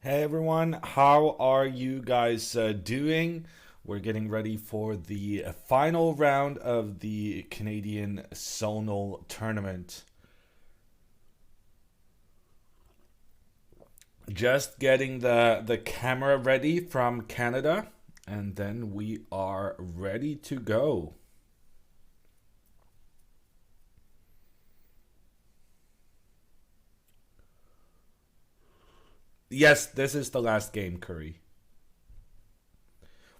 Hey everyone, how are you guys doing? We're getting ready for the final round of the Canadian Zonal Tournament. Just getting the camera ready from Canada, and then we are ready to go. Yes, this is the last game, Curry.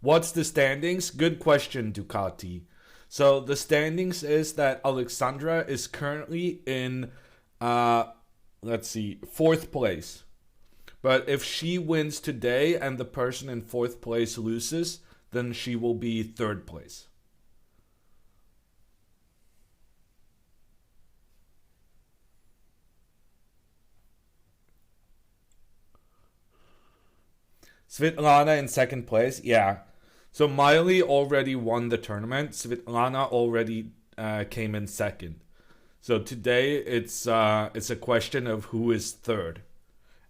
What's the standings? Good question, Ducati. So the standings is that Alexandra is currently in, uh, let's see, fourth place. But if she wins today and the person in fourth place loses, then she will be third place. Svitlana in second place, yeah. So Miley already won the tournament. Svitlana already came in second. So today it's a question of who is third.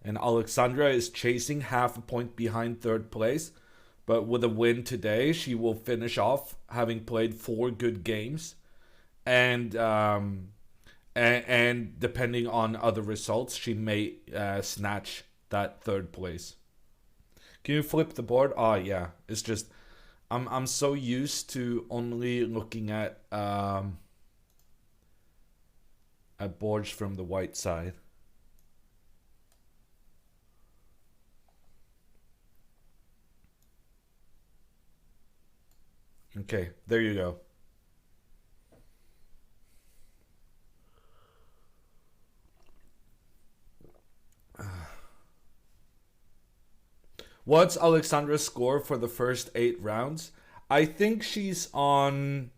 And Alexandra is chasing half a point behind third place. But with a win today, she will finish off having played 4 good games. And and depending on other results, she may snatch that third place. Can you flip the board? Oh yeah, it's just I'm so used to only looking at boards from the white side. Okay, there you go. What's Alexandra's score for the first 8 rounds? I think she's on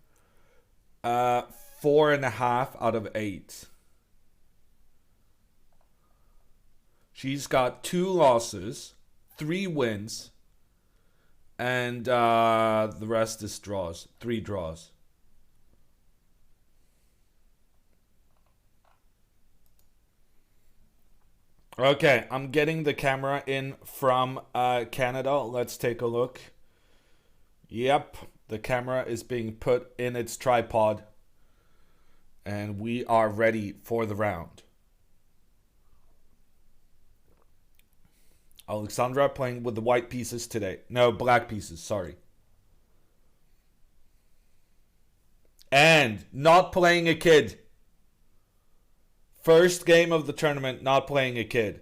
uh 4.5 out of 8. She's got 2 losses, 3 wins, and the rest is draws. 3 draws. Okay, I'm getting the camera in from Canada. Let's take a look. Yep, the camera is being put in its tripod, and we are ready for the round. Alexandra playing with the white pieces today. No, black pieces, sorry. And not playing a kid. First game of the tournament, not playing a kid.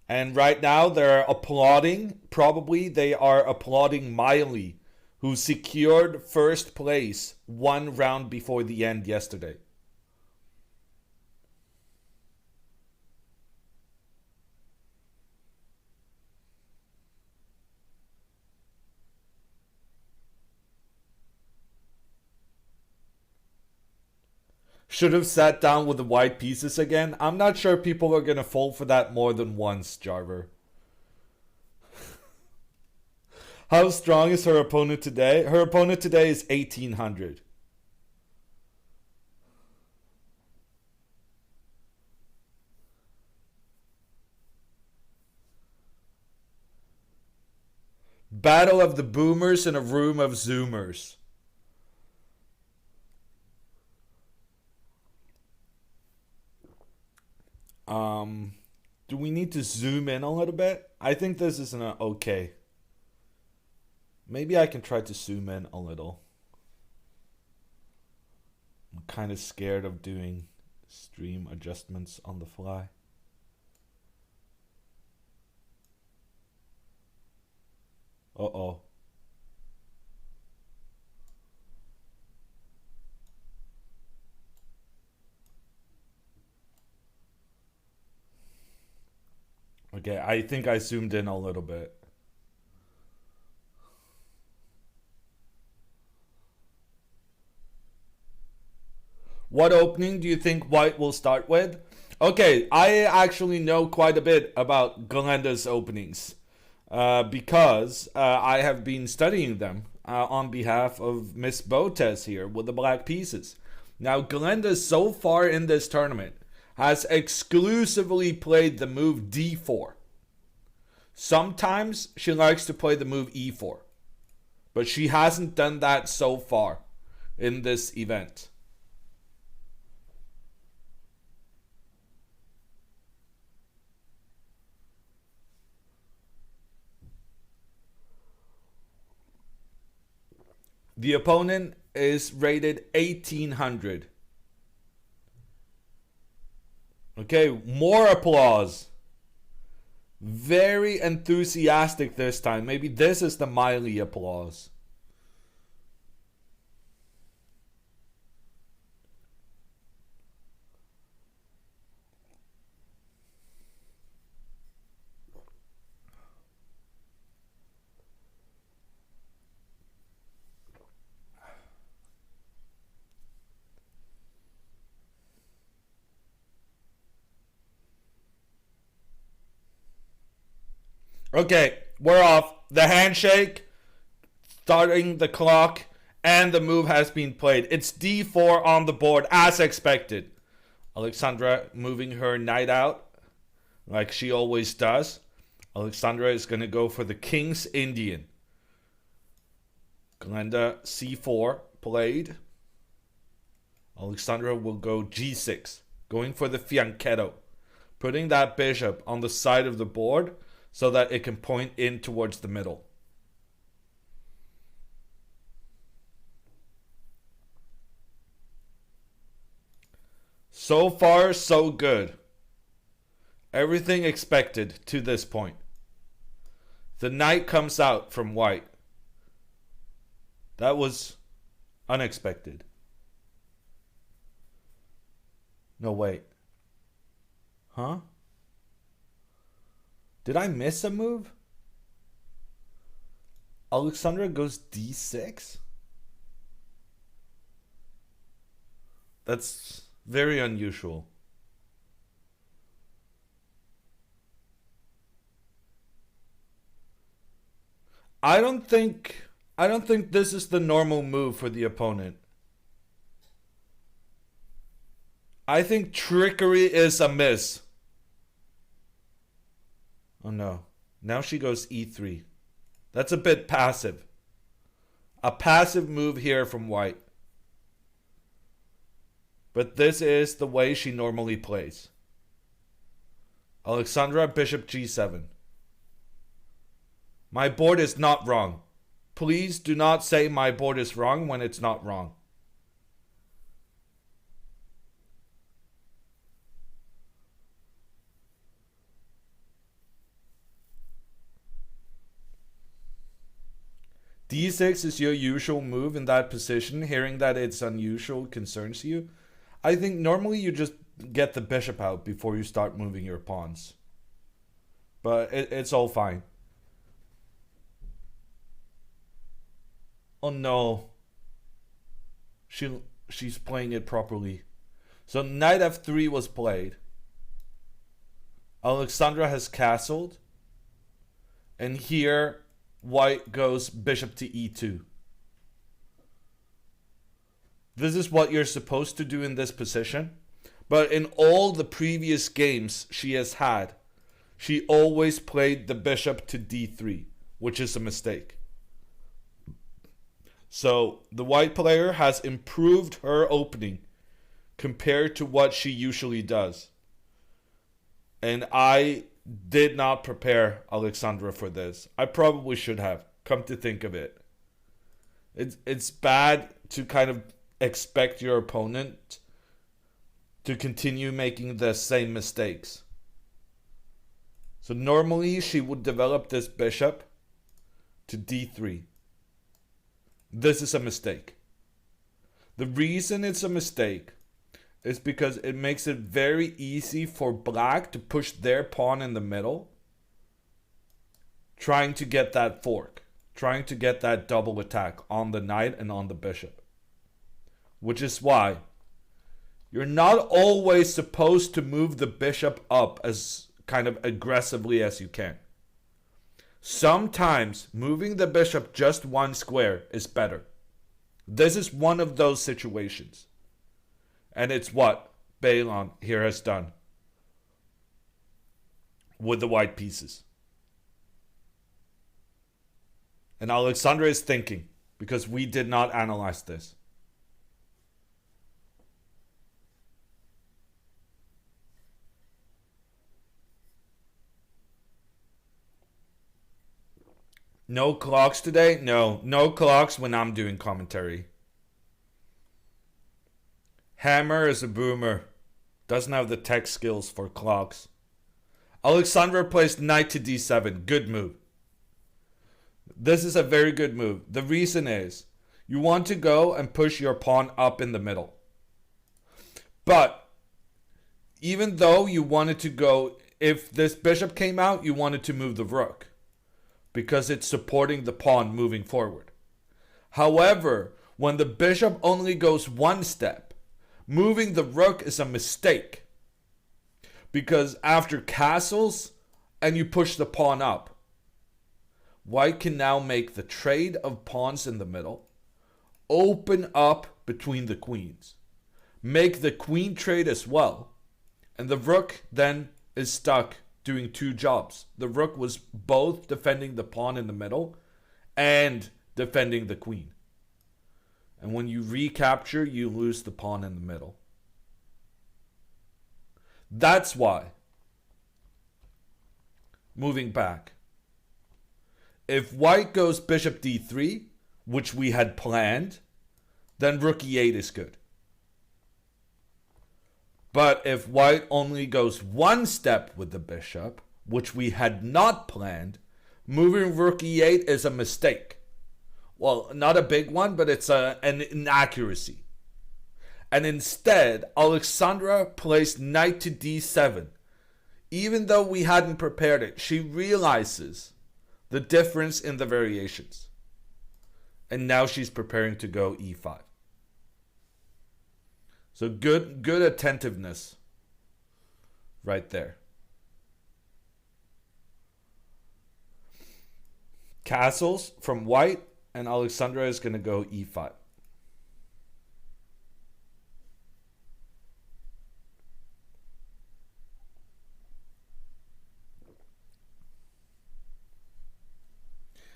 And right now they're applauding, probably they are applauding Miley, who secured first place 1 round before the end yesterday. Should have sat down with the white pieces again. I'm not sure people are going to fall for that more than once, Jarver. How strong is her opponent today? Her opponent today is 1800. Battle of the boomers in a room of zoomers. Um, do we need to zoom in a little bit? I think this is an okay. Maybe I can try to zoom in a little. I'm kind of scared of doing stream adjustments on the fly. Uh-oh. Okay, I think I zoomed in a little bit. What opening do you think White will start with? Okay, I actually know quite a bit about Galenda's openings because I have been studying them on behalf of Miss Botes here with the black pieces. Now, Galenda so far in this tournament has exclusively played the move d4. Sometimes she likes to play the move e4, but she hasn't done that so far in this event. The opponent is rated 1800. Okay, more applause. Very enthusiastic this time. Maybe this is the Miley applause. Okay, we're off. The handshake, starting the clock, and the move has been played. It's d4 on the board, as expected. Alexandra moving her knight out, like she always does. Alexandra is going to go for the King's Indian. Glenda c4 played. Alexandra will go g6, going for the fianchetto, putting that bishop on the side of the board so that it can point in towards the middle. So far, so good. Everything expected to this point. The knight comes out from white. That was unexpected. No, wait. Huh? Did I miss a move? Alexandra goes d6? That's very unusual. I don't think this is the normal move for the opponent. I think trickery is amiss. Oh no. Now she goes e3. That's a bit passive. A passive move here from white. But this is the way she normally plays. Alexandra, bishop g7. My board is not wrong. Please do not say my board is wrong when it's not wrong. d6 is your usual move in that position. Hearing that it's unusual concerns you. I think normally you just get the bishop out before you start moving your pawns. But it's all fine. Oh no. She's playing it properly. So knight f3 was played. Alexandra has castled. And here white goes bishop to e2. This is what you're supposed to do in this position. But in all the previous games she has had, she always played the bishop to d3, which is a mistake. So the white player has improved her opening compared to what she usually does. And I did not prepare Alexandra for this. I probably should have, come to think of it. It's bad to kind of expect your opponent to continue making the same mistakes. So normally she would develop this bishop to d3. This is a mistake. The reason it's a mistake is because it makes it very easy for black to push their pawn in the middle, trying to get that fork, trying to get that double attack on the knight and on the bishop. Which is why you're not always supposed to move the bishop up as kind of aggressively as you can. Sometimes moving the bishop just one square is better. This is one of those situations. And it's what Balon here has done with the white pieces. And Alexandra is thinking because we did not analyze this. No clocks today? No. No clocks when I'm doing commentary. Hammer is a boomer. Doesn't have the tech skills for clocks. Alexandra plays knight to d7. Good move. This is a very good move. The reason is you want to go and push your pawn up in the middle. But even though you wanted to go, if this bishop came out, you wanted to move the rook because it's supporting the pawn moving forward. However, when the bishop only goes one step, moving the rook is a mistake. Because after castles and you push the pawn up, white can now make the trade of pawns in the middle, open up between the queens, make the queen trade as well, and the rook then is stuck doing two jobs. The rook was both defending the pawn in the middle and defending the queen. And when you recapture, you lose the pawn in the middle. That's why, moving back, if white goes bishop d3, which we had planned, then rook e8 is good. But if white only goes one step with the bishop, which we had not planned, moving rook e8 is a mistake. Well, not a big one, but it's an inaccuracy. And instead, Alexandra plays knight to d7. Even though we hadn't prepared it, she realizes the difference in the variations. And now she's preparing to go e5. So good attentiveness right there. Castles from white, and Alexandra is going to go e5.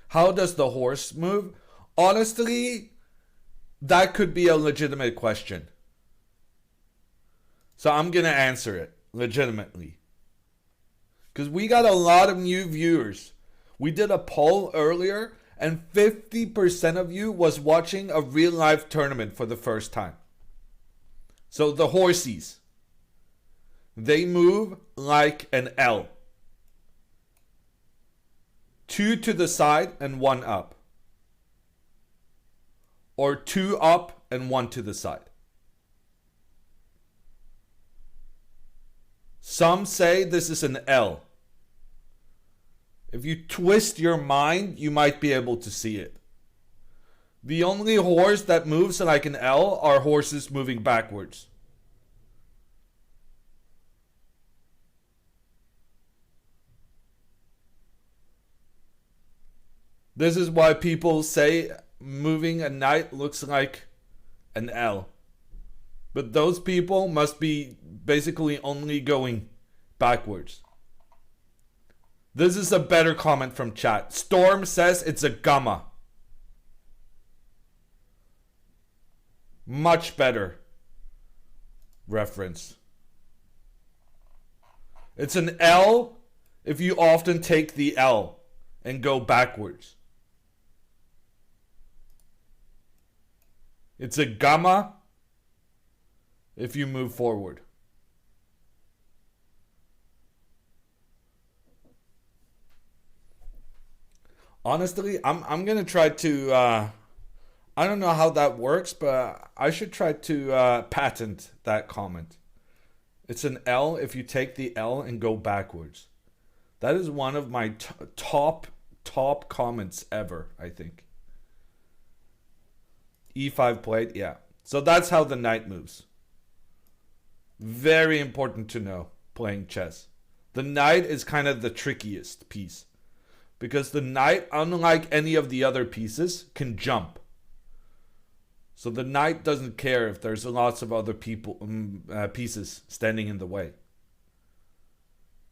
How does the horse move? Honestly, that could be a legitimate question. So I'm going to answer it legitimately. Because we got a lot of new viewers. We did a poll earlier, and 50% of you was watching a real life tournament for the first time. So the horsies, they move like an L. 2 to the side and 1 up. Or 2 up and 1 to the side. Some say this is an L. If you twist your mind, you might be able to see it. The only horse that moves like an L are horses moving backwards. This is why people say moving a knight looks like an L. But those people must be basically only going backwards. This is a better comment from chat. Storm says it's a gamma. Much better reference. It's an L if you often take the L and go backwards. It's a gamma if you move forward. Honestly, I'm gonna try to I don't know how that works, but I should try to patent that comment. It's an L if you take the L and go backwards. That is one of my top comments ever, I think. E5 played, yeah. So that's how the knight moves. Very important to know playing chess. The knight is kind of the trickiest piece. Because the knight, unlike any of the other pieces, can jump. So the knight doesn't care if there's lots of other pieces standing in the way.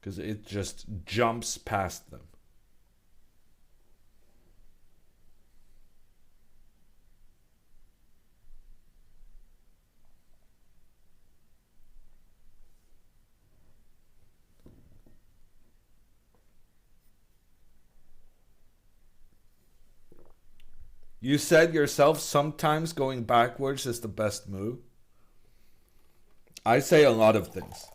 Because it just jumps past them. You said yourself sometimes going backwards is the best move. I say a lot of things.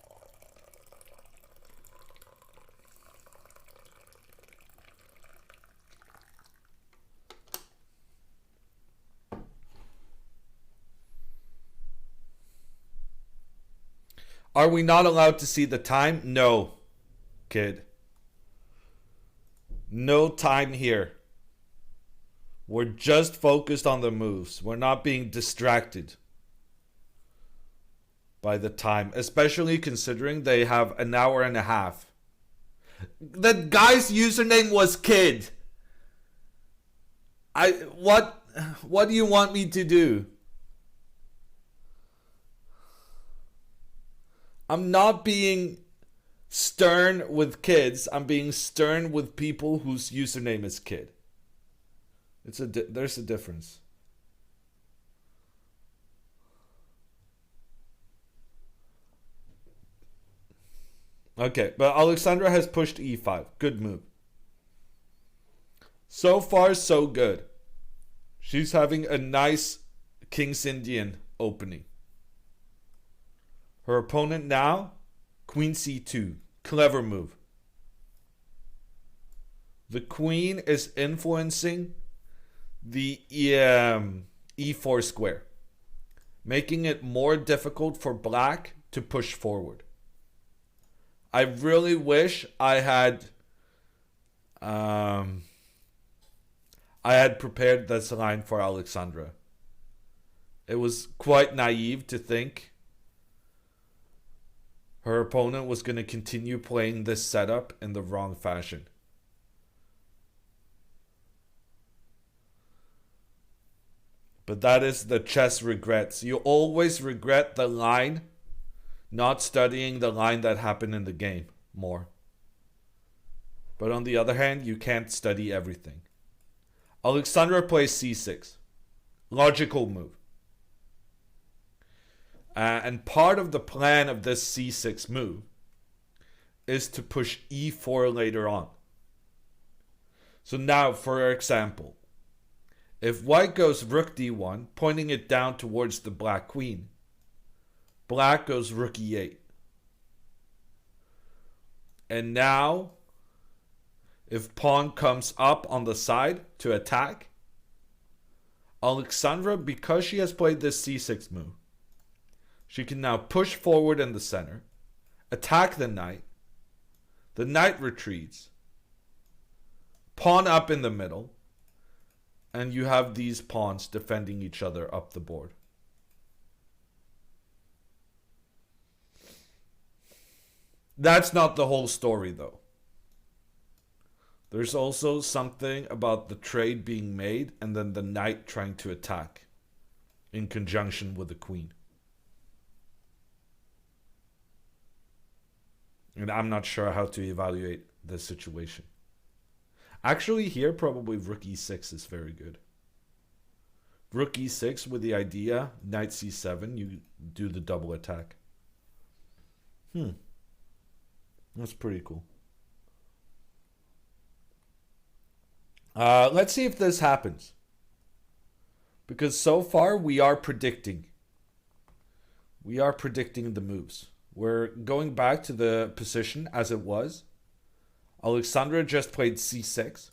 Are we not allowed to see the time? No, kid. No time here. We're just focused on the moves. We're not being distracted by the time, especially considering they have an hour and a half. The guy's username was kid. What do you want me to do? I'm not being stern with kids. I'm being stern with people whose username is kid. There's a difference. Okay, but Alexandra has pushed e5. Good move. So far, so good. She's having a nice King's Indian opening. Her opponent now, Queen c2. Clever move. The queen is influencing the e4 square, making it more difficult for black to push forward. I really wish I had prepared this line for Alexandra. It was quite naive to think her opponent was going to continue playing this setup in the wrong fashion. But that is the chess regrets. You always regret the line, not studying the line that happened in the game more. But on the other hand, you can't study everything. Alexandra plays c6. Logical move. And part of the plan of this c6 move is to push e4 later on. So now, for example, if white goes rook d1, pointing it down towards the black queen, black goes rook e8. And now, if pawn comes up on the side to attack, Alexandra, because she has played this c6 move, she can now push forward in the center, attack the knight retreats, pawn up in the middle, and you have these pawns defending each other up the board. That's not the whole story, though. There's also something about the trade being made and then the knight trying to attack in conjunction with the queen. And I'm not sure how to evaluate this situation. Actually, here probably rook e6 is very good. Rook e6 with the idea, knight c7, you do the double attack. That's pretty cool. Let's see if this happens. Because so far we are predicting. We are predicting the moves. We're going back to the position as it was. Alexandra just played c6.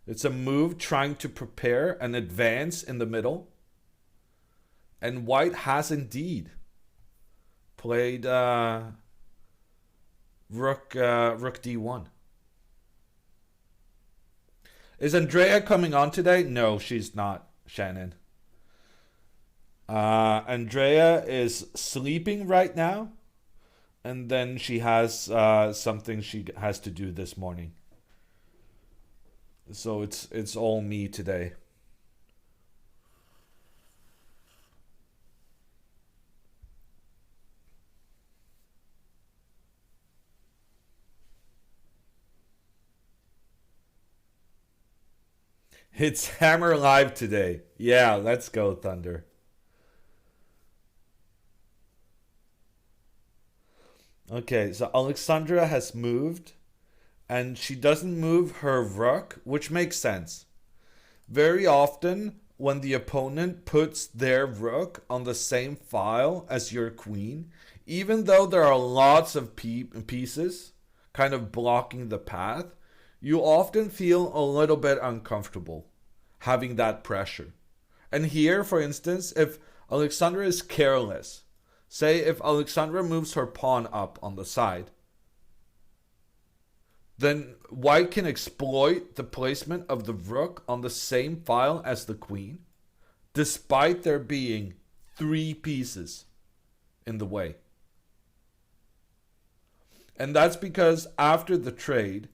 It's a move trying to prepare an advance in the middle. And white has indeed played rook d1. Is Andrea coming on today? No, she's not, Shannon. Andrea is sleeping right now. And then she has something she has to do this morning. So it's all me today. It's Hammer Live today. Yeah, let's go, Thunder. Okay, so Alexandra has moved, and she doesn't move her rook, which makes sense. Very often, when the opponent puts their rook on the same file as your queen, even though there are lots of pieces kind of blocking the path, you often feel a little bit uncomfortable having that pressure. And here, for instance, if Alexandra is careless, say if Alexandra moves her pawn up on the side, then white can exploit the placement of the rook on the same file as the queen, despite there being 3 pieces in the way. And that's because after the trade,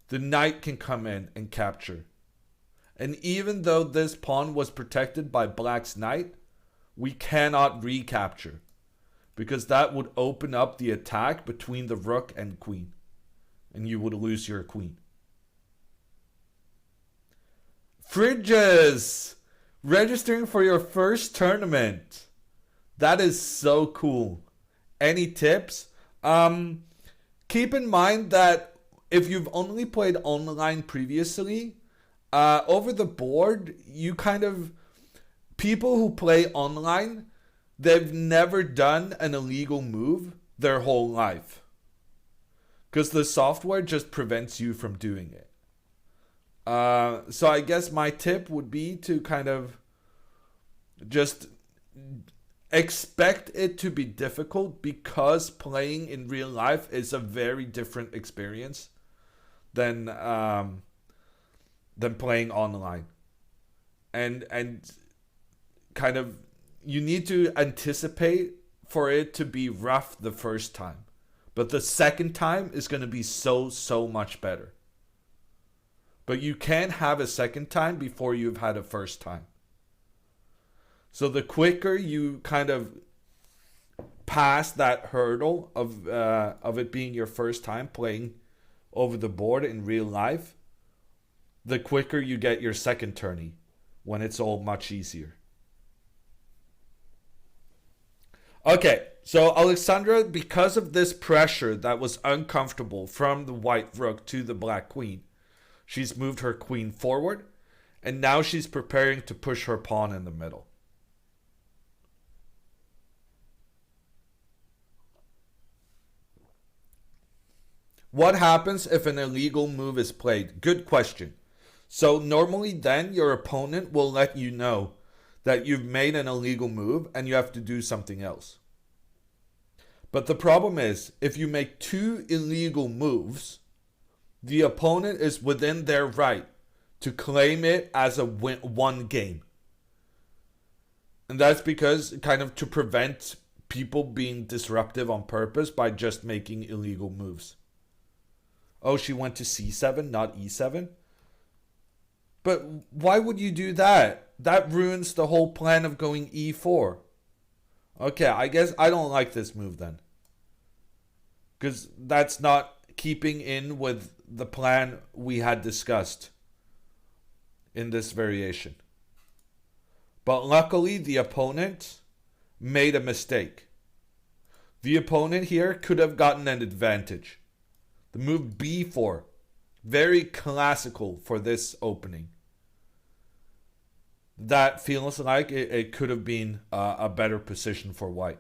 the knight can come in and capture. And even though this pawn was protected by black's knight, we cannot recapture, because that would open up the attack between the rook and queen, and you would lose your queen. Fridges! Registering for your first tournament. That is so cool. Any tips? Keep in mind that if you've only played online previously, over the board, you people who play online, they've never done an illegal move their whole life, because the software just prevents you from doing it. So I guess my tip would be to kind of just expect it to be difficult, because playing in real life is a very different experience than playing online. And kind of you need to anticipate for it to be rough the first time, but the second time is going to be so much better. But you can't have a second time before you've had a first time. So the quicker you kind of pass that hurdle of it being your first time playing over the board in real life, the quicker you get your second tourney, when it's all much easier. Okay, so Alexandra, because of this pressure that was uncomfortable from the white rook to the black queen, she's moved her queen forward, and now she's preparing to push her pawn in the middle. What happens if an illegal move is played? Good question. So normally then your opponent will let you know that you've made an illegal move and you have to do something else. But the problem is, if you make 2 illegal moves, the opponent is within their right to claim it as a one game. And that's because kind of to prevent people being disruptive on purpose by just making illegal moves. Oh, she went to c7, not e7? But why would you do that? That ruins the whole plan of going e4. Okay, I guess I don't like this move then, because that's not keeping in with the plan we had discussed in this variation. But luckily, the opponent made a mistake. The opponent here could have gotten an advantage. The move b4, very classical for this opening. That feels like it could have been a better position for white.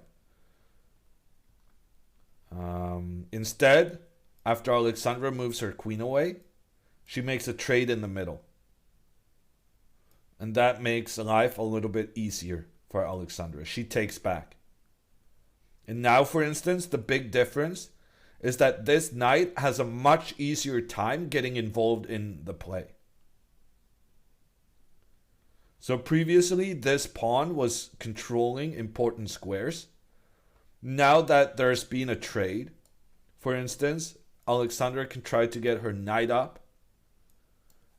Instead, after Alexandra moves her queen away, she makes a trade in the middle. And that makes life a little bit easier for Alexandra. She takes back. And now, for instance, the big difference is that this knight has a much easier time getting involved in the play. So previously, this pawn was controlling important squares. Now that there's been a trade, for instance, Alexandra can try to get her knight up.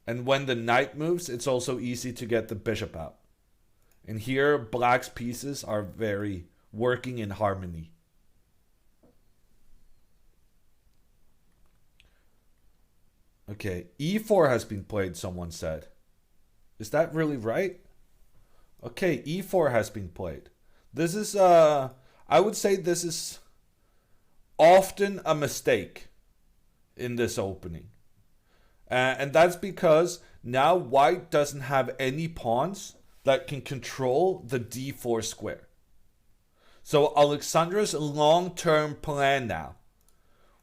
And when the knight moves, it's also easy to get the bishop out. And here, black's pieces are very working in harmony. Okay, e4 has been played, someone said. Is that really right? Okay, e4 has been played. This is, I would say this is often a mistake in this opening. And that's because Now white doesn't have any pawns that can control the d4 square. So Alexandra's long-term plan now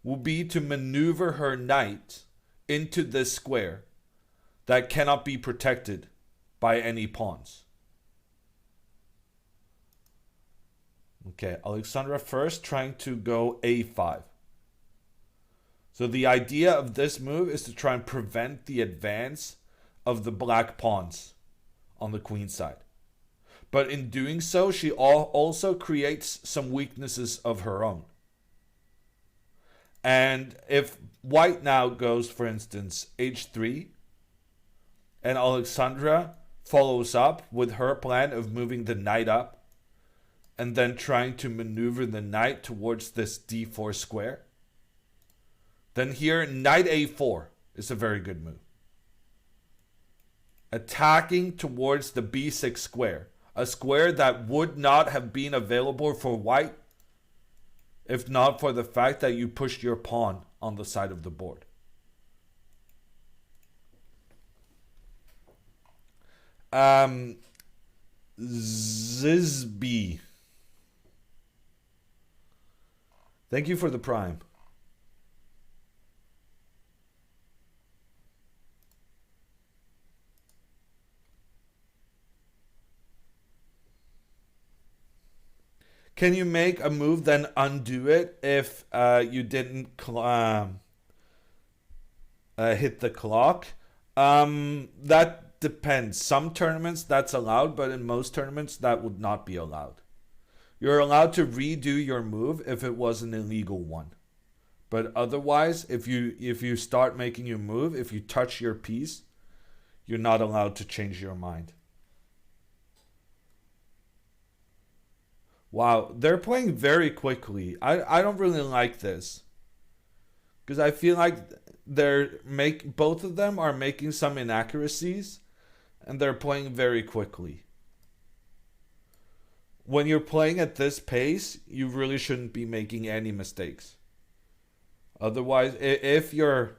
will be to maneuver her knight into this square that cannot be protected by any pawns. Okay, Alexandra first trying to go a5. So the idea of this move is to try and prevent the advance of the black pawns on the queen side. But in doing so, she also creates some weaknesses of her own. And if white now goes, for instance, h3, and Alexandra follows up with her plan of moving the knight up, and then trying to maneuver the knight towards this d4 square, then here knight a4 is a very good move. Attacking towards the b6 square, a square that would not have been available for white if not for the fact that you pushed your pawn on the side of the board. Zizby, thank you for the prime. Can you make a move then undo it if you didn't hit the clock? That depends. Some tournaments that's allowed, but in most tournaments that would not be allowed. You're allowed to redo your move if it was an illegal one. But otherwise, if you start making your move, if you touch your piece, you're not allowed to change your mind. Wow, they're playing very quickly. I don't really like this. Because I feel like both of them are making some inaccuracies and they're playing very quickly. When you're playing at this pace, you really shouldn't be making any mistakes. Otherwise, if you're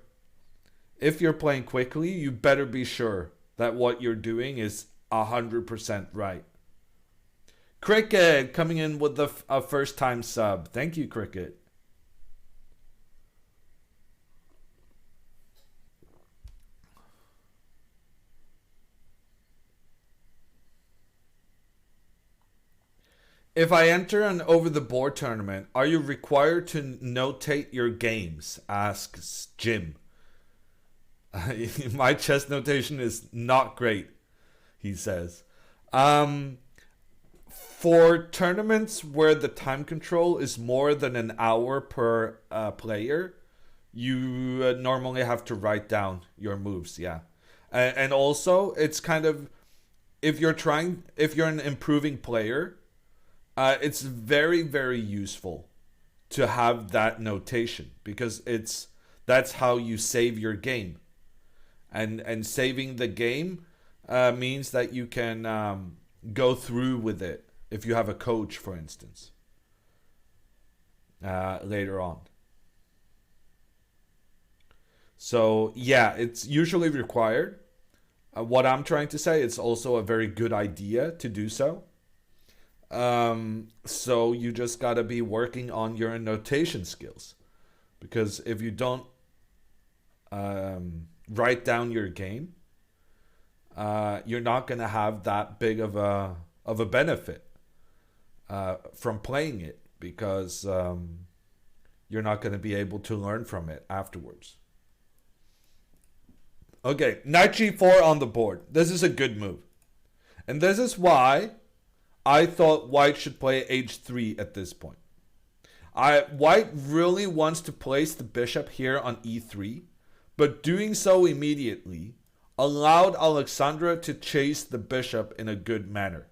playing quickly, you better be sure that what you're doing is 100% right. Cricket coming in with a first time sub. Thank you, Cricket. If I enter an over the board tournament, are you required to notate your games? Asks Jim. My chess notation is not great, he says. For tournaments where the time control is more than an hour per player, you normally have to write down your moves, yeah. And also, it's kind of, if you're an improving player, it's very, very useful to have that notation because that's how you save your game. And saving the game means that you can go through with it. If you have a coach, for instance, later on. So, yeah, it's usually required. What I'm trying to say, it's also a very good idea to do so. So you just got to be working on your notation skills. Because if you don't write down your game, you're not going to have that big of a benefit. From playing it because you're not going to be able to learn from it afterwards. Okay, knight g4 on the board. This is a good move. And this is why I thought white should play h3 at this point. White really wants to place the bishop here on e3, but doing so immediately allowed Alexandra to chase the bishop in a good manner.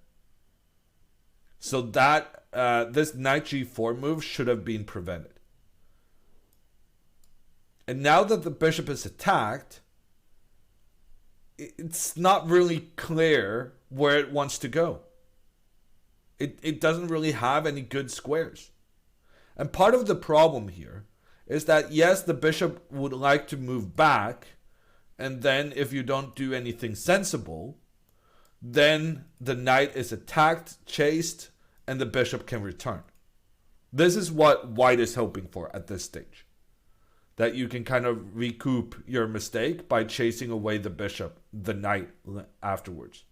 So that this knight g4 move should have been prevented. And now that the bishop is attacked, it's not really clear where it wants to go. It doesn't really have any good squares. And part of the problem here is that, yes, the bishop would like to move back and then if you don't do anything sensible, then the knight is attacked, chased, and the bishop can return. This is what white is hoping for at this stage. That you can kind of recoup your mistake by chasing away the bishop, the knight, afterwards.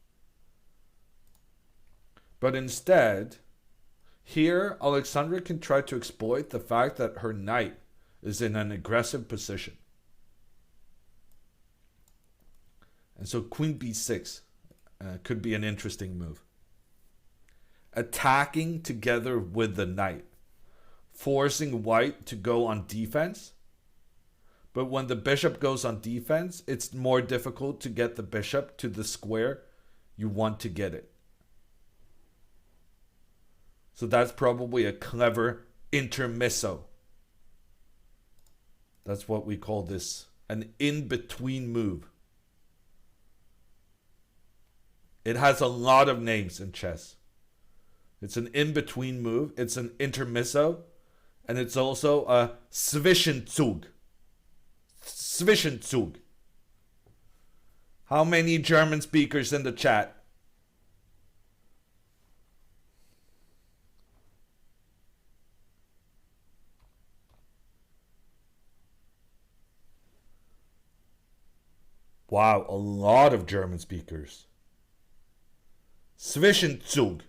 But instead, here Alexandra can try to exploit the fact that her knight is in an aggressive position. And so queen b6 could be an interesting move. Attacking together with the knight, forcing white to go on defense. But when the bishop goes on defense, it's more difficult to get the bishop to the square you want to get it. So that's probably a clever intermezzo. That's what we call this, an in-between move. It has a lot of names in chess. It's an in-between move, it's an intermezzo, and it's also a Zwischenzug. Zwischenzug. How many German speakers in the chat? Wow, a lot of German speakers. Zwischenzug.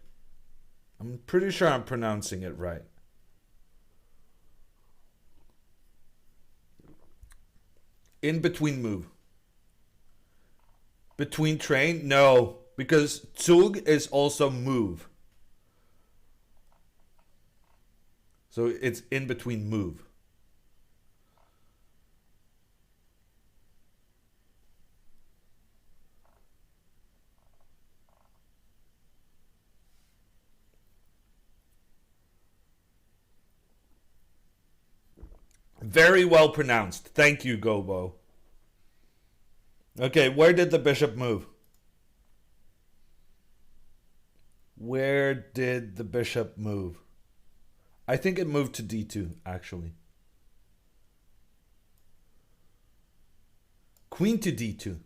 I'm pretty sure I'm pronouncing it right. In between move. Between train? No, because Zug is also move. So it's in between move. Very well pronounced. Thank you, Gobo. Okay, where did the bishop move? Where did the bishop move? I think it moved to d2, actually. Queen to d2.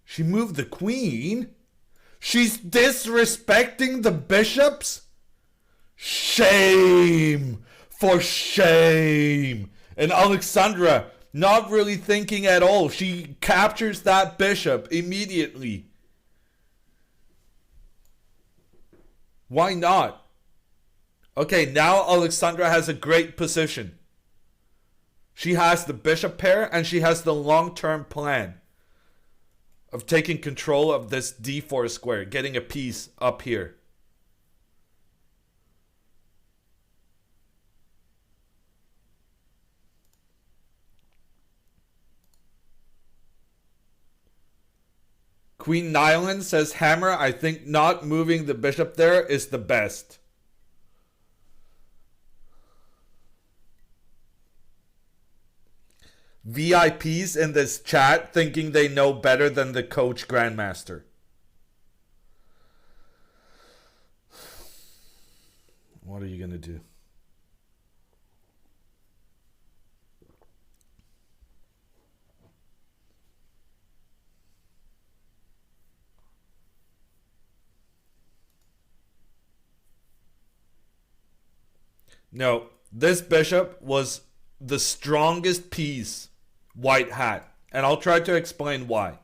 She moved the queen? She's disrespecting the bishops? Shame! For shame. And Alexandra, not really thinking at all. She captures that bishop immediately. Why not? Okay, now Alexandra has a great position. She has the bishop pair and she has the long-term plan of taking control of this d4 square, getting a piece up here. Queen Nyland says, Hammer, I think not moving the bishop there is the best. VIPs in this chat thinking they know better than the coach grandmaster. What are you going to do? No, this bishop was the strongest piece white had, and I'll try to explain why.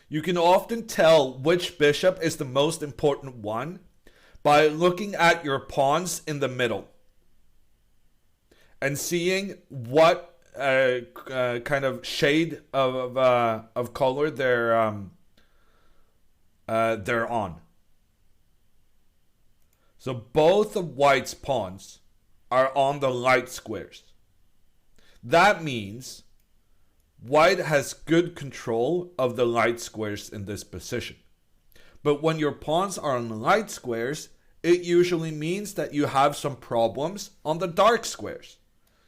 You can often tell which bishop is the most important one by looking at your pawns in the middle and seeing what kind of shade of color they're on. So both of white's pawns are on the light squares. That means white has good control of the light squares in this position. But when your pawns are on the light squares, it usually means that you have some problems on the dark squares.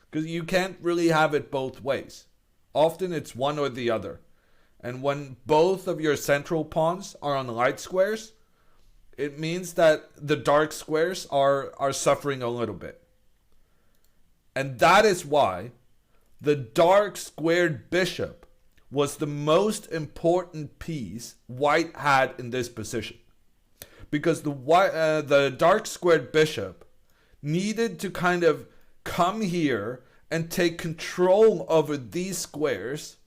Because you can't really have it both ways. Often it's one or the other. And when both of your central pawns are on the light squares, it means that the dark squares are suffering a little bit. And that is why the dark squared bishop was the most important piece white had in this position. Because the dark squared bishop needed to kind of come here and take control over these squares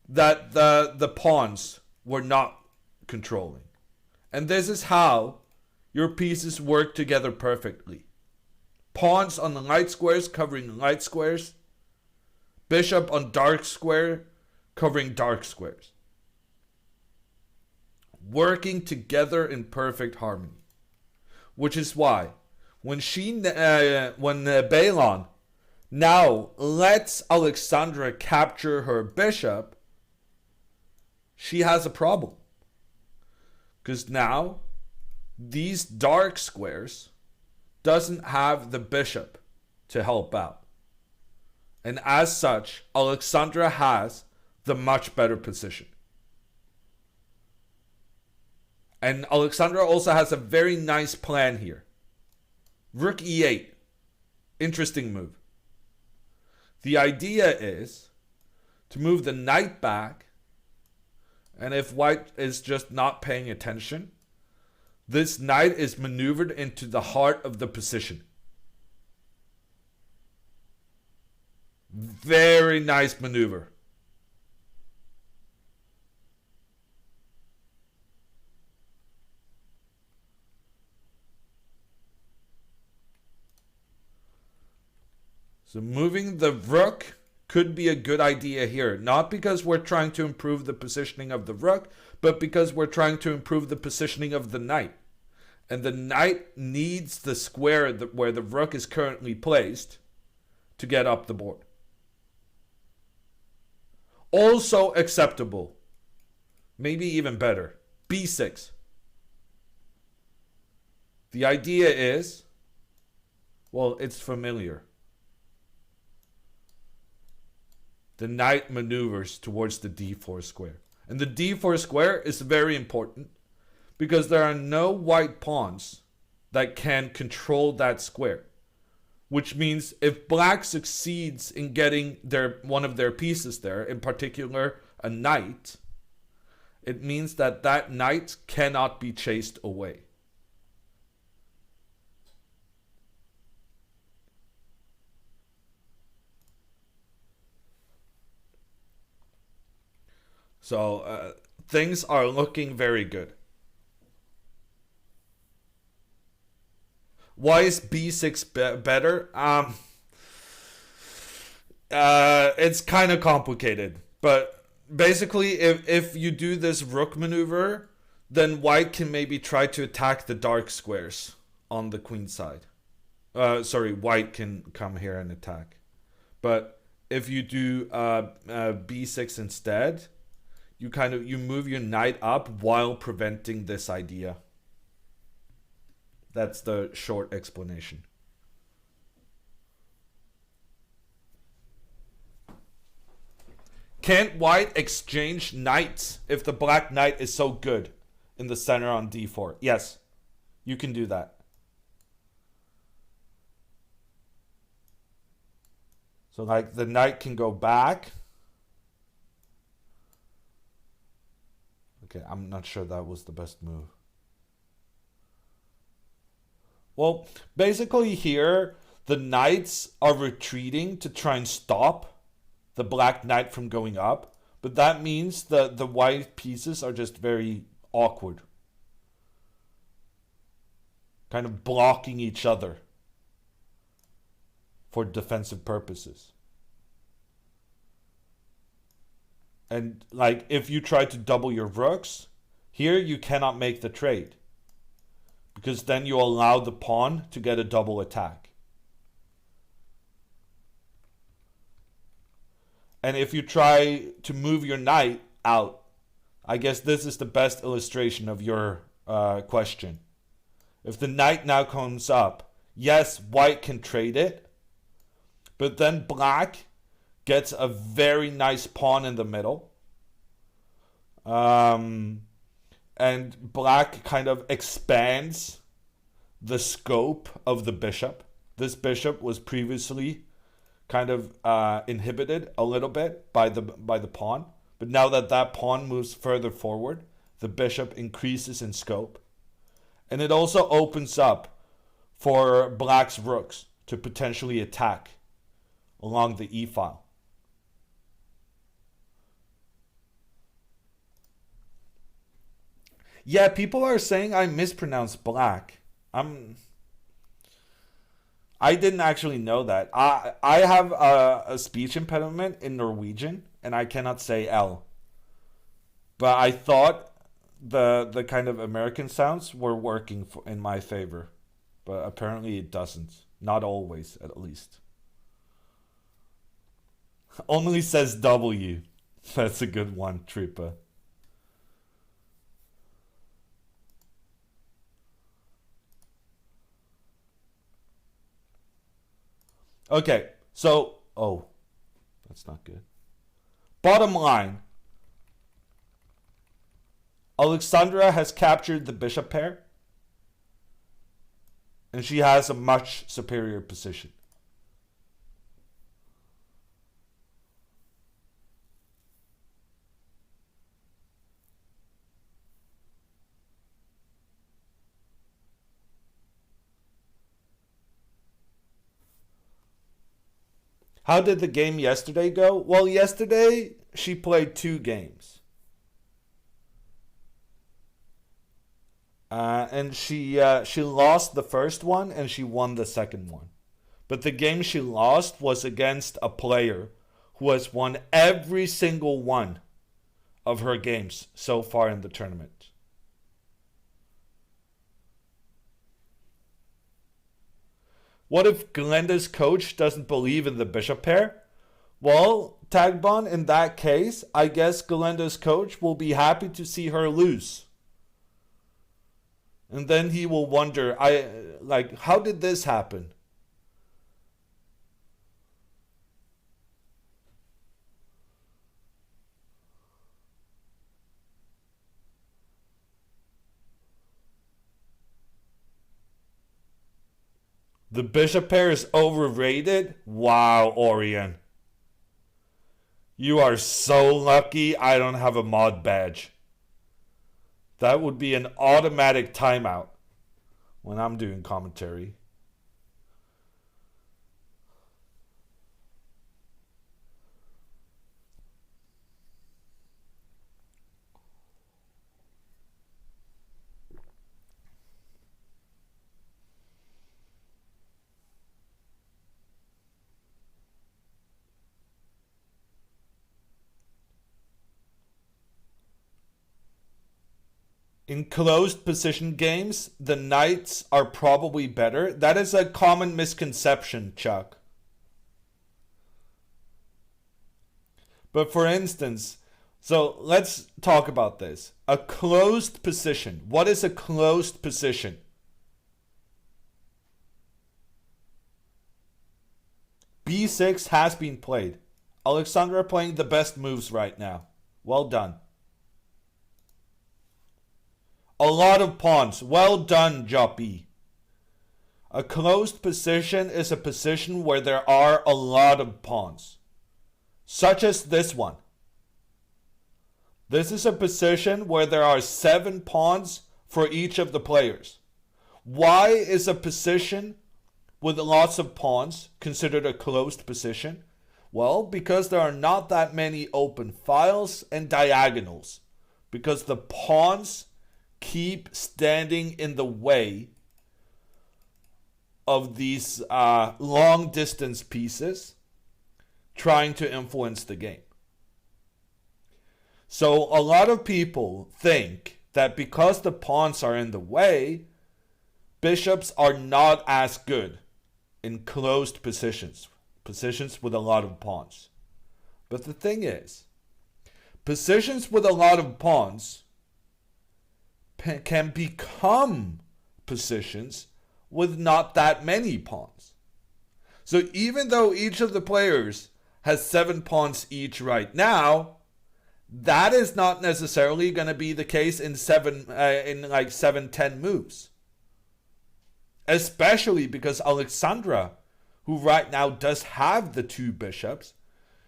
that the pawns were not controlling. And this is how your pieces work together perfectly. Pawns on the light squares covering light squares. Bishop on dark square covering dark squares. Working together in perfect harmony. Which is why when Balon now lets Alexandra capture her bishop, she has a problem. Because now these dark squares doesn't have the bishop to help out. And as such, Alexandra has the much better position. And Alexandra also has a very nice plan here. Rook e8. Interesting move. The idea is to move the knight back, and if white is just not paying attention, this knight is maneuvered into the heart of the position. Very nice maneuver. So moving the rook could be a good idea here. Not because we're trying to improve the positioning of the rook, but because we're trying to improve the positioning of the knight. And the knight needs the square where the rook is currently placed to get up the board. Also acceptable. Maybe even better. b6. The idea is, well, it's familiar. The knight maneuvers towards the d4 square. And the d4 square is very important because there are no white pawns that can control that square. Which means if black succeeds in getting one of their pieces there, in particular a knight, it means that that knight cannot be chased away. So things are looking very good. Why is b6 better? It's kind of complicated. But basically, if you do this rook maneuver, then white can maybe try to attack the dark squares on the queen side. White can come here and attack. But if you do b6 instead, you move your knight up while preventing this idea. That's the short explanation. Can't white exchange knights if the black knight is so good in the center on d4? Yes, you can do that. So like the knight can go back. Okay, I'm not sure that was the best move. Well, basically here, the knights are retreating to try and stop the black knight from going up. But that means that the white pieces are just very awkward. Kind of blocking each other for defensive purposes. And like if you try to double your rooks, here you cannot make the trade. Because then you allow the pawn to get a double attack. And if you try to move your knight out, I guess this is the best illustration of your question. If the knight now comes up, yes, white can trade it. But then black gets a very nice pawn in the middle. And black kind of expands the scope of the bishop. This bishop was previously kind of inhibited a little bit by the pawn. But now that that pawn moves further forward, the bishop increases in scope. And it also opens up for black's rooks to potentially attack along the e-file. Yeah, people are saying I mispronounced black. I didn't actually know that. I have a speech impediment in Norwegian, and I cannot say L. But I thought the kind of American sounds were working in my favor. But apparently it doesn't. Not always, at least. Only says W. That's a good one, Tripa. Okay, so, oh, that's not good. Bottom line, Alexandra has captured the bishop pair, and she has a much superior position. How did the game yesterday go? Well, yesterday she played 2 games. And she lost the first one and she won the second one. But the game she lost was against a player who has won every single one of her games so far in the tournament. What if Glenda's coach doesn't believe in the bishop pair? Well, Tagbon, in that case, I guess Glenda's coach will be happy to see her lose. And then he will wonder, how did this happen? The bishop pair is overrated? Wow, Orion. You are so lucky I don't have a mod badge. That would be an automatic timeout when I'm doing commentary. In closed position games, the knights are probably better. That is a common misconception, Chuck. But for instance, so let's talk about this. A closed position. What is a closed position? B6 has been played. Alexandra playing the best moves right now. Well done. A lot of pawns. Well done, Joppy. A closed position is a position where there are a lot of pawns. Such as this one. This is a position where there are 7 pawns for each of the players. Why is a position with lots of pawns considered a closed position? Well, because there are not that many open files and diagonals. Because the pawns keep standing in the way of these long distance pieces trying to influence the game. So a lot of people think that because the pawns are in the way, bishops are not as good in closed positions with a lot of pawns. But the thing is, positions with a lot of pawns can become positions with not that many pawns. So even though each of the players has 7 pawns each right now, that is not necessarily going to be the case in 7-10 moves. Especially because Alexandra who right now does have the 2 bishops,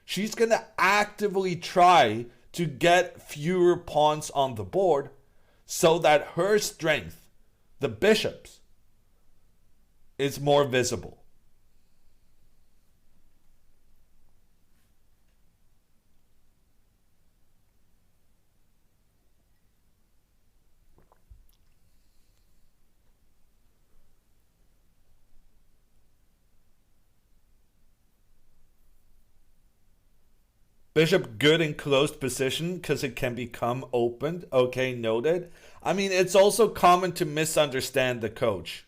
she's going to actively try to get fewer pawns on the board so that her strength, the bishops, is more visible. Bishop good in closed position because it can become opened. Okay, noted. I mean, it's also common to misunderstand the coach,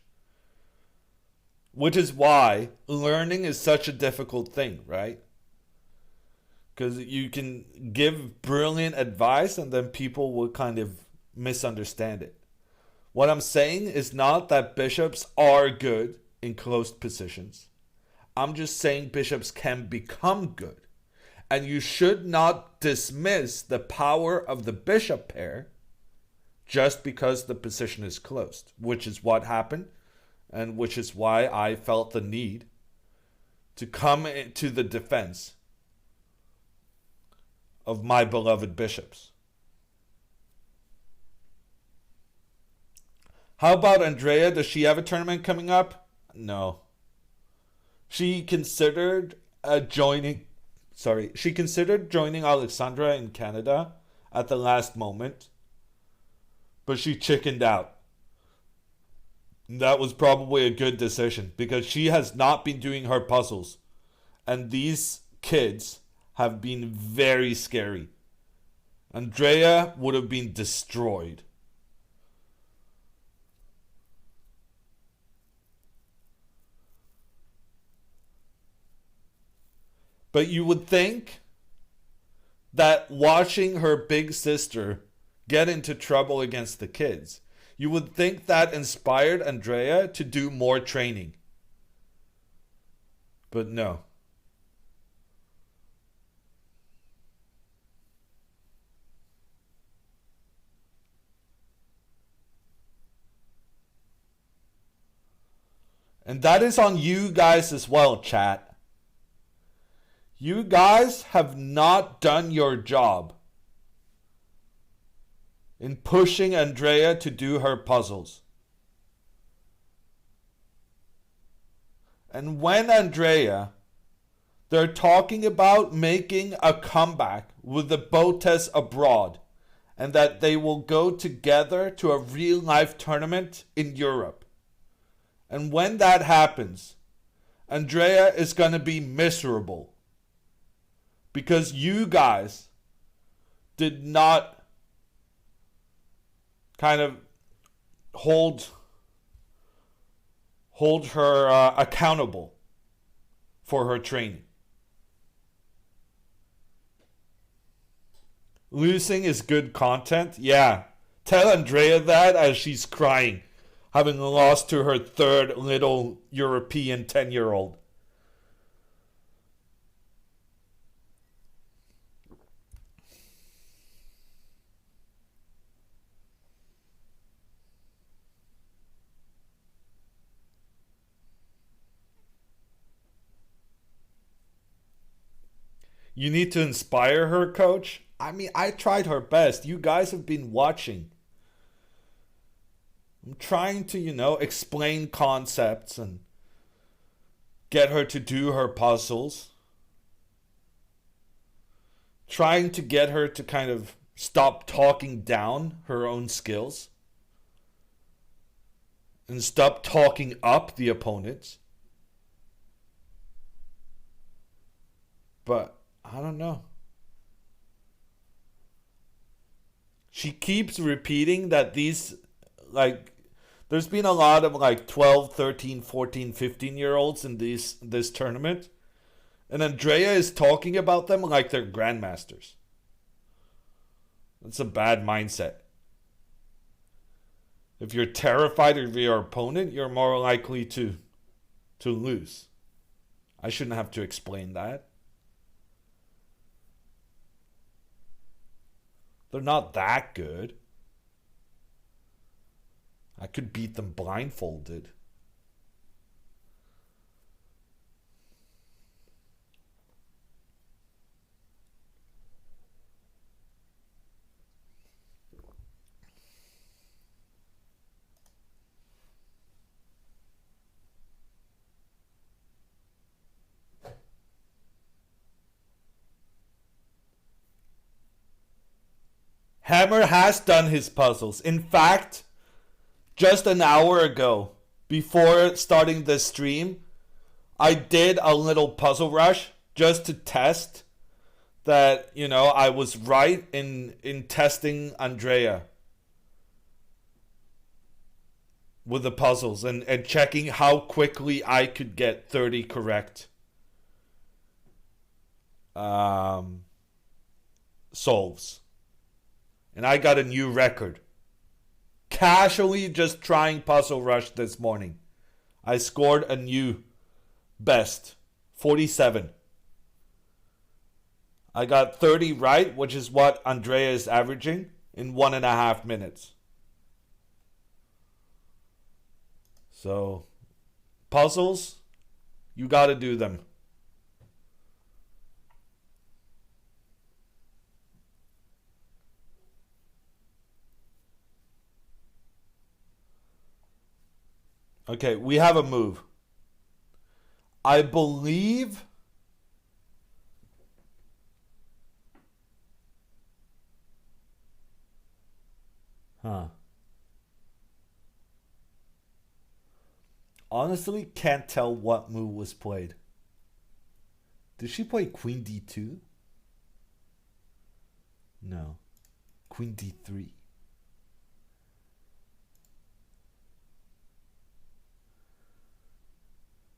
which is why learning is such a difficult thing, right? Because you can give brilliant advice and then people will kind of misunderstand it. What I'm saying is not that bishops are good in closed positions. I'm just saying bishops can become good. And you should not dismiss the power of the bishop pair just because the position is closed, which is what happened, and which is why I felt the need to come to the defense of my beloved bishops. How about Andrea? Does she have a tournament coming up? No. She considered joining Alexandra in Canada at the last moment, but she chickened out. That was probably a good decision because she has not been doing her puzzles, and these kids have been very scary. Andrea would have been destroyed. But you would think that watching her big sister get into trouble against the kids, you would think that inspired Andrea to do more training. But no. And that is on you guys as well, chat. You guys have not done your job in pushing Andrea to do her puzzles. And when Andrea, they're talking about making a comeback with the Botes abroad and that they will go together to a real life tournament in Europe. And when that happens, Andrea is going to be miserable. Because you guys did not kind of hold her accountable for her training. Losing is good content? Yeah. Tell Andrea that as she's crying, having lost to her third little European 10-year-old. You need to inspire her, coach? I mean, I tried her best. You guys have been watching. I'm trying to, explain concepts and get her to do her puzzles. Trying to get her to kind of stop talking down her own skills. And stop talking up the opponents. But I don't know. She keeps repeating that these, there's been a lot of 12, 13, 14, 15-year-olds in this tournament. And Andrea is talking about them like they're grandmasters. That's a bad mindset. If you're terrified of your opponent, you're more likely to lose. I shouldn't have to explain that. They're not that good. I could beat them blindfolded. Hammer has done his puzzles. In fact, just an hour ago, before starting this stream, I did a little puzzle rush just to test that, I was right in testing Andrea with the puzzles and checking how quickly I could get 30 correct solves. And I got a new record. Casually just trying Puzzle Rush this morning. I scored a new best. 47. I got 30 right, which is what Andrea is averaging in 1.5 minutes. So, puzzles, you gotta do them. Okay, we have a move. I believe honestly can't tell what move was played. Did she play Queen D2? No. Queen D3.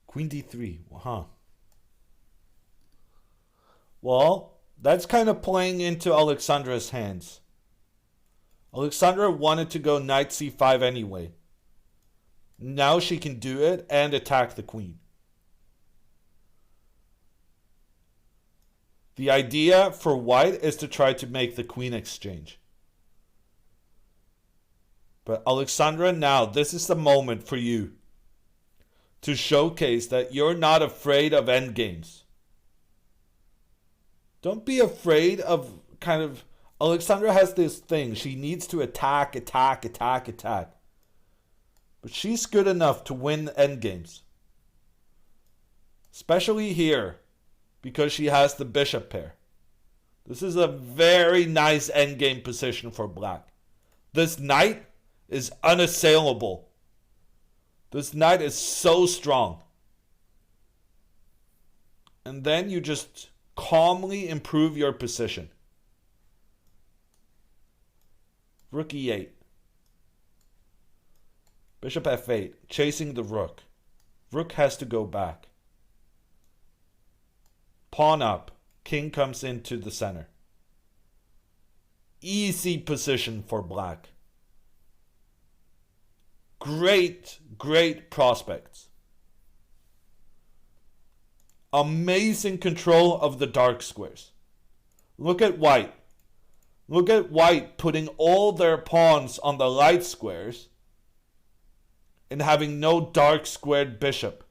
Queen D3, huh? Well, that's kind of playing into Alexandra's hands. Alexandra wanted to go Knight C5 anyway. Now she can do it and attack the queen. The idea for white is to try to make the queen exchange. But Alexandra, now this is the moment for you to showcase that you're not afraid of endgames. Don't be afraid of Alexandra has this thing. She needs to attack. But she's good enough to win endgames. Especially here, because she has the bishop pair. This is a very nice endgame position for black. This knight is unassailable. This knight is so strong. And then you just calmly improve your position. Rook E8. Bishop F8, chasing the rook. Rook has to go back. Pawn up. King comes into the center. Easy position for black. Great prospects. Amazing control of the dark squares. Look at white. Look at white putting all their pawns on the light squares and having no dark squared bishop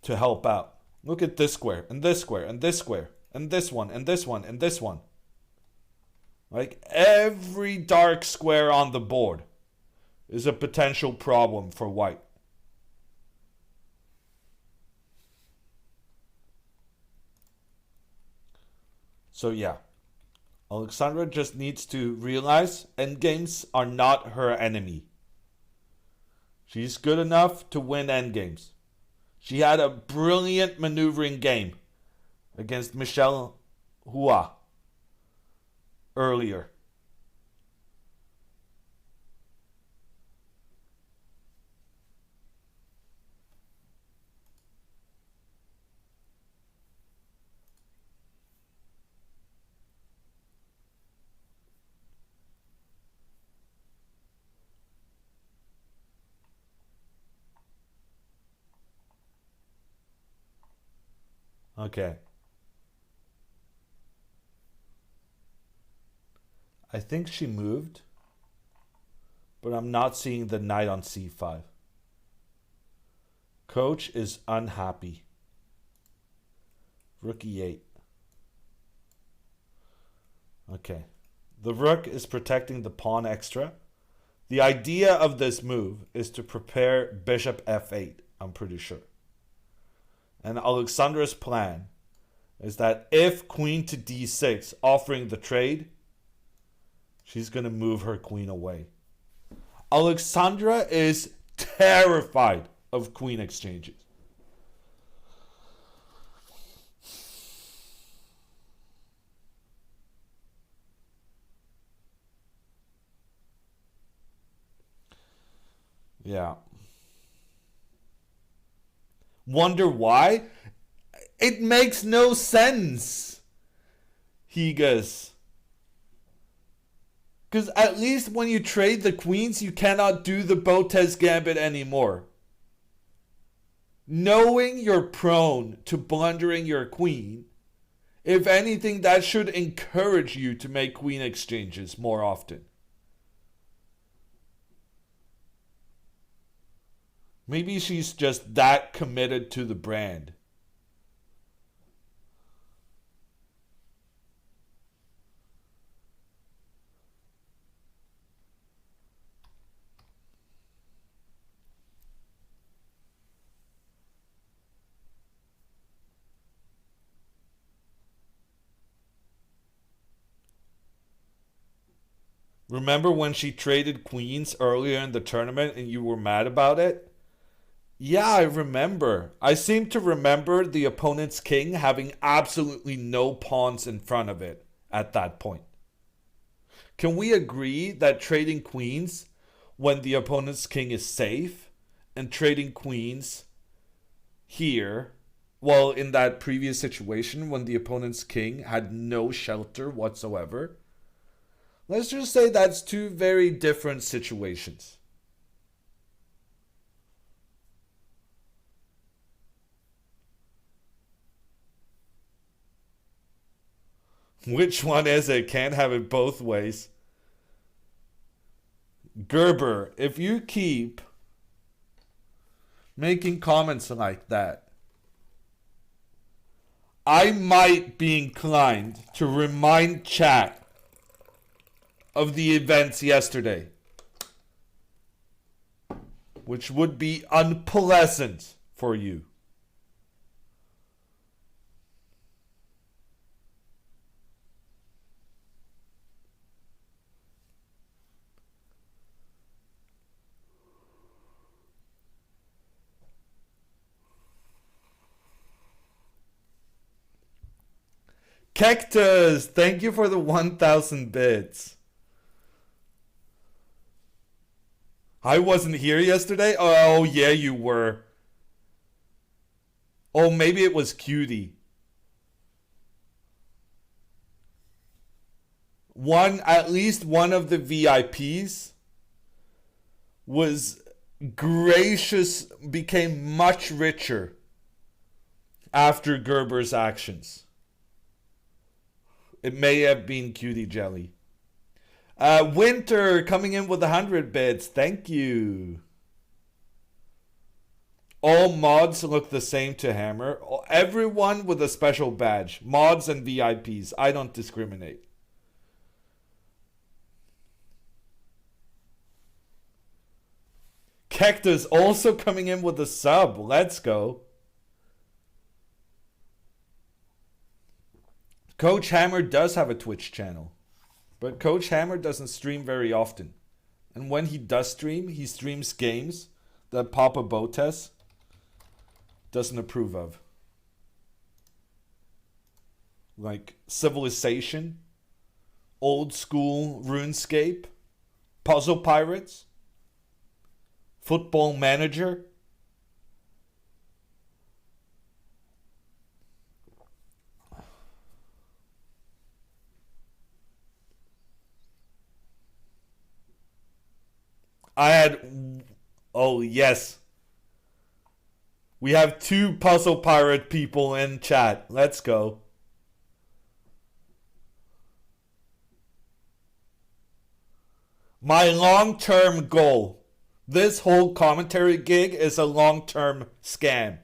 to help out. Look at this square, and this square, and this square, and this one, and this one, and this one. Like every dark square on the board is a potential problem for white. So yeah, Alexandra just needs to realize endgames are not her enemy. She's good enough to win endgames. She had a brilliant maneuvering game against Michelle Hua earlier. Okay. I think she moved, but I'm not seeing the knight on c5. Coach is unhappy. Rook e8. Okay. The rook is protecting the pawn extra. The idea of this move is to prepare bishop f8, I'm pretty sure. And Alexandra's plan is that if queen to d6, offering the trade, She's going to move her queen away. Alexandra is terrified of queen exchanges. Yeah. Wonder why? It makes no sense. Higas. Because at least when you trade the queens, you cannot do the Botez Gambit anymore. Knowing you're prone to blundering your queen, if anything, that should encourage you to make queen exchanges more often. Maybe she's just that committed to the brand. Remember when she traded queens earlier in the tournament and you were mad about it? Yeah, I remember. I seem to remember the opponent's king having absolutely no pawns in front of it at that point. Can we agree that trading queens when the opponent's king is safe and trading queens here, well, in that previous situation when the opponent's king had no shelter whatsoever, let's just say that's two very different situations. Which one is it? Can't have it both ways. Gerber, if you keep making comments like that, I might be inclined to remind chat of the events yesterday, which would be unpleasant for you. Cactus, thank you for the 1,000 bits. I wasn't here yesterday? Oh, yeah, you were. Oh, maybe it was Cutie. At least one of the VIPs was gracious, became much richer after Gerber's actions. It may have been Cutie Jelly. Winter coming in with 100 bits. Thank you. All mods look the same to Hammer. Everyone with a special badge. Mods and VIPs. I don't discriminate. Cactus also coming in with a sub. Let's go. Coach Hammer does have a Twitch channel. But Coach Hammer doesn't stream very often. And when he does stream, he streams games that Papa Botes doesn't approve of. Like Civilization, Old School RuneScape, Puzzle Pirates, Football Manager. Oh yes. We have 2 Puzzle Pirate people in chat. Let's go. My long-term goal. This whole commentary gig is a long-term scam.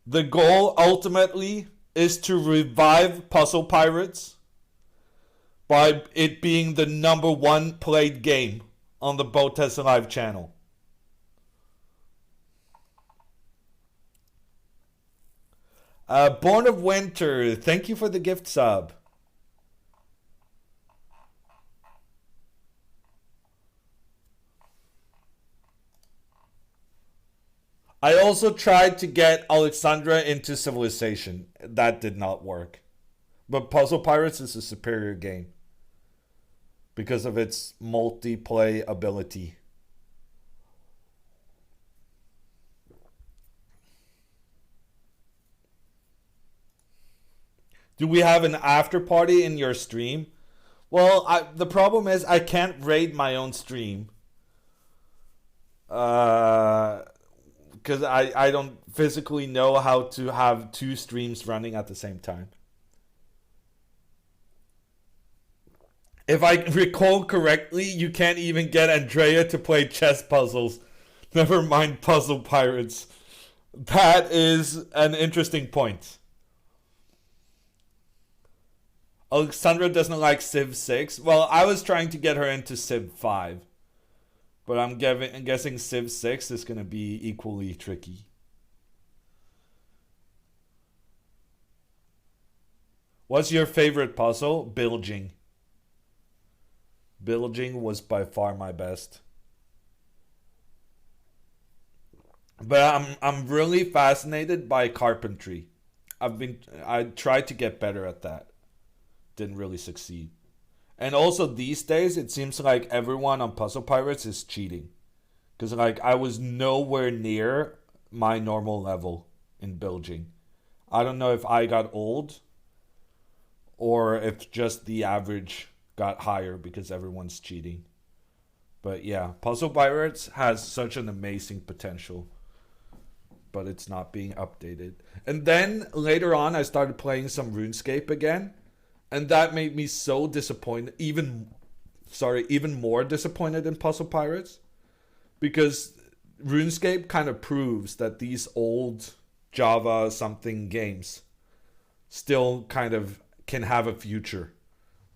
The goal ultimately is to revive Puzzle Pirates by it being the #1 played game on the Botes Live channel. Born of Winter, thank you for the gift sub. I also tried to get Alexandra into Civilization. That did not work. But Puzzle Pirates is a superior game because of its multiplay ability. Do we have an after party in your stream? Well, the problem is I can't raid my own stream. Because I don't physically know how to have two streams running at the same time. If I recall correctly, you can't even get Andrea to play chess puzzles. Never mind Puzzle Pirates. That is an interesting point. Alexandra doesn't like Civ 6. Well, I was trying to get her into Civ 5. But I'm guessing Civ 6 is going to be equally tricky. What's your favorite puzzle? Bilging. Bilging was by far my best. But I'm really fascinated by carpentry. I tried to get better at that. Didn't really succeed. And also these days, it seems like everyone on Puzzle Pirates is cheating. Because like I was nowhere near my normal level in bilging. I don't know if I got old or if just the average got higher because everyone's cheating. But yeah, Puzzle Pirates has such an amazing potential. But it's not being updated. And then later on, I started playing some RuneScape again. And that made me so disappointed, even more disappointed in Puzzle Pirates. Because RuneScape kind of proves that these old Java something games still kind of can have a future.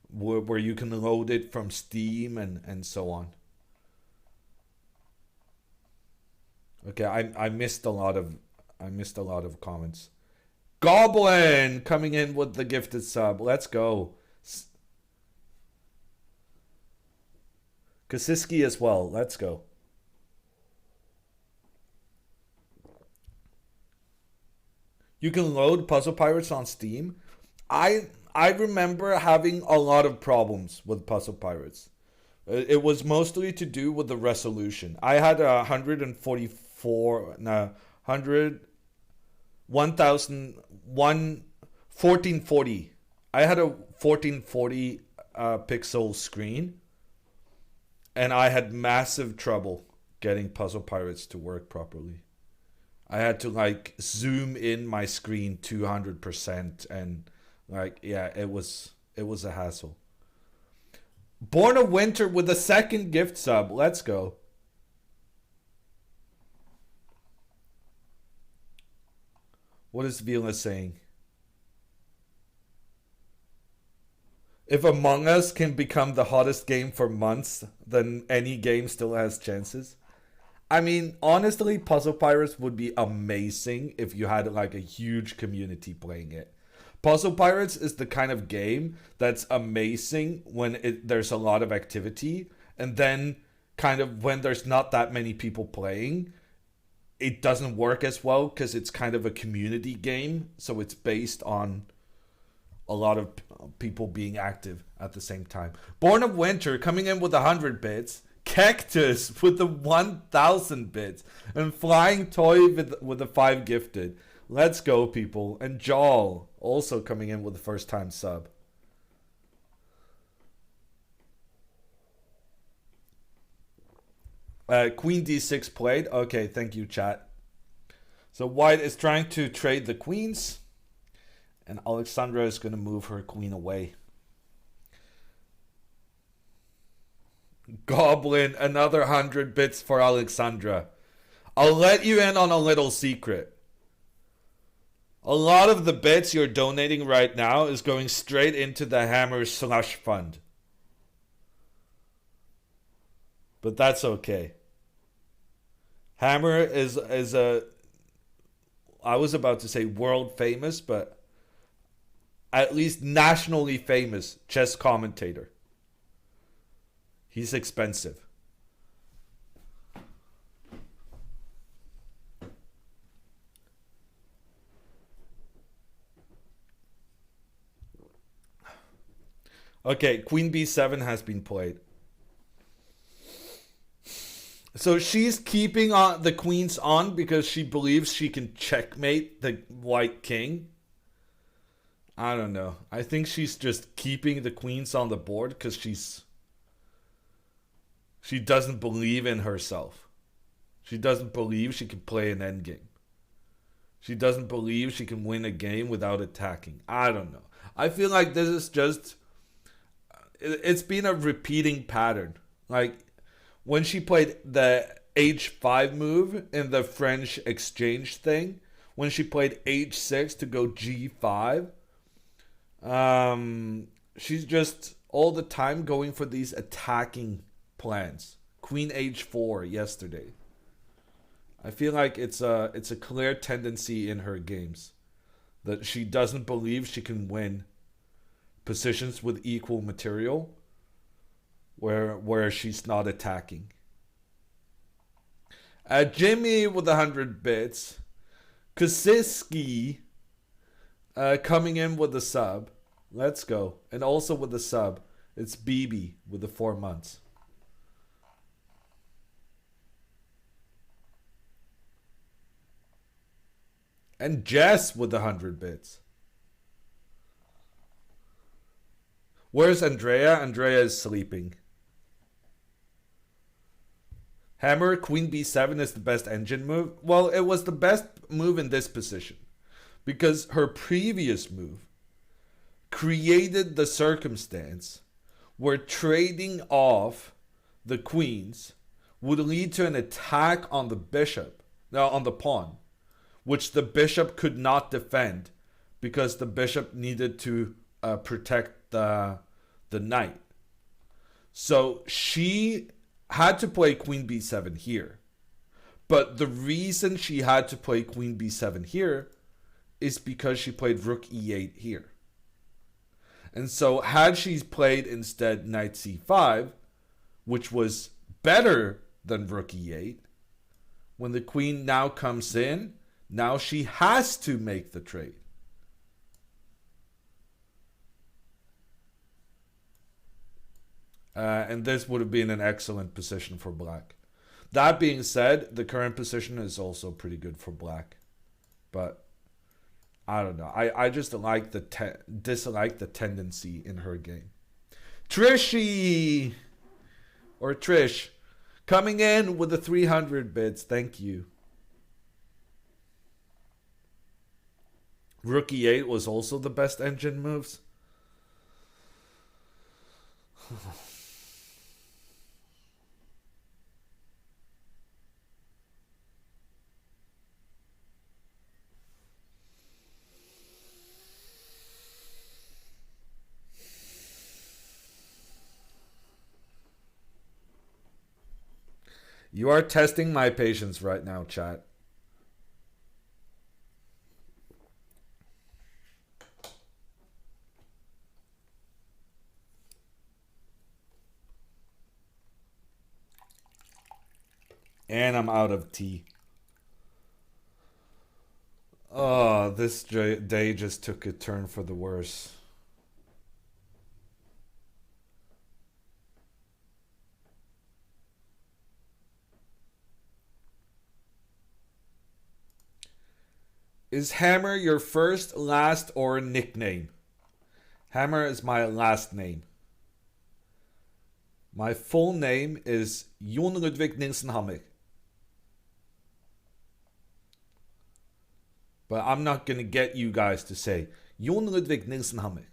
Where you can load it from Steam and so on. Okay, I missed a lot of comments. Goblin coming in with the gifted sub. Let's go. Kasiski as well. Let's go. You can load Puzzle Pirates on Steam. I remember having a lot of problems with Puzzle Pirates. It was mostly to do with the resolution. I had 1440. I had a 1440 pixel screen, and I had massive trouble getting Puzzle Pirates to work properly. I had to like zoom in my screen 200% and like yeah, it was a hassle. Born of Winter with a second gift sub. Let's go. What is Vila saying? If Among Us can become the hottest game for months, then any game still has chances. I mean, honestly, Puzzle Pirates would be amazing if you had like a huge community playing it. Puzzle Pirates is the kind of game that's amazing when there's a lot of activity, and then kind of when there's not that many people playing, it doesn't work as well because it's kind of a community game, so it's based on a lot of people being active at the same time. Born of Winter coming in with 100 bits, Cactus with the 1000 bits, and Flying Toy with the 5 gifted. Let's go, people. And Jal also coming in with the first time sub. Queen D6 played. Okay, thank you, chat. So White is trying to trade the queens, and Alexandra is going to move her queen away. Goblin, another 100 bits for Alexandra. I'll let you in on a little secret. A lot of the bits you're donating right now is going straight into the Hammer slush fund. But that's okay. Hammer is a, I was about to say world famous, but at least nationally famous chess commentator. He's expensive. Okay, queen b7 has been played. So she's keeping on the queens on because she believes she can checkmate the white king. I don't know. I think she's just keeping the queens on the board because she doesn't believe in herself. She doesn't believe she can play an endgame. She doesn't believe she can win a game without attacking. I don't know. I feel like this is just it's been a repeating pattern. Like when she played the h5 move in the French exchange thing, when she played h6 to go g5, she's just all the time going for these attacking plans. Queen h4 yesterday. I feel like it's a clear tendency in her games that she doesn't believe she can win positions with equal material where she's not attacking. Jimmy with 100 bits. Kasiski coming in with the sub. Let's go. And also with the sub, it's BB with the 4 months. And Jess with the 100 bits. Where's Andrea? Andrea is sleeping. Hammer, queen b7 is the best engine move. Well, it was the best move in this position because her previous move created the circumstance where trading off the queens would lead to an attack on the bishop, no, on the pawn, which the bishop could not defend because the bishop needed to protect the knight. So she had to play queen b7 here. But the reason she had to play queen b7 here is because she played rook e8 here. And so had she played instead knight c5, which was better than rook e8, when the queen now comes in, now she has to make the trade. And this would have been an excellent position for black. That being said, the current position is also pretty good for black. But I don't know. I just like dislike the tendency in her game. Trishy! Or Trish. Coming in with the 300 bits. Thank you. Rook e8 was also the best engine moves. You are testing my patience right now, chat. And I'm out of tea. Oh, this day just took a turn for the worse. Is Hammer your first, last, or nickname? Hammer is my last name. My full name is Jon Ludvig Nilsen Hammer. But I'm not going to get you guys to say Jon Ludvig Nilsen Hammer.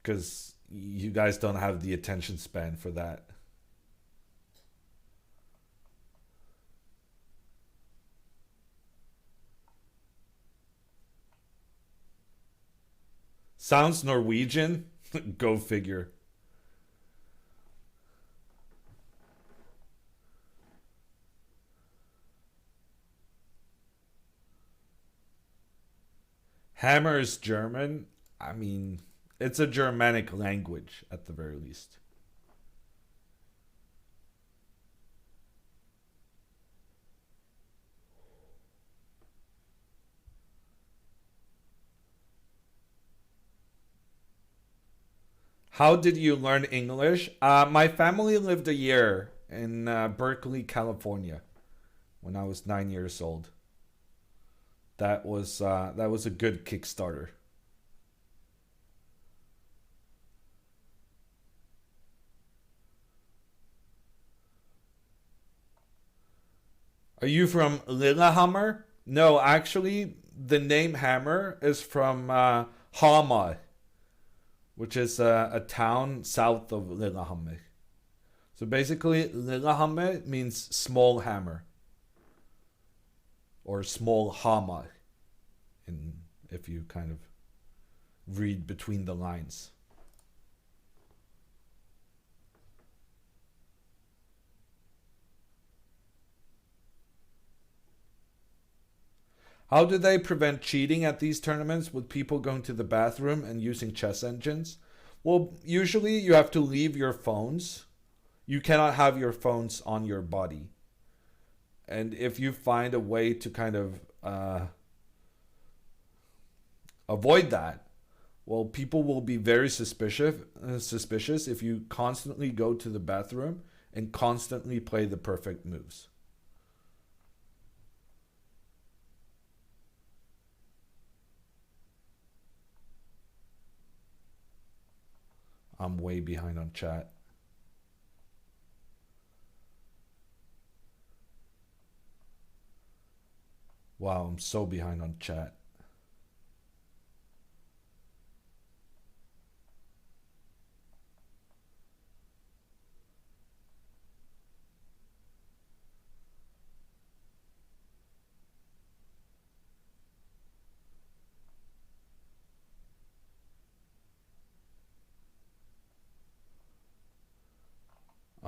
Because you guys don't have the attention span for that. Sounds Norwegian? Go figure. Hammer is German. I mean, it's a Germanic language at the very least. How did you learn English? My family lived a year in Berkeley, California, when I was 9 years old. That was a good Kickstarter. Are you from Lillehammer? No, actually, the name Hammer is from Hamar, which is a town south of Lillehammer. So basically, Lillehammer means small hammer or small hammer, in if you kind of read between the lines. How do they prevent cheating at these tournaments with people going to the bathroom and using chess engines? Well, usually you have to leave your phones. You cannot have your phones on your body. And if you find a way to kind of avoid that, well, people will be very suspicious if you constantly go to the bathroom and constantly play the perfect moves. I'm way behind on chat. Wow, I'm so behind on chat.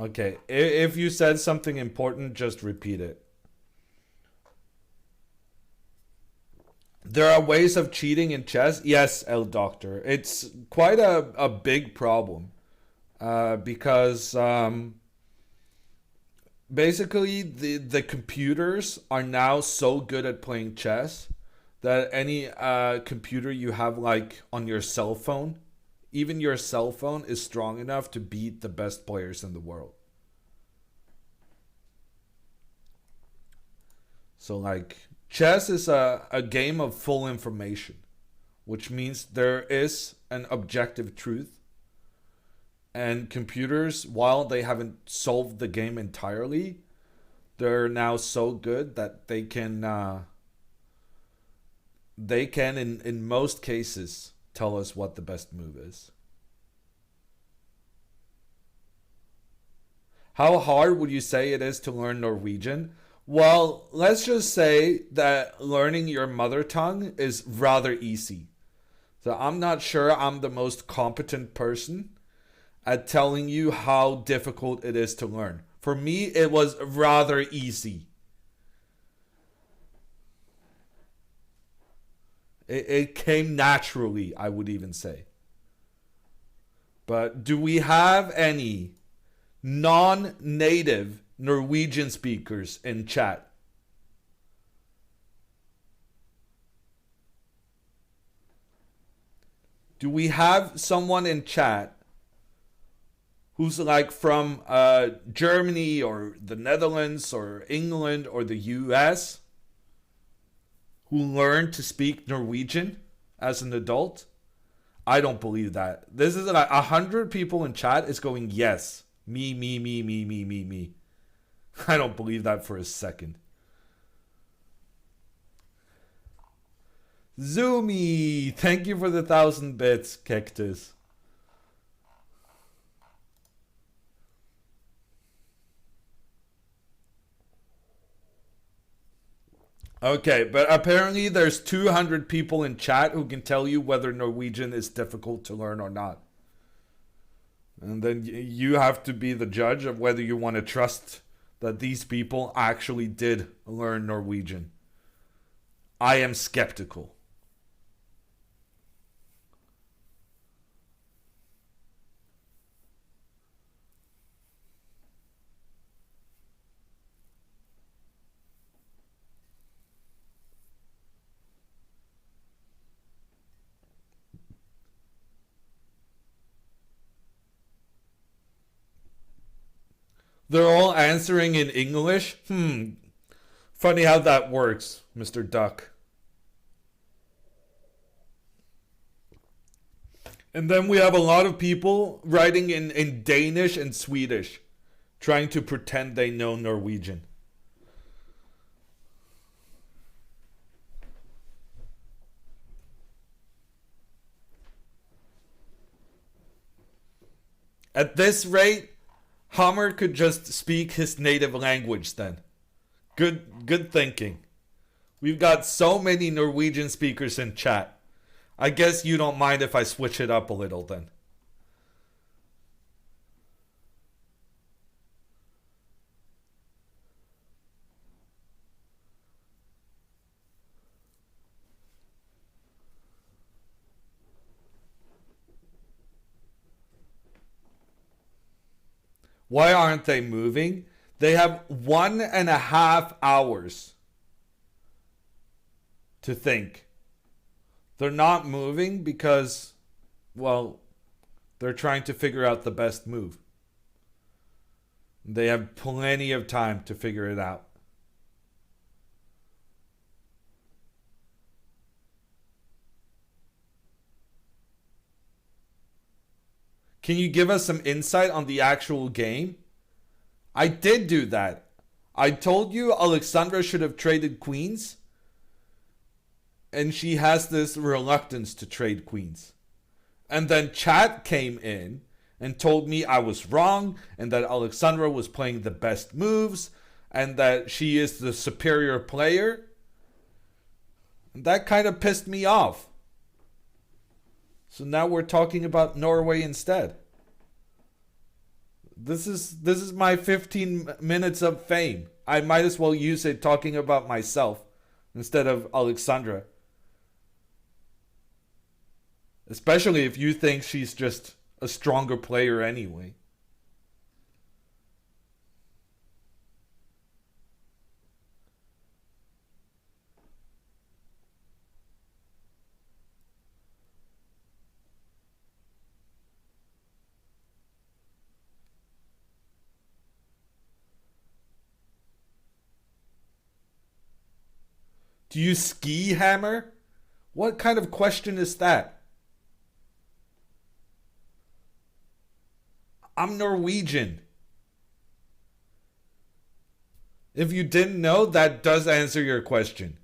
Okay, if you said something important, just repeat it. There are ways of cheating in chess. Yes, El Doctor. It's quite a big problem because basically the computers are now so good at playing chess that any computer you have like on your cell phone, even your cell phone is strong enough to beat the best players in the world. So like chess is a game of full information, which means there is an objective truth. And computers, while they haven't solved the game entirely, they're now so good that they can in most cases tell us what the best move is. How hard would you say it is to learn Norwegian? Well, let's just say that learning your mother tongue is rather easy. So I'm not sure I'm the most competent person at telling you how difficult it is to learn. For me, it was rather easy. It came naturally, I would even say. But do we have any non native Norwegian speakers in chat? Do we have someone in chat who's like from Germany or the Netherlands or England or the US who learned to speak Norwegian as an adult? I don't believe that. This is like 100 people in chat is going yes. Me. I don't believe that for a second. Zoomy, thank you for the 1,000 bits, Cactus. Okay, but apparently there's 200 people in chat who can tell you whether Norwegian is difficult to learn or not. And then you have to be the judge of whether you want to trust that these people actually did learn Norwegian. I am skeptical. They're all answering in English? Funny how that works, Mr. Duck. And then we have a lot of people writing in Danish and Swedish, trying to pretend they know Norwegian. At this rate, Hammer could just speak his native language then. Good thinking. We've got so many Norwegian speakers in chat. I guess you don't mind if I switch it up a little then. Why aren't they moving? They have 1.5 hours to think. They're not moving because, well, they're trying to figure out the best move. They have plenty of time to figure it out. Can you give us some insight on the actual game? I did do that. I told you Alexandra should have traded queens. And she has this reluctance to trade queens. And then chat came in and told me I was wrong and that Alexandra was playing the best moves and that she is the superior player. And that kind of pissed me off. So now we're talking about Norway instead. This is my 15 minutes of fame. I might as well use it talking about myself instead of Alexandra. Especially if you think she's just a stronger player anyway. Do you ski, Hammer? What kind of question is that? I'm Norwegian. If you didn't know, that does answer your question.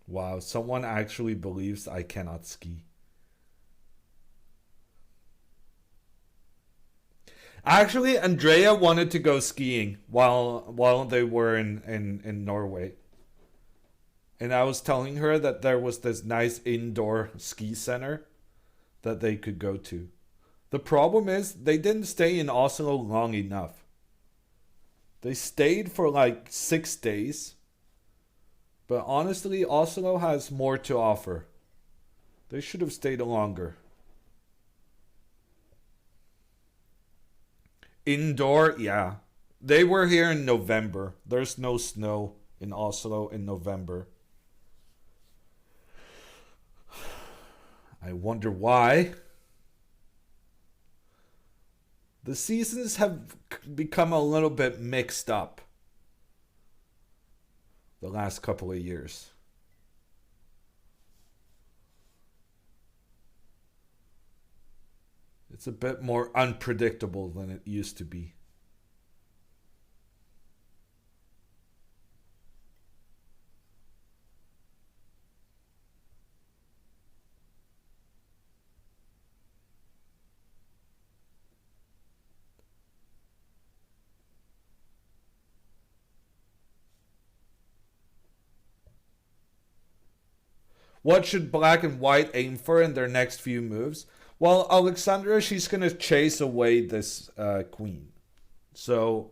Wow, someone actually believes I cannot ski. Actually, Andrea wanted to go skiing while they were in Norway. And I was telling her that there was this nice indoor ski center that they could go to. The problem is they didn't stay in Oslo long enough. They stayed for like 6 days. But honestly, Oslo has more to offer. They should have stayed longer. Indoor, yeah. They were here in November. There's no snow in Oslo in November. I wonder why. The seasons have become a little bit mixed up the last couple of years. It's a bit more unpredictable than it used to be. What should black and white aim for in their next few moves? Well, Alexandra, she's going to chase away this queen. So,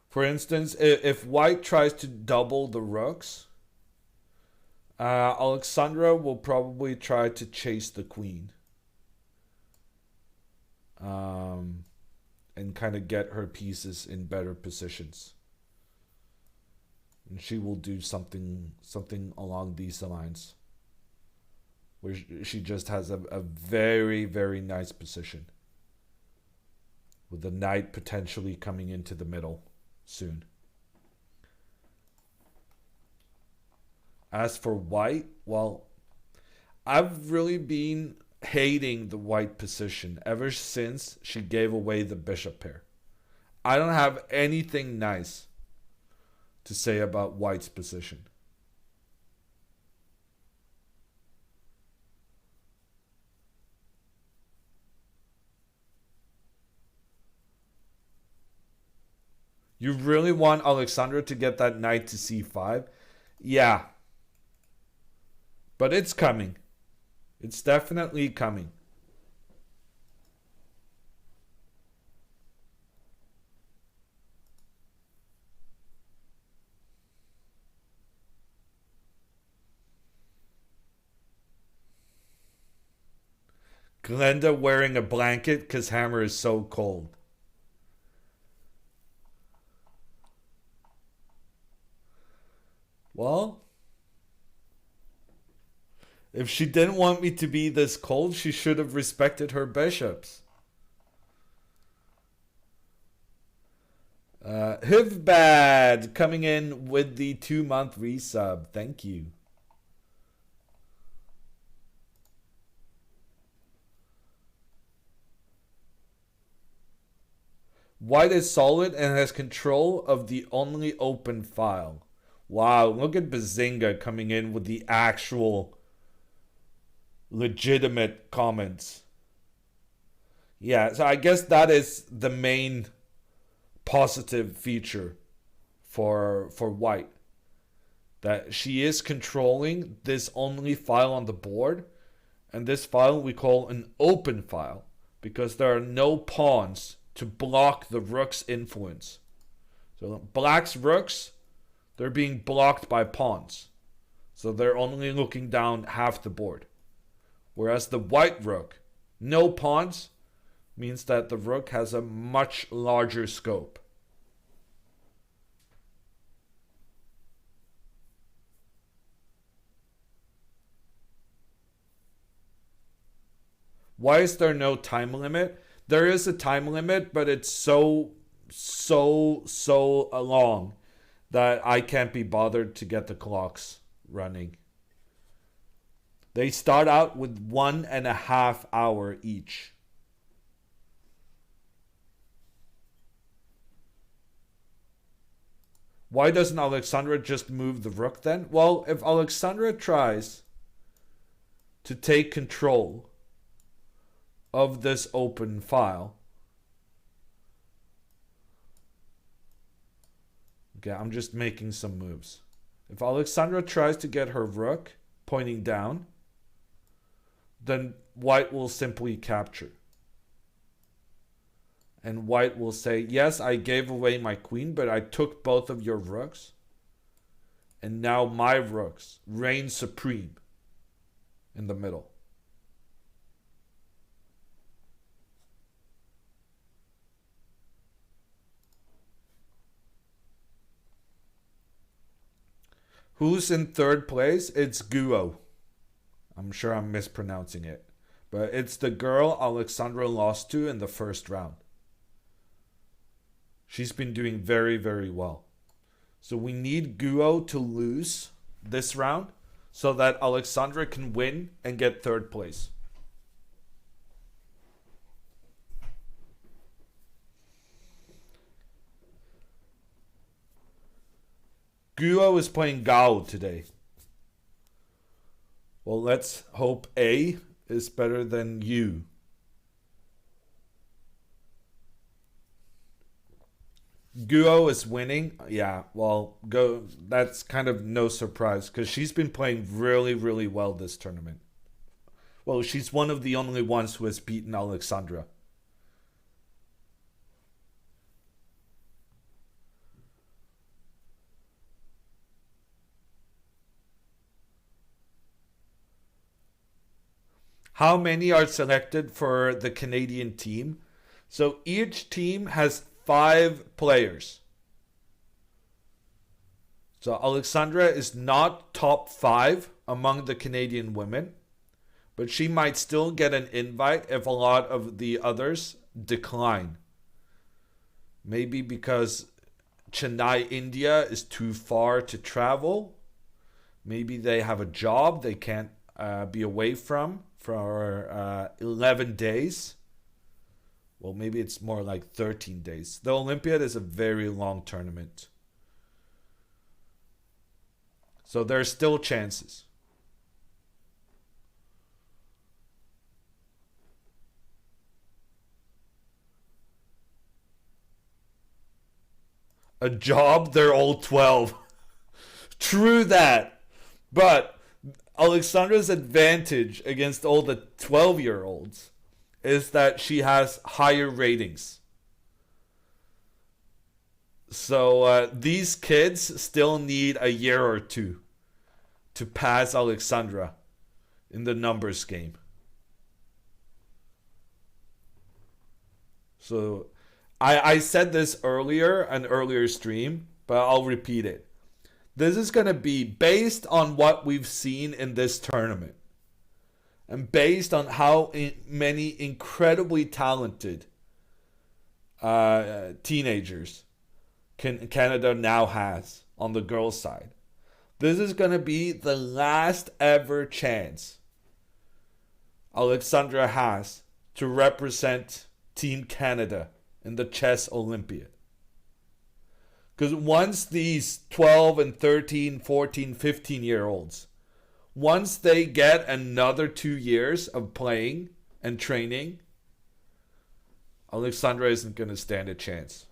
for instance, if white tries to double the rooks, Alexandra will probably try to chase the queen. um, and kind of get her pieces in better positions. And she will do something along these lines, where she just has a very, very nice position, with the knight potentially coming into the middle soon. As for white, well, I've really been hating the white position ever since she gave away the bishop pair. I don't have anything nice to say about white's position. You really want Alexandra to get that knight to c5? Yeah. But it's coming. It's definitely coming. Glenda wearing a blanket because Hammer is so cold. Well, if she didn't want me to be this cold, she should have respected her bishops. Hivbad coming in with the 2-month resub. Thank you. White is solid and has control of the only open file. Wow, look at Bazinga coming in with the actual legitimate comments. Yeah, so I guess that is the main positive feature for white, that she is controlling this only file on the board, and this file we call an open file because there are no pawns to block the rook's influence. So black's rooks, they're being blocked by pawns, so they're only looking down half the board. Whereas the white rook, no pawns, means that the rook has a much larger scope. Why is there no time limit? There is a time limit, but it's so long that I can't be bothered to get the clocks running. They start out with 1.5 hours each. Why doesn't Alexandra just move the rook then? Well, if Alexandra tries to take control of this open file. Okay, I'm just making some moves. If Alexandra tries to get her rook pointing down, then white will simply capture. And white will say, yes, I gave away my queen, but I took both of your rooks. And now my rooks reign supreme in the middle. Who's in third place? It's Guo. I'm sure I'm mispronouncing it. But it's the girl Alexandra lost to in the first round. She's been doing very, very well. So we need Guo to lose this round so that Alexandra can win and get third place. Guo is playing Gao today. Well, let's hope A is better than U. Guo is winning. Yeah, well, go. That's kind of no surprise because she's been playing really, really well this tournament. Well, she's one of the only ones who has beaten Alexandra. How many are selected for the Canadian team? So each team has 5 players. So Alexandra is not top 5 among the Canadian women, but she might still get an invite if a lot of the others decline. Maybe because Chennai, India is too far to travel. Maybe they have a job they can't be away from for 11 days. Well, maybe it's more like 13 days. The Olympiad is a very long tournament. So there's still chances. A job, they're all 12. True that. But Alexandra's advantage against all the 12-year-olds is that she has higher ratings. So these kids still need a year or two to pass Alexandra in the numbers game. So I said this earlier, an earlier stream, but I'll repeat it. This is going to be based on what we've seen in this tournament and based on how many incredibly talented teenagers Canada now has on the girls' side. This is going to be the last ever chance Alexandra has to represent Team Canada in the chess Olympiad. Because once these 12 and 13, 14, 15-year-olds, once they get another 2 years of playing and training, Alexandra isn't going to stand a chance.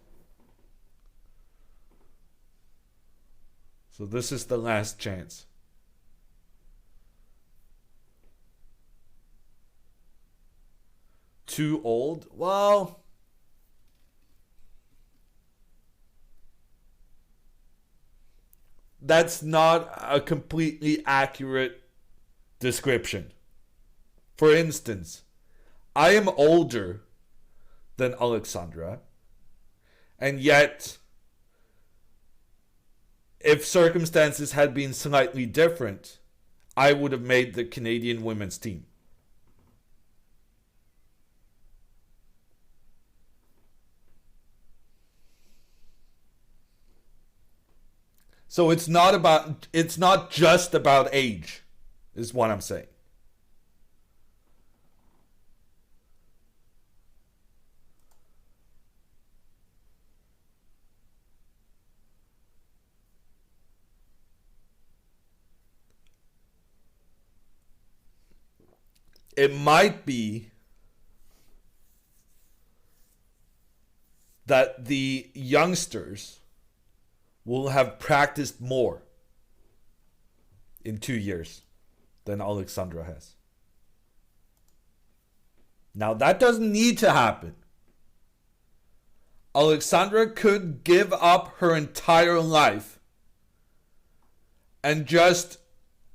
So this is the last chance. Too old? Well, that's not a completely accurate description. For instance, I am older than Alexandra, and yet, if circumstances had been slightly different, I would have made the Canadian women's team. So it's not just about age, is what I'm saying. It might be that the youngsters will have practiced more in 2 years than Alexandra has. Now, that doesn't need to happen. Alexandra could give up her entire life and just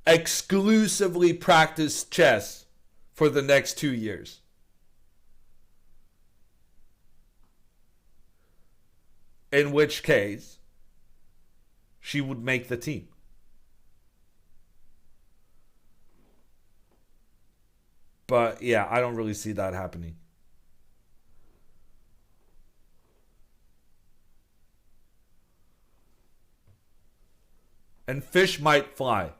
exclusively practice chess for the next 2 years. In which case, she would make the team. But yeah, I don't really see that happening. And fish might fly.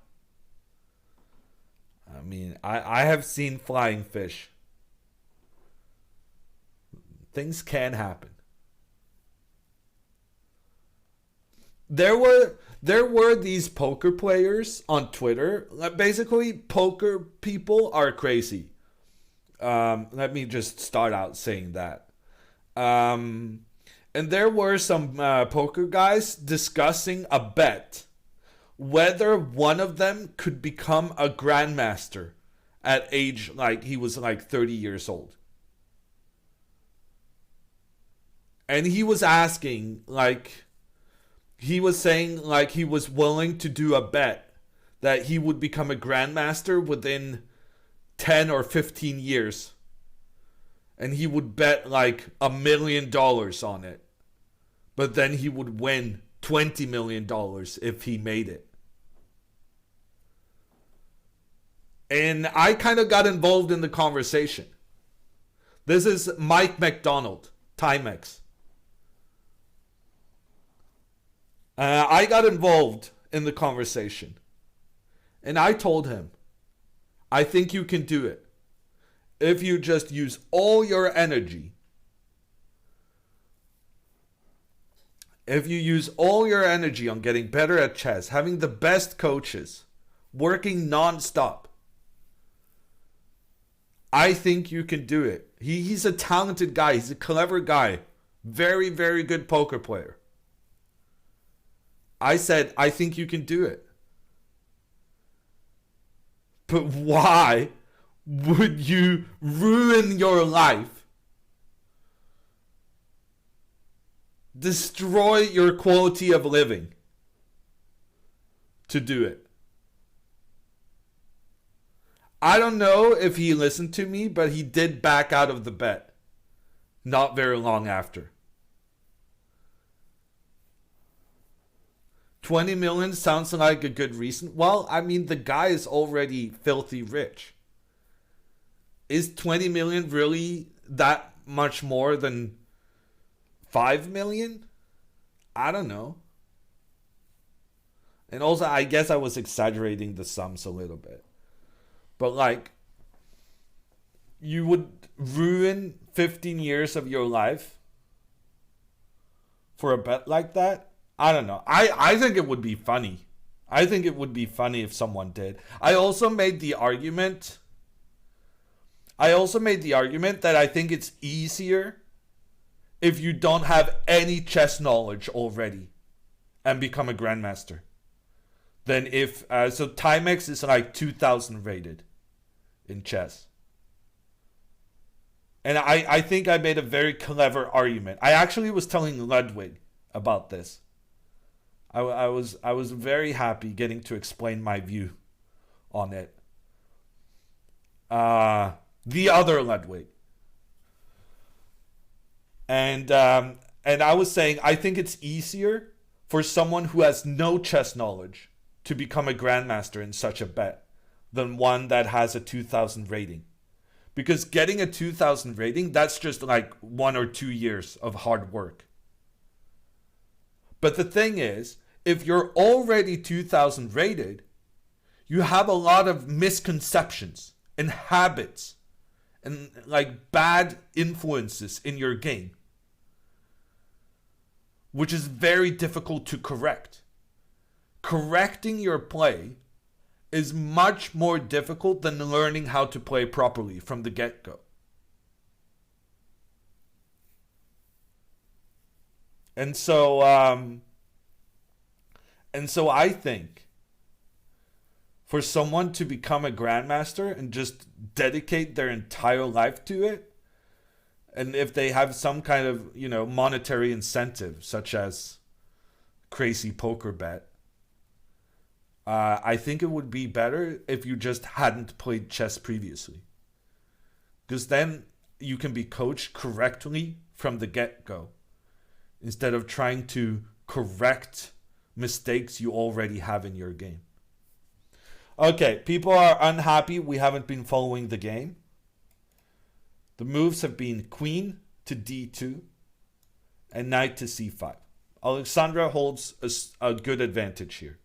I mean, I have seen flying fish. Things can happen. There were these poker players on Twitter. Basically, poker people are crazy. Let me just start out saying that. And there were some poker guys discussing a bet whether one of them could become a grandmaster at age, like, he was like 30 years old. And he was asking, like, he was saying, like, he was willing to do a bet that he would become a grandmaster within 10 or 15 years. and he would bet like $1 million on it. But then he would win $20 million if he made it. And I kind of got involved in the conversation. This is Mike McDonald, Timex. I got involved in the conversation. And I told him, I think you can do it. If you just use all your energy. If you use all your energy on getting better at chess, having the best coaches, working non-stop, I think you can do it. He's a talented guy. He's a clever guy. Very, very good poker player. I said, I think you can do it. But why would you ruin your life? Destroy your quality of living to do it? I don't know if he listened to me, but he did back out of the bet not very long after. 20 million sounds like a good reason. Well, I mean, the guy is already filthy rich. Is 20 million really that much more than 5 million? I don't know. And also, I guess I was exaggerating the sums a little bit. But like, you would ruin 15 years of your life for a bet like that? I don't know. I think it would be funny. I think it would be funny if someone did. I also made the argument that I think it's easier if you don't have any chess knowledge already and become a grandmaster than if... so Timex is like 2,000 rated in chess. And I think I made a very clever argument. I actually was telling Ludwig about this. I was very happy getting to explain my view on it. The other Ludwig. And I was saying I think it's easier for someone who has no chess knowledge to become a grandmaster in such a bet than one that has a 2,000 rating. Because getting a 2,000 rating, that's just like 1 or 2 years of hard work. But the thing is, if you're already 2,000 rated, you have a lot of misconceptions and habits and like bad influences in your game, which is very difficult to correct. Correcting your play is much more difficult than learning how to play properly from the get-go. And so I think for someone to become a grandmaster and just dedicate their entire life to it, and if they have some kind of, monetary incentive, such as crazy poker bet, I think it would be better if you just hadn't played chess previously. Because then you can be coached correctly from the get-go, instead of trying to correct mistakes you already have in your game. Okay, people are unhappy we haven't been following the game. The moves have been queen to d2 and knight to c5. Alexandra holds a good advantage here.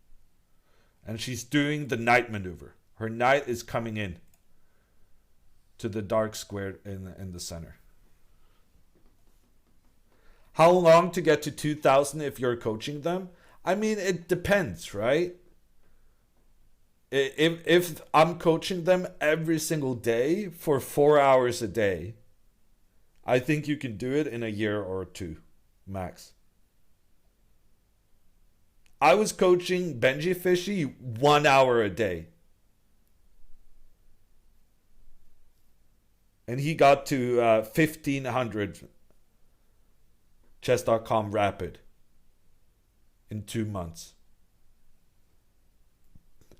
And she's doing the knight maneuver. Her knight is coming in to the dark square in the center. How long to get to 2,000 if you're coaching them? I mean, it depends, right? If I'm coaching them every single day for 4 hours a day, I think you can do it in a year or two, max. I was coaching Benji Fishy 1 hour a day. And he got to 1,500 chess.com rapid in 2 months.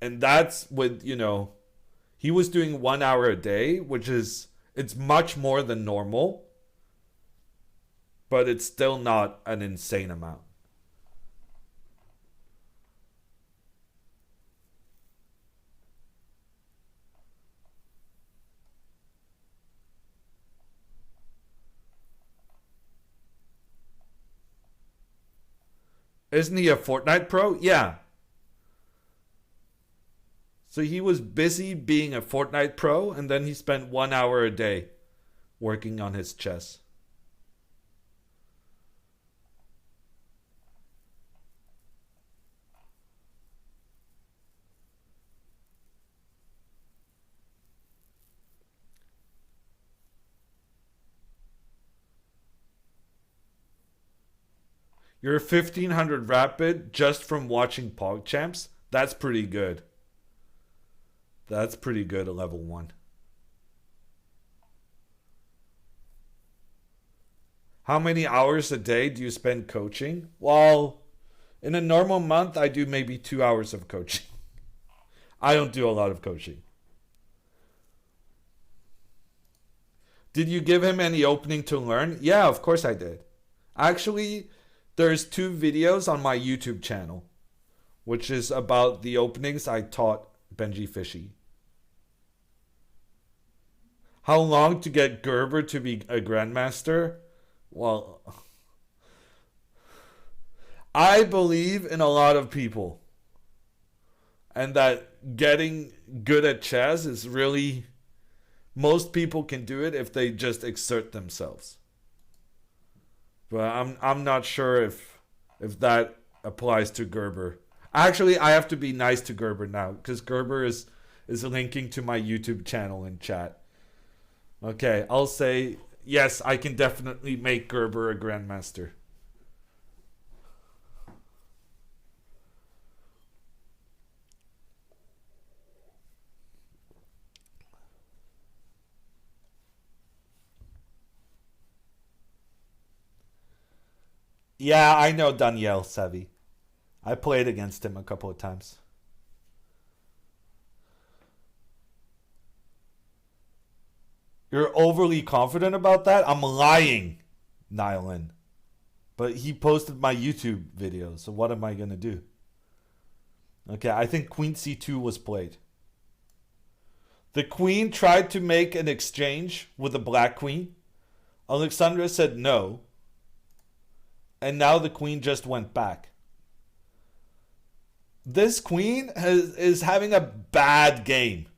And that's with, he was doing 1 hour a day, which is It's much more than normal, but it's still not an insane amount. Isn't he a Fortnite pro? Yeah. So he was busy being a Fortnite pro, and then he spent 1 hour a day working on his chess. You're 1500 rapid just from watching PogChamps? That's pretty good. That's pretty good at level 1. How many hours a day do you spend coaching? Well, in a normal month, I do maybe 2 hours of coaching. I don't do a lot of coaching. Did you give him any opening to learn? Yeah, of course I did. Actually, there's 2 videos on my YouTube channel, which is about the openings I taught Benji Fishy. How long to get Gerber to be a grandmaster? Well, I believe in a lot of people. And that getting good at chess is really... Most people can do it if they just exert themselves. But I'm not sure if that applies to Gerber. Actually, I have to be nice to Gerber now, because Gerber is linking to my YouTube channel in chat. Okay, I'll say, yes, I can definitely make Gerber a grandmaster. Yeah, I know Daniel Sevi. I played against him a couple of times. You're overly confident about that? I'm lying, Nylan. But he posted my YouTube video, so what am I going to do? Okay, I think Queen C2 was played. The queen tried to make an exchange with the black queen. Alexandra said no. And now the queen just went back. This queen is having a bad game.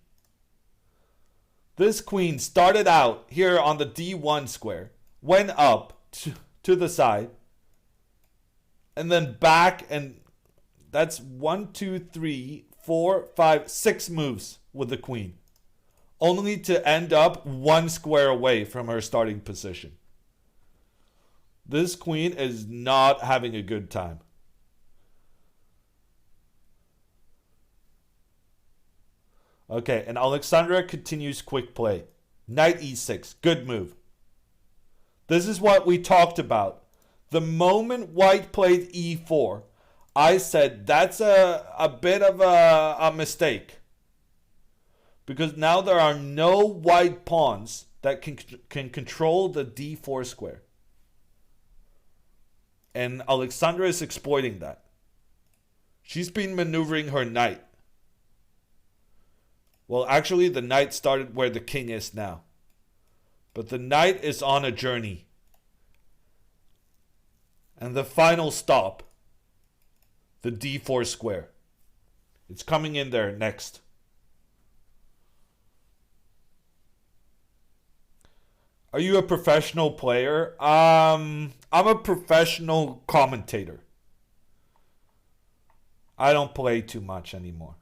This queen started out here on the D1 square, went up to the side, and then back, and that's 1, 2, 3, 4, 5, 6 moves with the queen, only to end up 1 square away from her starting position. This queen is not having a good time. Okay, and Alexandra continues quick play. Knight e6, good move. This is what we talked about. The moment white played e4, I said that's a bit of a mistake. Because now there are no white pawns that can control the d4 square. And Alexandra is exploiting that. She's been maneuvering her knight. Well, actually, the knight started where the king is now. But the knight is on a journey. And the final stop, the d4 square. It's coming in there next. Are you a professional player? I'm a professional commentator. I don't play too much anymore.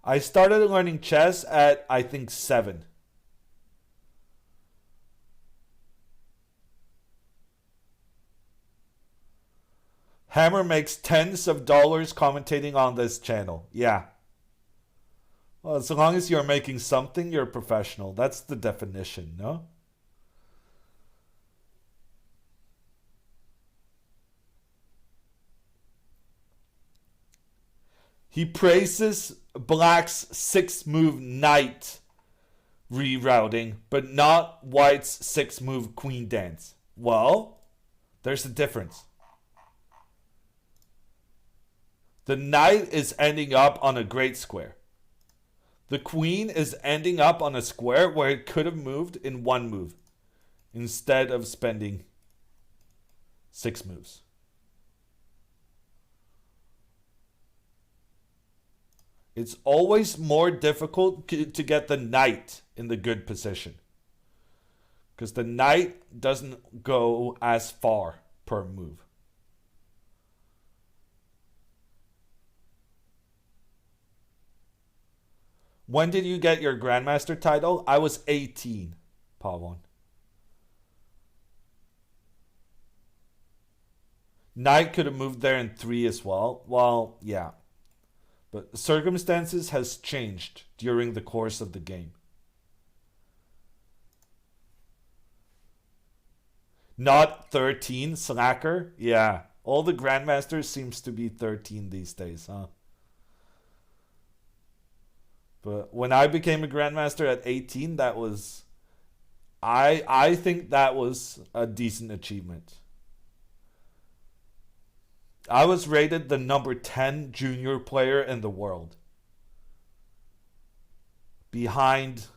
I started learning chess at, I think, 7. Hammer makes tens of dollars commentating on this channel. Yeah. Well, as long as you're making something, you're a professional. That's the definition, no? He praises black's 6-move knight rerouting, but not white's 6-move queen dance. Well, there's a difference. The knight is ending up on a great square. The queen is ending up on a square where it could have moved in 1 move instead of spending 6 moves. It's always more difficult to get the knight in the good position, because the knight doesn't go as far per move. When did you get your Grandmaster title? I was 18, Pavon. Knight could have moved there in 3 as well. Well, yeah. But circumstances has changed during the course of the game. Not 13, slacker? Yeah. All the Grandmasters seems to be 13 these days, huh? But when I became a Grandmaster at 18, that was... I think that was a decent achievement. I was rated the number 10 junior player in the world, behind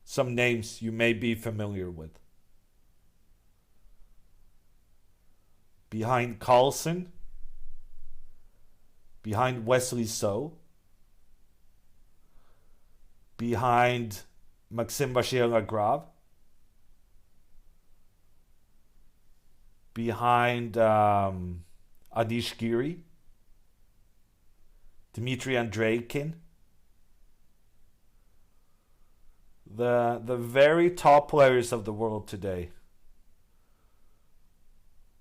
some names you may be familiar with. Behind Carlsen, behind Wesley So, behind Maxime Bachir-Lagrave, behind Anish Giri, Dmitry Andreikin. The very top players of the world today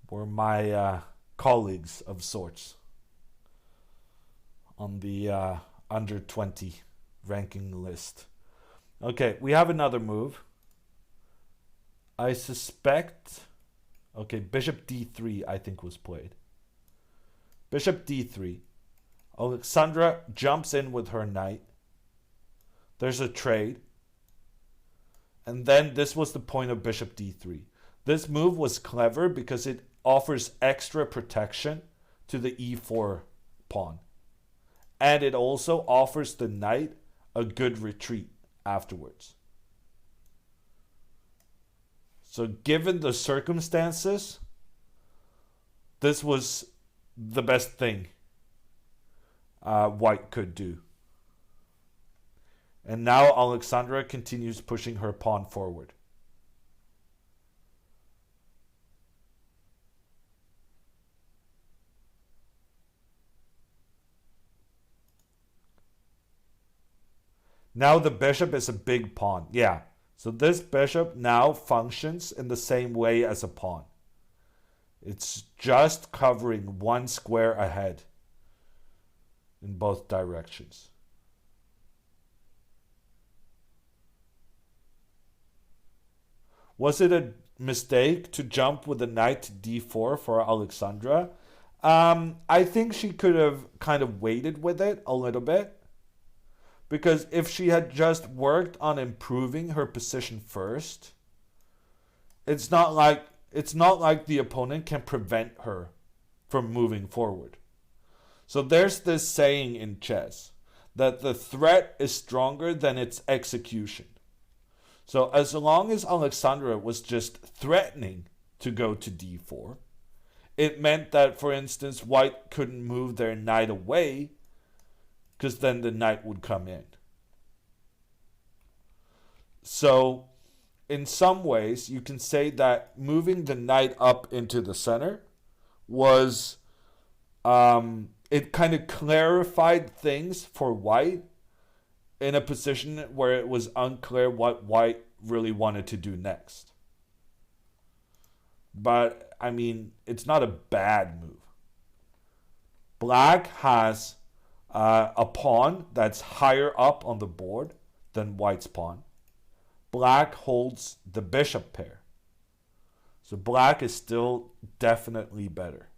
were my colleagues of sorts on the under 20 ranking list. Okay, we have another move. I suspect... Okay, bishop d3 I think was played. Bishop d3. Alexandra jumps in with her knight. There's a trade. And then this was the point of bishop d3. This move was clever because it offers extra protection to the e4 pawn. And it also offers the knight a good retreat afterwards. So given the circumstances, this was the best thing white could do. And now Alexandra continues pushing her pawn forward. Now the bishop is a big pawn. Yeah. So this bishop now functions in the same way as a pawn. It's just covering 1 square ahead in both directions. Was it a mistake to jump with the knight to d4 for Alexandra? I think she could have kind of waited with it a little bit. Because if she had just worked on improving her position first, it's not like the opponent can prevent her from moving forward. So there's this saying in chess that the threat is stronger than its execution. So as long as Alexandra was just threatening to go to d4, it meant that, for instance, white couldn't move their knight away, because then the knight would come in. So, in some ways, you can say that moving the knight up into the center was, it kind of clarified things for white in a position where it was unclear what white really wanted to do next. But, I mean, it's not a bad move. Black has a pawn that's higher up on the board than white's pawn. Black holds the bishop pair. So black is still definitely better.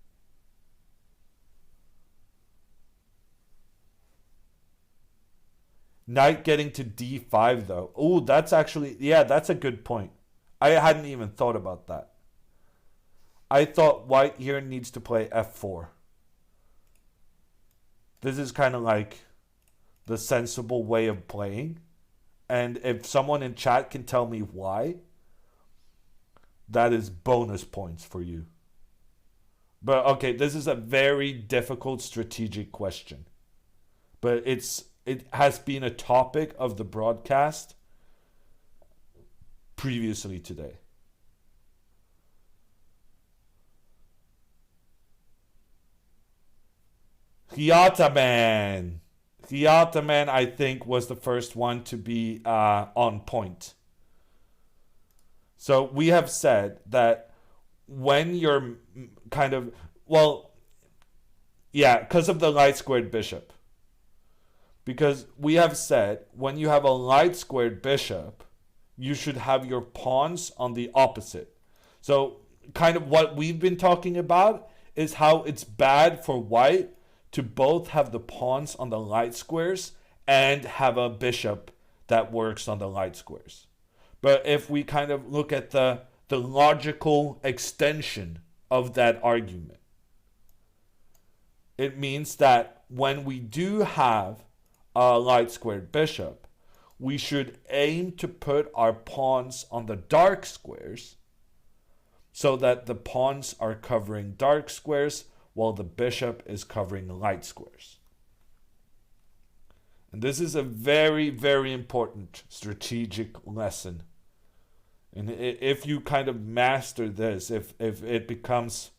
Knight getting to d5 though. Oh, that's actually, yeah, that's a good point. I hadn't even thought about that. I thought white here needs to play f4. This is kind of like the sensible way of playing. And if someone in chat can tell me why, that is bonus points for you. But okay, this is a very difficult strategic question. But it has been a topic of the broadcast previously today. Hyataman, I think, was the first one to be on point. So we have said that when you're kind of, well, yeah, because of the light squared bishop. Because we have said when you have a light squared bishop, you should have your pawns on the opposite. So kind of what we've been talking about is how it's bad for white to both have the pawns on the light squares and have a bishop that works on the light squares. But if we kind of look at the logical extension of that argument, it means that when we do have a light squared bishop, we should aim to put our pawns on the dark squares so that the pawns are covering dark squares while the bishop is covering light squares. And this is a very, very important strategic lesson. And if you kind of master this, if it becomes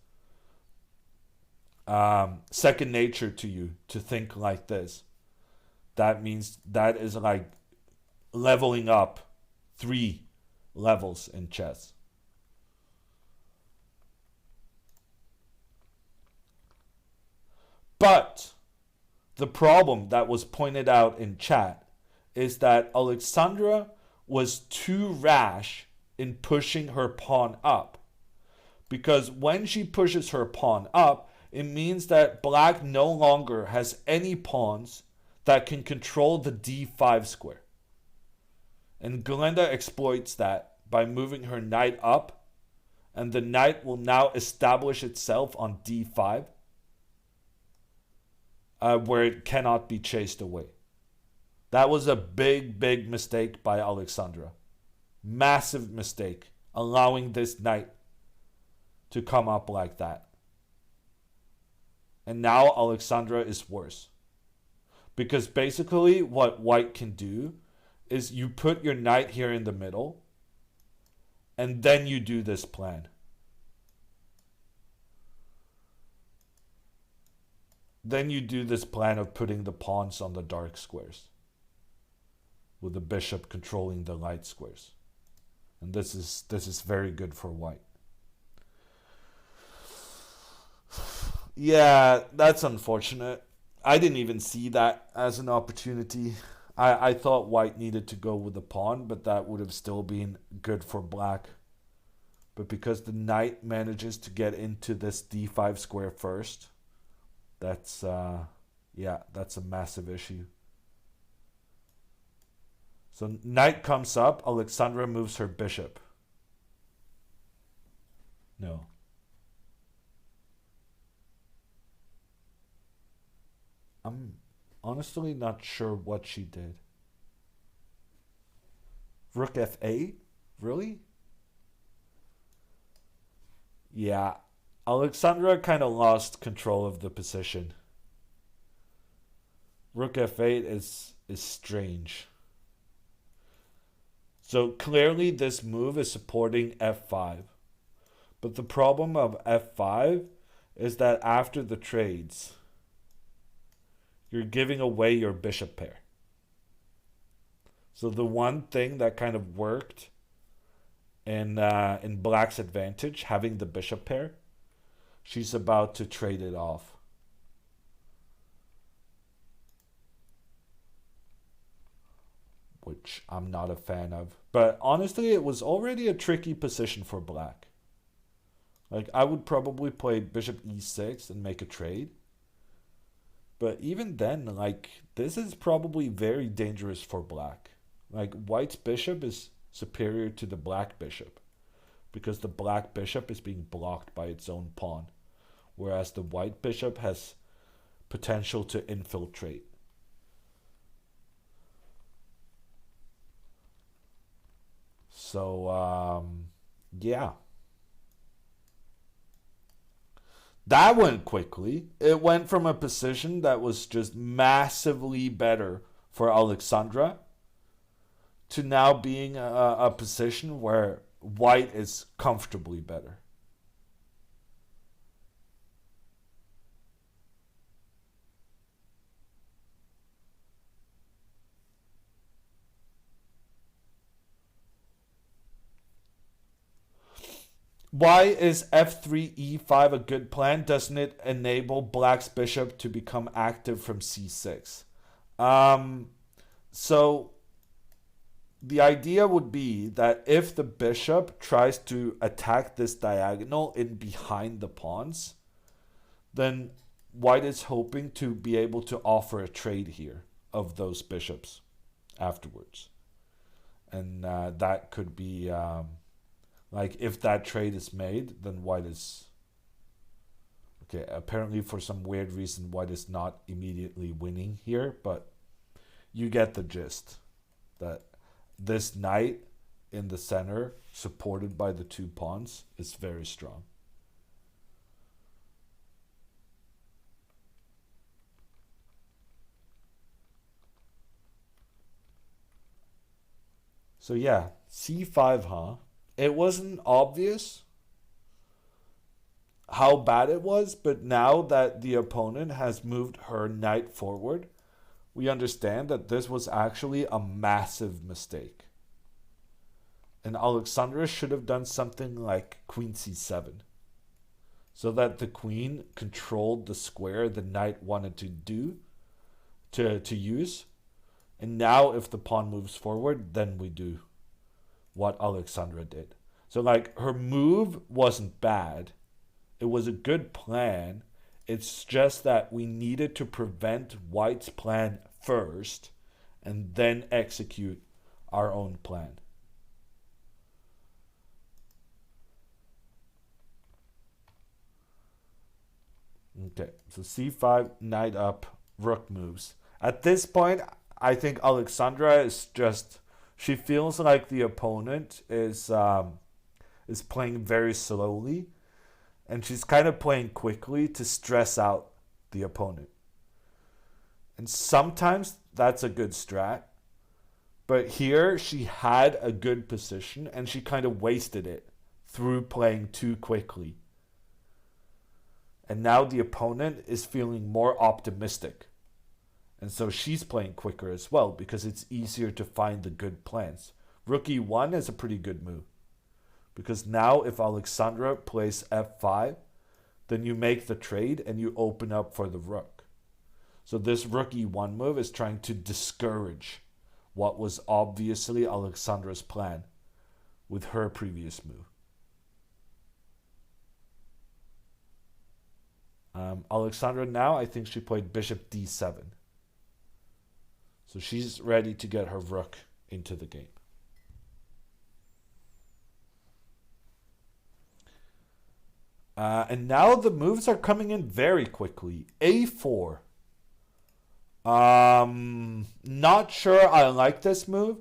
second nature to you to think like this, that means that is like leveling up 3 levels in chess. But the problem that was pointed out in chat is that Alexandra was too rash in pushing her pawn up. Because when she pushes her pawn up, it means that black no longer has any pawns that can control the d5 square. And Glenda exploits that by moving her knight up, and the knight will now establish itself on d5, where it cannot be chased away. That was a big, big mistake by Alexandra. Massive mistake, allowing this knight to come up like that. And now Alexandra is worse. Because basically what white can do is you put your knight here in the middle, and then you do this plan. Then you do this plan of putting the pawns on the dark squares, with the bishop controlling the light squares. And this is very good for white. Yeah, that's unfortunate. I didn't even see that as an opportunity. I thought white needed to go with the pawn, but that would have still been good for black. But because the knight manages to get into this d5 square first, that's a massive issue. So knight comes up, Alexandra moves her bishop. No. I'm honestly not sure what she did. Rook f8? Really? Yeah. Alexandra kind of lost control of the position. Rook f8 is strange. So clearly this move is supporting f5. But the problem of f5 is that after the trades, you're giving away your bishop pair. So the one thing that kind of worked in black's advantage, having the bishop pair, she's about to trade it off. Which I'm not a fan of. But honestly, it was already a tricky position for black. Like, I would probably play bishop e6 and make a trade. But even then, like, this is probably very dangerous for black. Like, white's bishop is superior to the black bishop because the black bishop is being blocked by its own pawn, whereas the white bishop has potential to infiltrate. So, yeah. That went quickly. It went from a position that was just massively better for Alexandra to now being a position where white is comfortably better. Why is f3 e5 a good plan? Doesn't it enable black's bishop to become active from c6? So the idea would be that if the bishop tries to attack this diagonal in behind the pawns, then white is hoping to be able to offer a trade here of those bishops afterwards. And that could be, like, if that trade is made, then white is... Okay, apparently for some weird reason, white is not immediately winning here, but you get the gist. That this knight in the center, supported by the two pawns, is very strong. So yeah, c5, huh? It wasn't obvious how bad it was, but now that the opponent has moved her knight forward, we understand that this was actually a massive mistake. And Alexandra should have done something like queen c7, so that the queen controlled the square the knight wanted to use. And now if the pawn moves forward, then we do what Alexandra did. So, like, her move wasn't bad. It was a good plan. It's just that we needed to prevent white's plan first and then execute our own plan. Okay, so c5, knight up, rook moves. At this point, I think Alexandra is just... She feels like the opponent is playing very slowly, and she's kind of playing quickly to stress out the opponent. And sometimes that's a good strat, but here she had a good position and she kind of wasted it through playing too quickly. And now the opponent is feeling more optimistic. And so she's playing quicker as well because it's easier to find the good plans. Rook e1 is a pretty good move. Because now if Alexandra plays f5, then you make the trade and you open up for the rook. So this rook e1 move is trying to discourage what was obviously Alexandra's plan with her previous move. Alexandra now, I think she played bishop d7. So she's ready to get her rook into the game. And now the moves are coming in very quickly. a4. Not sure I like this move.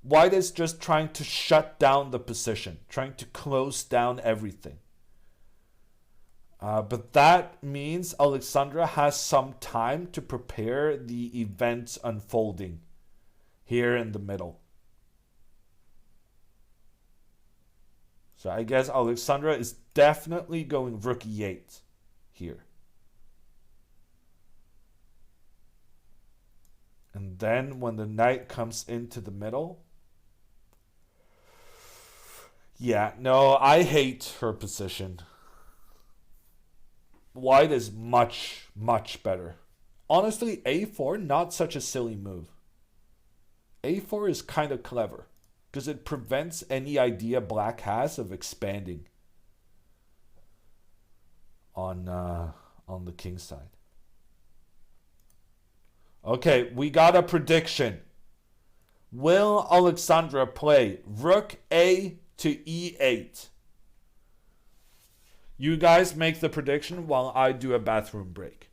White is just trying to shut down the position, trying to close down everything. But that means Alexandra has some time to prepare the events unfolding here in the middle. So I guess Alexandra is definitely going rook e8 here. And then when the knight comes into the middle... Yeah, no, I hate her position. White is much, much better. Honestly, a4, not such a silly move. a4 is kind of clever because it prevents any idea black has of expanding on the king side. Okay, we got a prediction. Will Alexandra play Rook A to E8? You guys make the prediction while I do a bathroom break.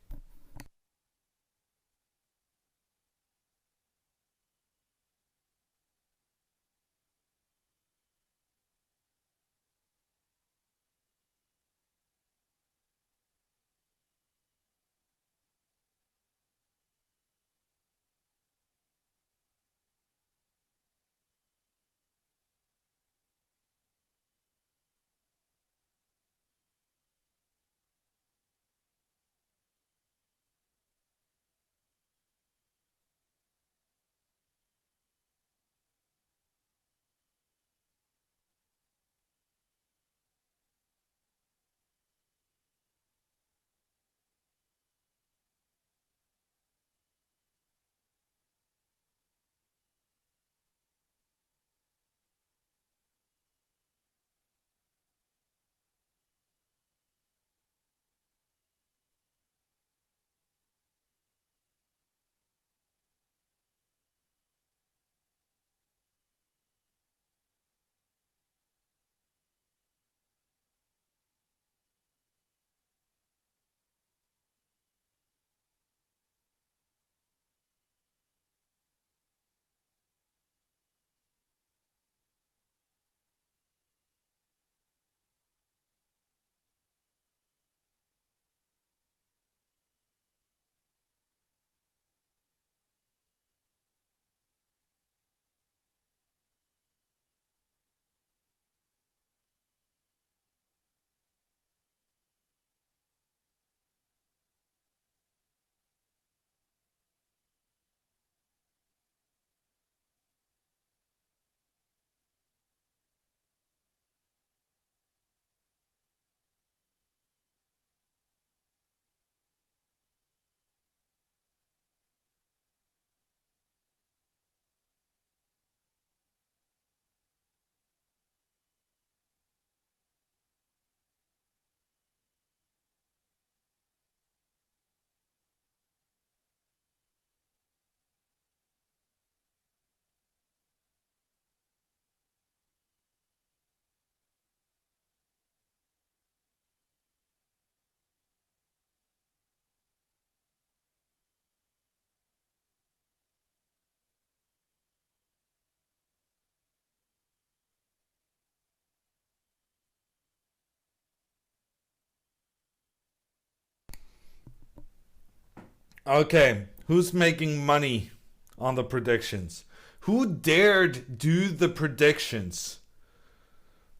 Okay, who's making money on the predictions? Who dared do the predictions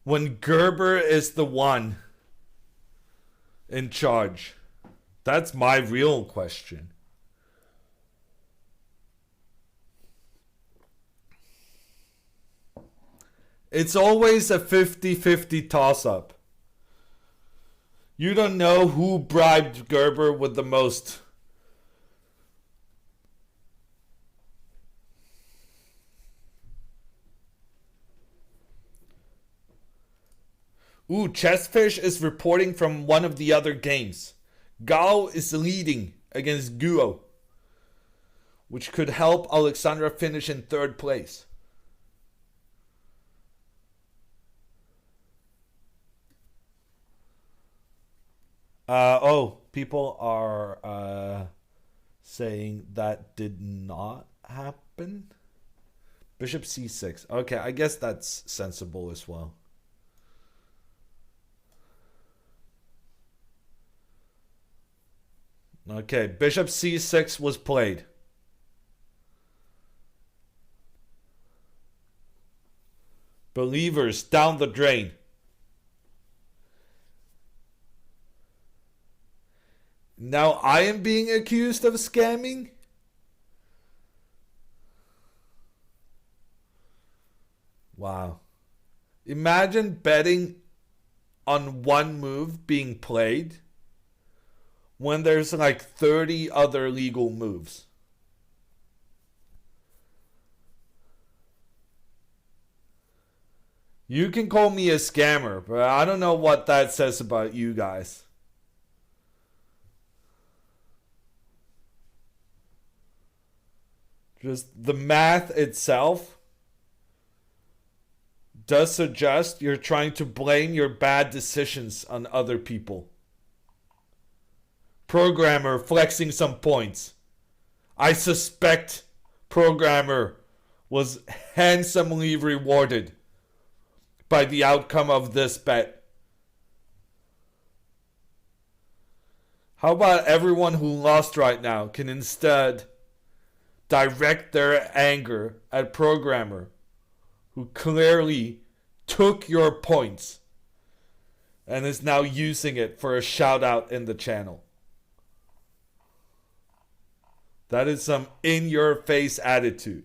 when Gerber is the one in charge? That's my real question. It's always a 50-50 toss-up. You don't know who bribed Gerber with the most. Ooh, Chessfish is reporting from one of the other games. Gao is leading against Guo, which could help Alexandra finish in third place. People are saying that did not happen. Bishop c6. Okay, I guess that's sensible as well. Okay, Bishop c6 was played. Believers down the drain. Now I am being accused of scamming? Wow. Imagine betting on one move being played when there's like 30 other legal moves. You can call me a scammer, but I don't know what that says about you guys. Just the math itself does suggest you're trying to blame your bad decisions on other people. Programmer flexing some points. I suspect programmer was handsomely rewarded by the outcome of this bet. How about everyone who lost right now can instead direct their anger at programmer who clearly took your points and is now using it for a shout out in the channel. That is some in your face attitude.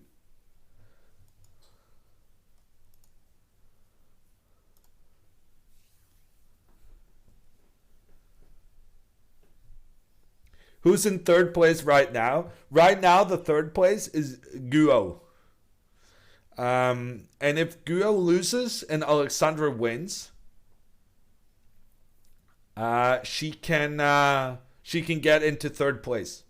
Who's in third place right now? Right now, the third place is Guo. And if Guo loses and Alexandra wins, she can get into third place.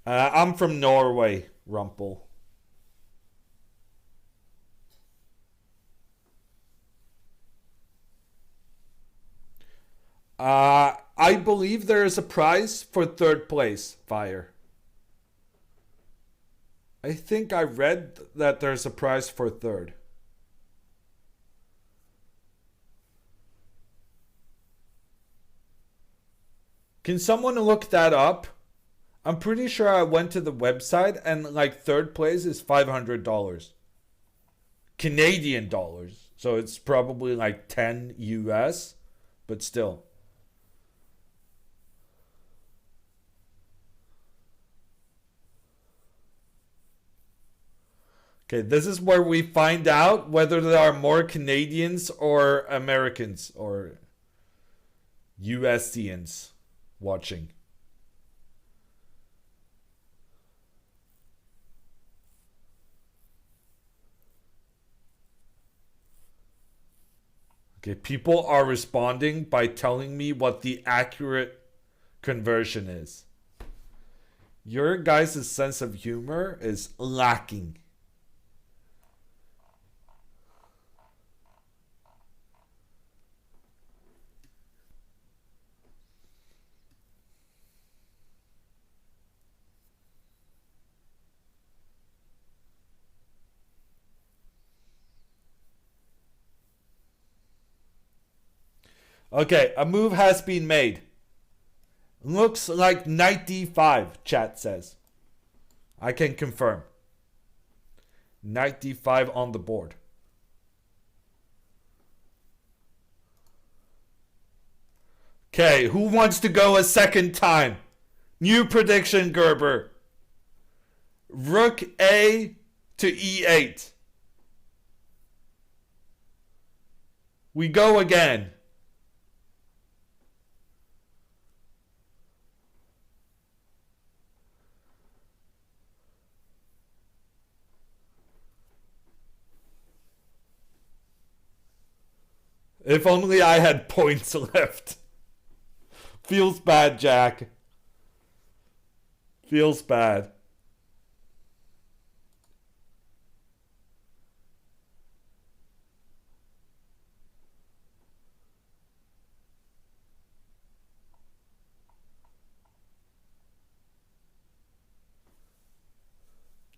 I'm from Norway, Rumpel. I believe there is a prize for third place, Fire. I think I read that there's a prize for third. Can someone look that up? I'm pretty sure I went to the website and like third place is $500. Canadian dollars. So it's probably like 10 US, but still. Okay, this is where we find out whether there are more Canadians or Americans or USians watching. Okay, people are responding by telling me what the accurate conversion is. Your guys' sense of humor is lacking. Okay, a move has been made. Looks like knight d5, chat says. I can confirm. Knight d5 on the board. Okay, who wants to go a second time? New prediction, Gerber. Rook A to e8. We go again. If only I had points left. Feels bad, Jack. Feels bad.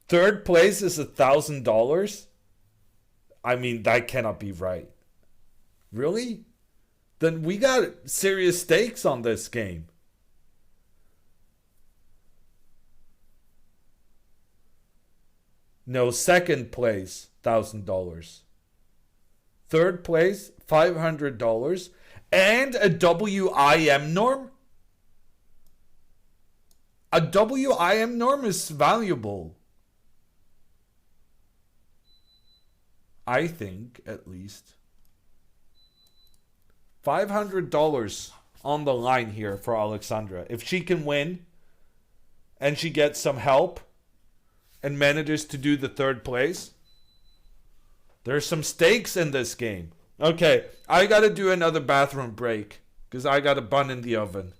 Third place is $1,000? I mean, that cannot be right. Really? Then we got serious stakes on this game. No, second place, $1,000. Third place, $500. And a WIM norm? A WIM norm is valuable. I think, at least. $500 on the line here for Alexandra. If she can win and she gets some help and manages to do the third place, there's some stakes in this game. Okay, I gotta do another bathroom break because Because I got a bun in the oven.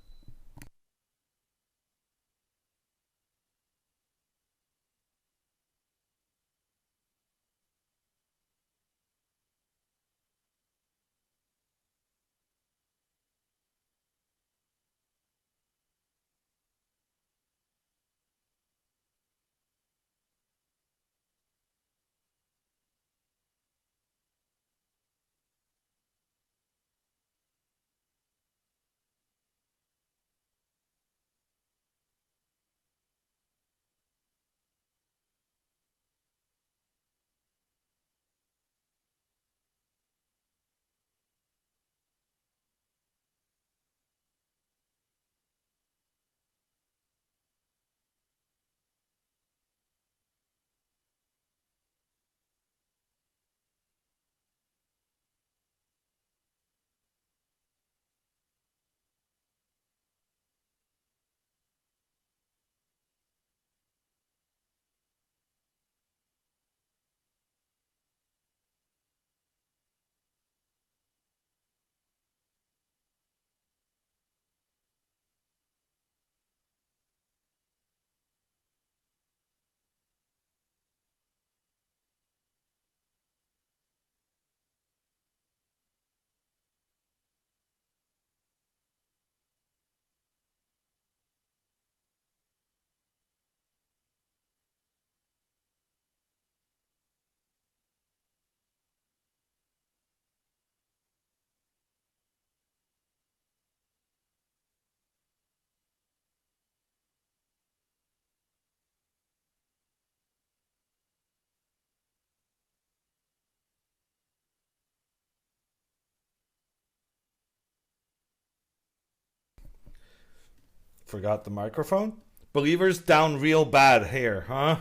Forgot the microphone? Believers down real bad here, huh?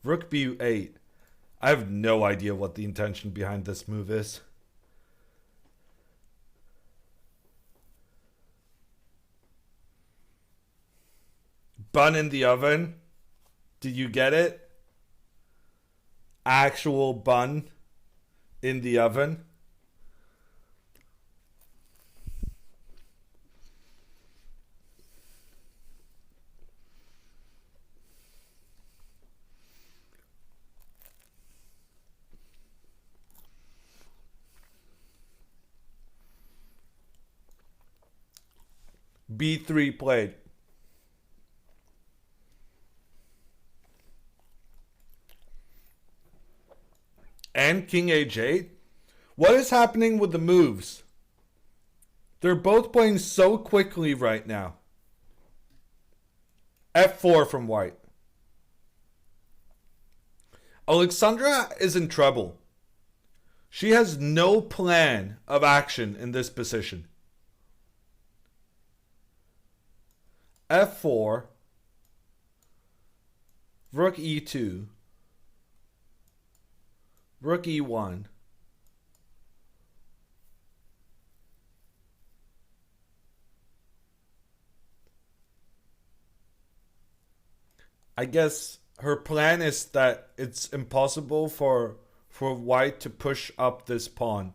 Rook b8. I have no idea what the intention behind this move is. Bun in the oven. Did you get it? Actual bun in the oven. B3 played. And King H8? What is happening with the moves? They're both playing so quickly right now. F4 from white. Alexandra is in trouble. She has no plan of action in this position. F4. Rook E2. Rook E1. I guess her plan is that it's impossible for white to push up this pawn,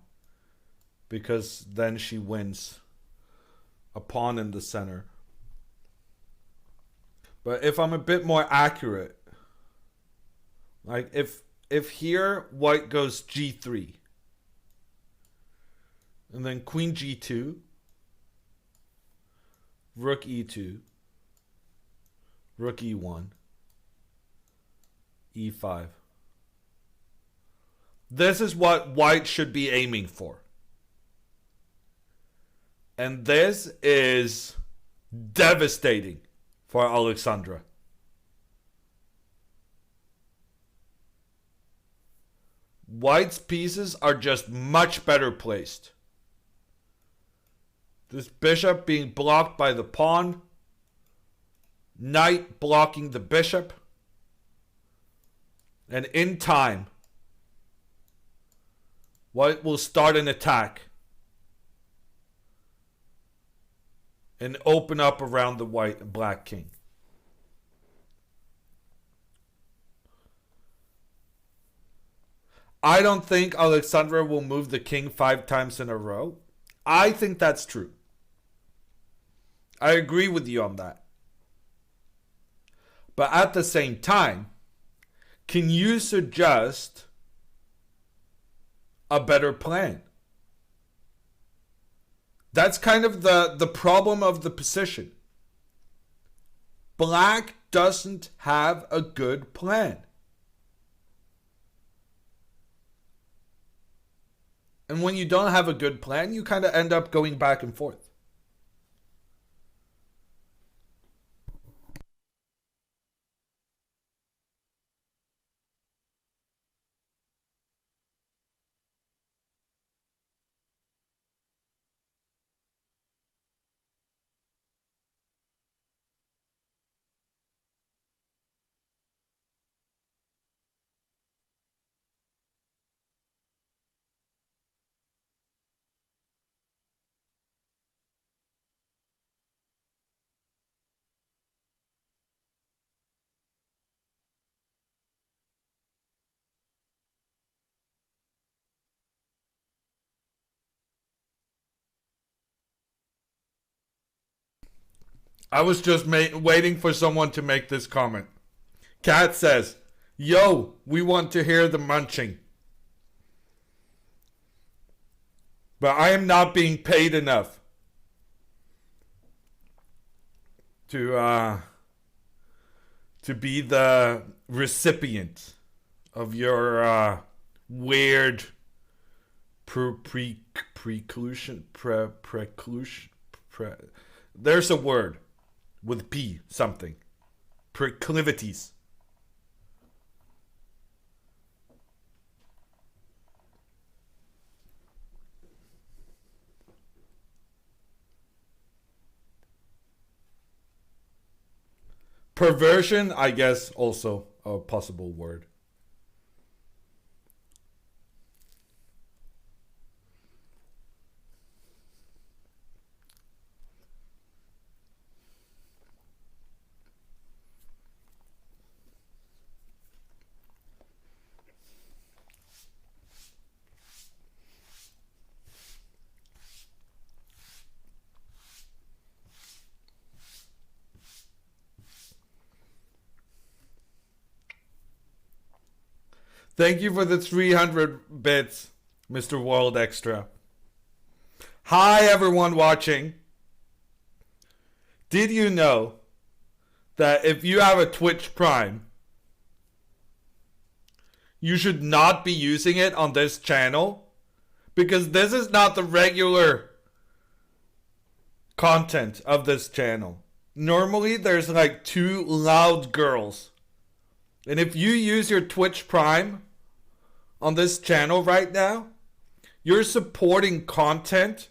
because then she wins a pawn in the center. But if I'm a bit more accurate, like if here white goes G3 and then Queen G2, Rook E2, Rook E1, E5. This is what white should be aiming for. And this is devastating for Alexandra. White's pieces are just much better placed. This bishop being blocked by the pawn. Knight blocking the bishop. And in time, white will start an attack and open up around the white and black king. I don't think Alexandra will move the king 5 times in a row. I think that's true. I agree with you on that. But at the same time, can you suggest a better plan? That's kind of the problem of the position. Black doesn't have a good plan. And when you don't have a good plan, you kind of end up going back and forth. I was just waiting for someone to make this comment. Kat says, "Yo, we want to hear the munching." But I am not being paid enough to be the recipient of your weird preclusion. There's a word with P something. Proclivities. Perversion, I guess, also a possible word. Thank you for the 300 bits, Mr. World Extra. Hi, everyone watching. Did you know that if you have a Twitch Prime, you should not be using it on this channel? Because this is not the regular content of this channel. Normally, there's like 2 loud girls. And if you use your Twitch Prime on this channel right now, you're supporting content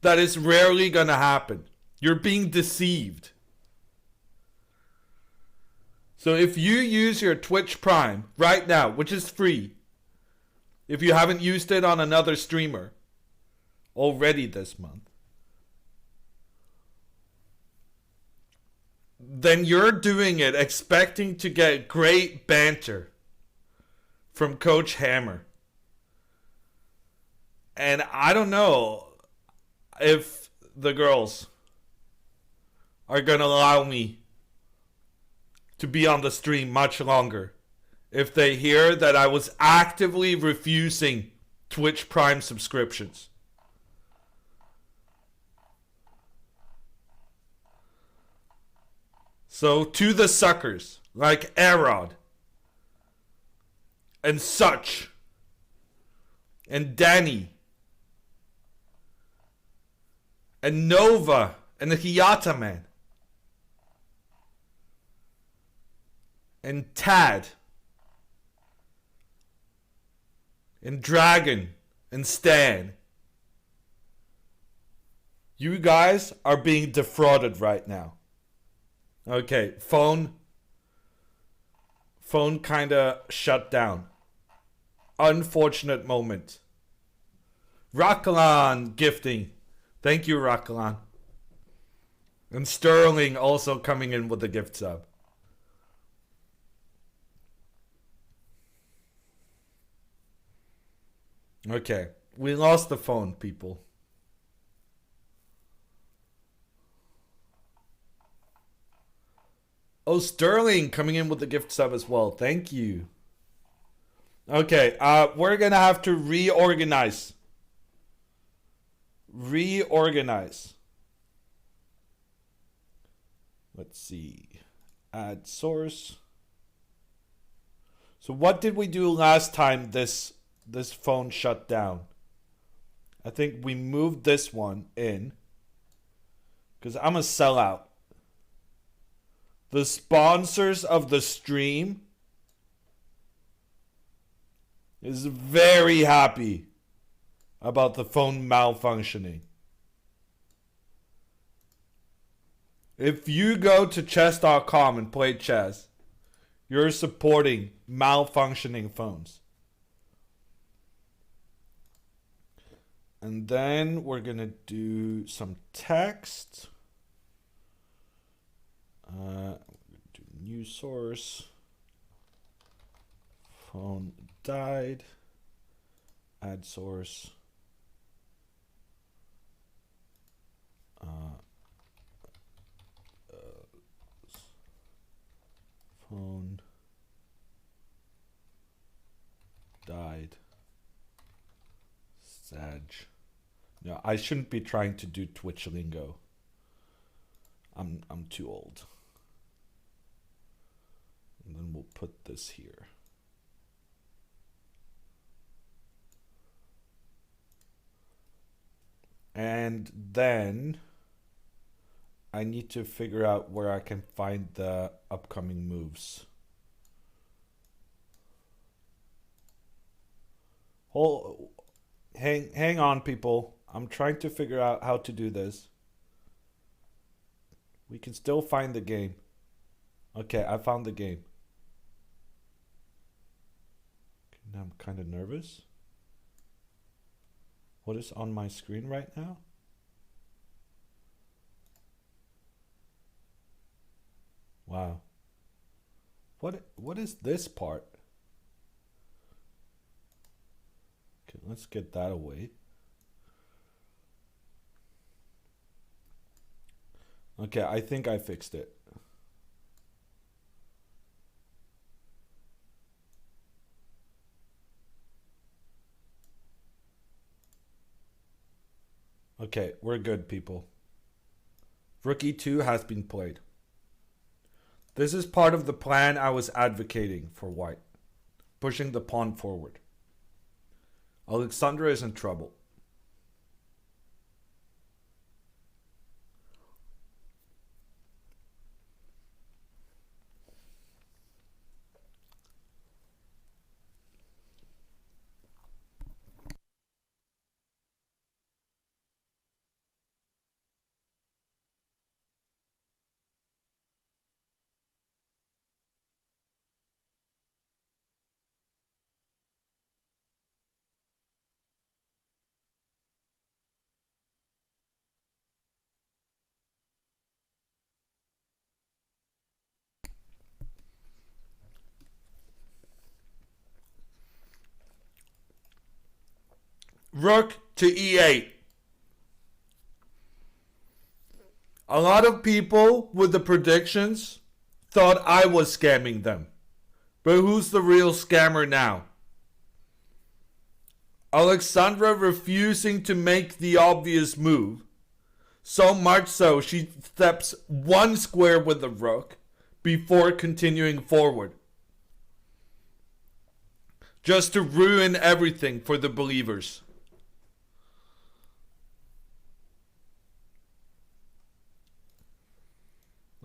that is rarely going to happen. You're being deceived. So if you use your Twitch Prime right now, which is free, if you haven't used it on another streamer already this month, then you're doing it expecting to get great banter from Coach Hammer. And I don't know if the girls are going to allow me to be on the stream much longer if they hear that I was actively refusing Twitch Prime subscriptions. So to the suckers like Arod and Such and Danny and Nova and the Hiyata Man and Tad and Dragon and Stan, you guys are being defrauded right now. Okay, phone kinda shut down. Unfortunate moment. Rakalan gifting. Thank you, Rakalan. And Sterling also coming in with the gift sub. Okay, we lost the phone, people. Oh, Sterling coming in with the gift sub as well. Thank you. Okay, we're gonna have to reorganize. Let's see. Add source. So what did we do last time this phone shut down? I think we moved this one in. Because I'm a sellout. The sponsors of the stream is very happy about the phone malfunctioning. If you go to chess.com and play chess, you're supporting malfunctioning phones. And then we're going to do some text. Do new source. Phone died. Add source. Phone died. Sag. No, I shouldn't be trying to do Twitch lingo. I'm too old. And then we'll put this here. And then I need to figure out where I can find the upcoming moves. Hang on, people. I'm trying to figure out how to do this. We can still find the game. Okay, I found the game. Okay, now I'm kind of nervous. What is on my screen right now? Wow. What is this part? Okay, let's get that away. Okay, I think I fixed it. Okay, we're good, people. Rookie 2 has been played. This is part of the plan I was advocating for white. Pushing the pawn forward. Alexandra is in trouble. Rook to e8. A lot of people with the predictions thought I was scamming them. But who's the real scammer now? Alexandra refusing to make the obvious move. So much so she steps one square with the rook before continuing forward. Just to ruin everything for the believers.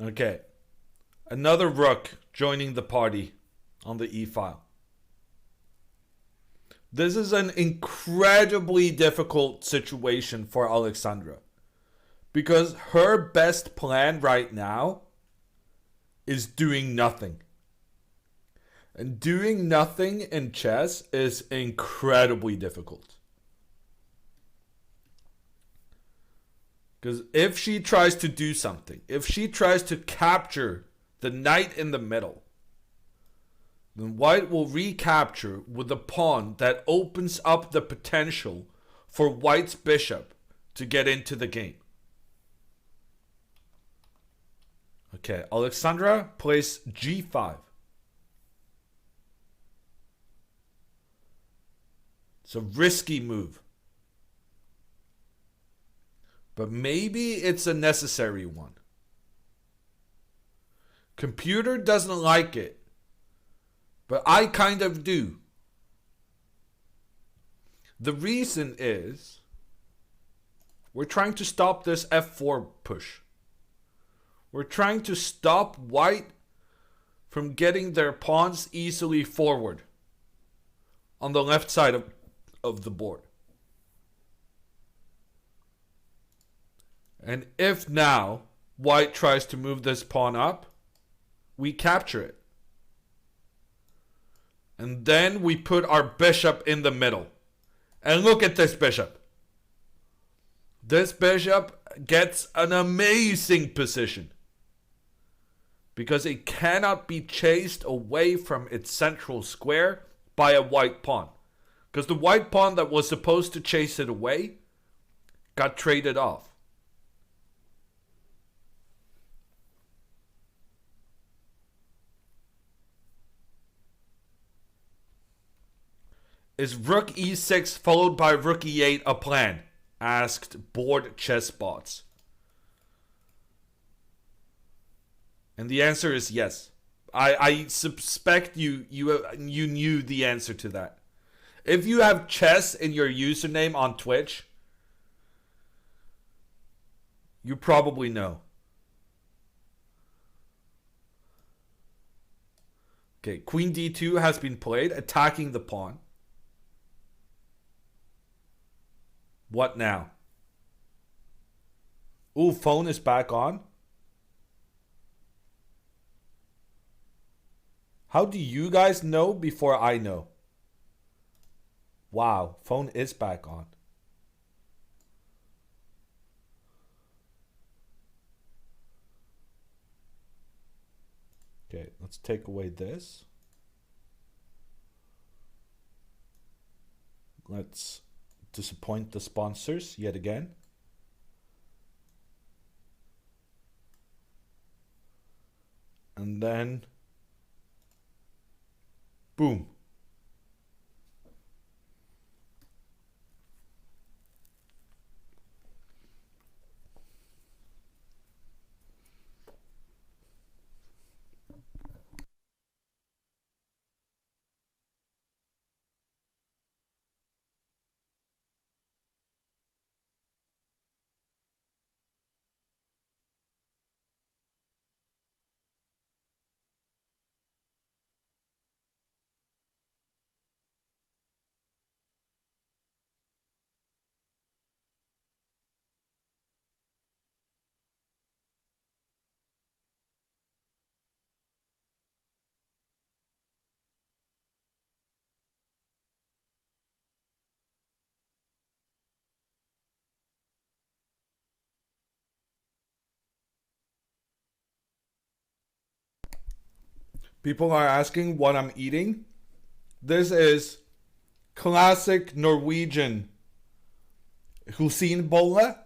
Okay. Another rook joining the party on the e-file. This is an incredibly difficult situation for Alexandra. Because her best plan right now is doing nothing. And doing nothing in chess is incredibly difficult. Because if she tries to do something, if she tries to capture the knight in the middle, then white will recapture with a pawn that opens up the potential for white's bishop to get into the game. Okay, Alexandra plays g5. It's a risky move. But maybe it's a necessary one. Computer doesn't like it. But I kind of do. The reason is we're trying to stop this f4 push. We're trying to stop white from getting their pawns easily forward on the left side of the board. And if now white tries to move this pawn up, we capture it. And then we put our bishop in the middle. And look at this bishop. This bishop gets an amazing position. Because it cannot be chased away from its central square by a white pawn. Because the white pawn that was supposed to chase it away got traded off. Is rook e6 followed by rook e8 a plan? Asked Bored Chessbots. And the answer is yes. I suspect you knew the answer to that. If you have chess in your username on Twitch, you probably know. Okay, queen d2 has been played, attacking the pawn. What now? Ooh, phone is back on. How do you guys know before I know? Wow, phone is back on. Okay, let's take away this. Let's disappoint the sponsors yet again. And then boom. People are asking what I'm eating. This is classic Norwegian husinbolle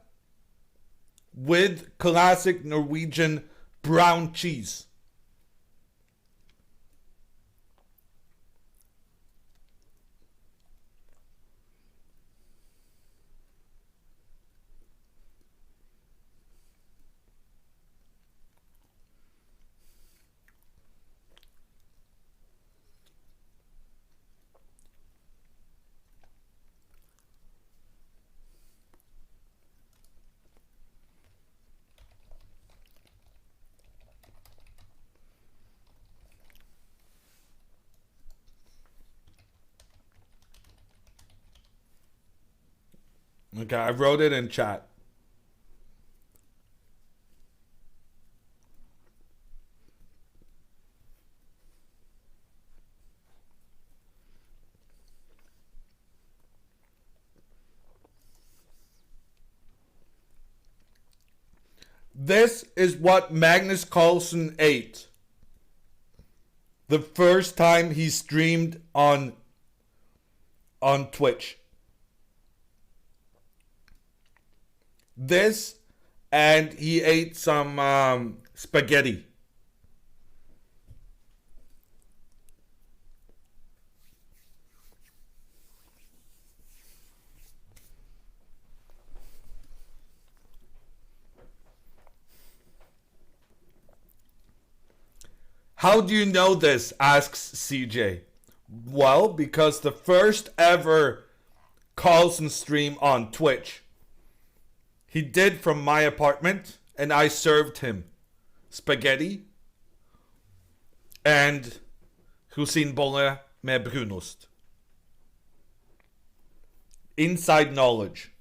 with classic Norwegian brown cheese. Okay, I wrote it in chat. This is what Magnus Carlsen ate the first time he streamed on Twitch. This, and he ate some Spaghetti. How do you know this? Asks CJ. Well, because the first ever Carlson stream on Twitch, he did from my apartment, and I served him spaghetti and husinbolle med brunost. Inside knowledge.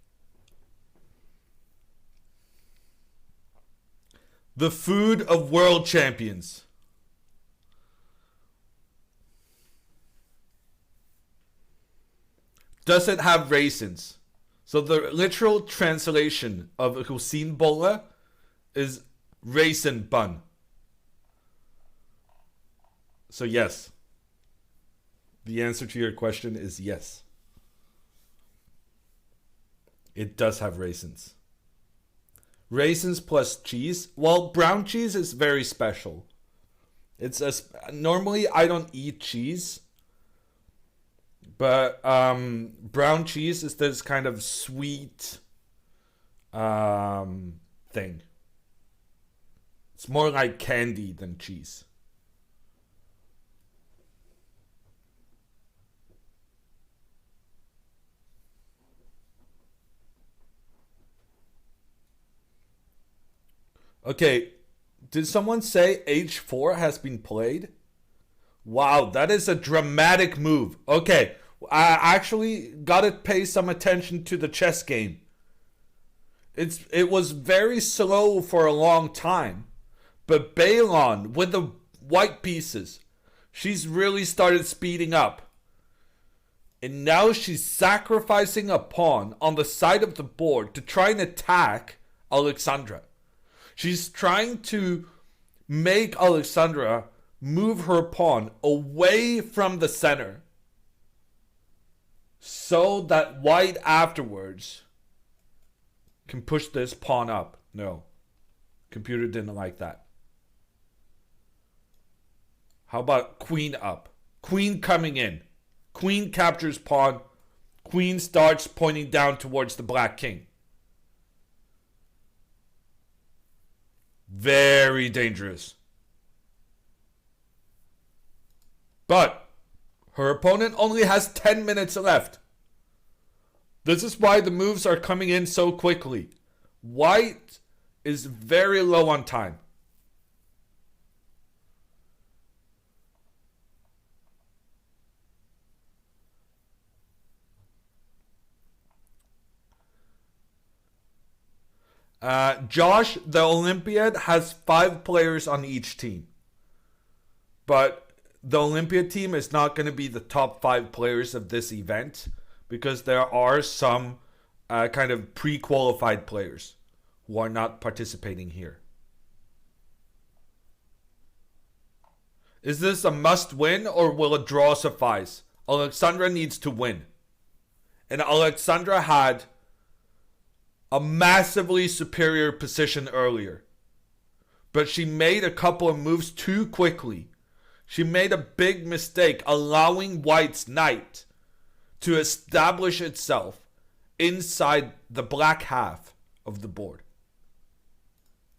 The food of world champions. Does it have raisins? So the literal translation of husinbolle is raisin bun. So yes. The answer to your question is yes. It does have raisins. Raisins plus cheese. Well, brown cheese is very special. Normally I don't eat cheese. But brown cheese is this kind of sweet thing. It's more like candy than cheese. Okay, did someone say H4 has been played? Wow, that is a dramatic move. Okay, I actually gotta pay some attention to the chess game. It was very slow for a long time, but Balon with the white pieces, she's really started speeding up. And now she's sacrificing a pawn on the side of the board to try and attack Alexandra. She's trying to make Alexandra move her pawn away from the center so that white afterwards can push this pawn up. No. Computer didn't like that. How about queen up? Queen coming in. Queen captures pawn. Queen starts pointing down towards the black king. Very dangerous. But her opponent only has 10 minutes left. This is why the moves are coming in so quickly. White is very low on time. Josh, the Olympiad has 5 players on each team. But the Olympiad team is not going to be the top 5 players of this event because there are some kind of pre-qualified players who are not participating here. Is this a must-win or will a draw suffice? Alexandra needs to win. And Alexandra had a massively superior position earlier. But she made a couple of moves too quickly. She made a big mistake allowing White's knight to establish itself inside the black half of the board.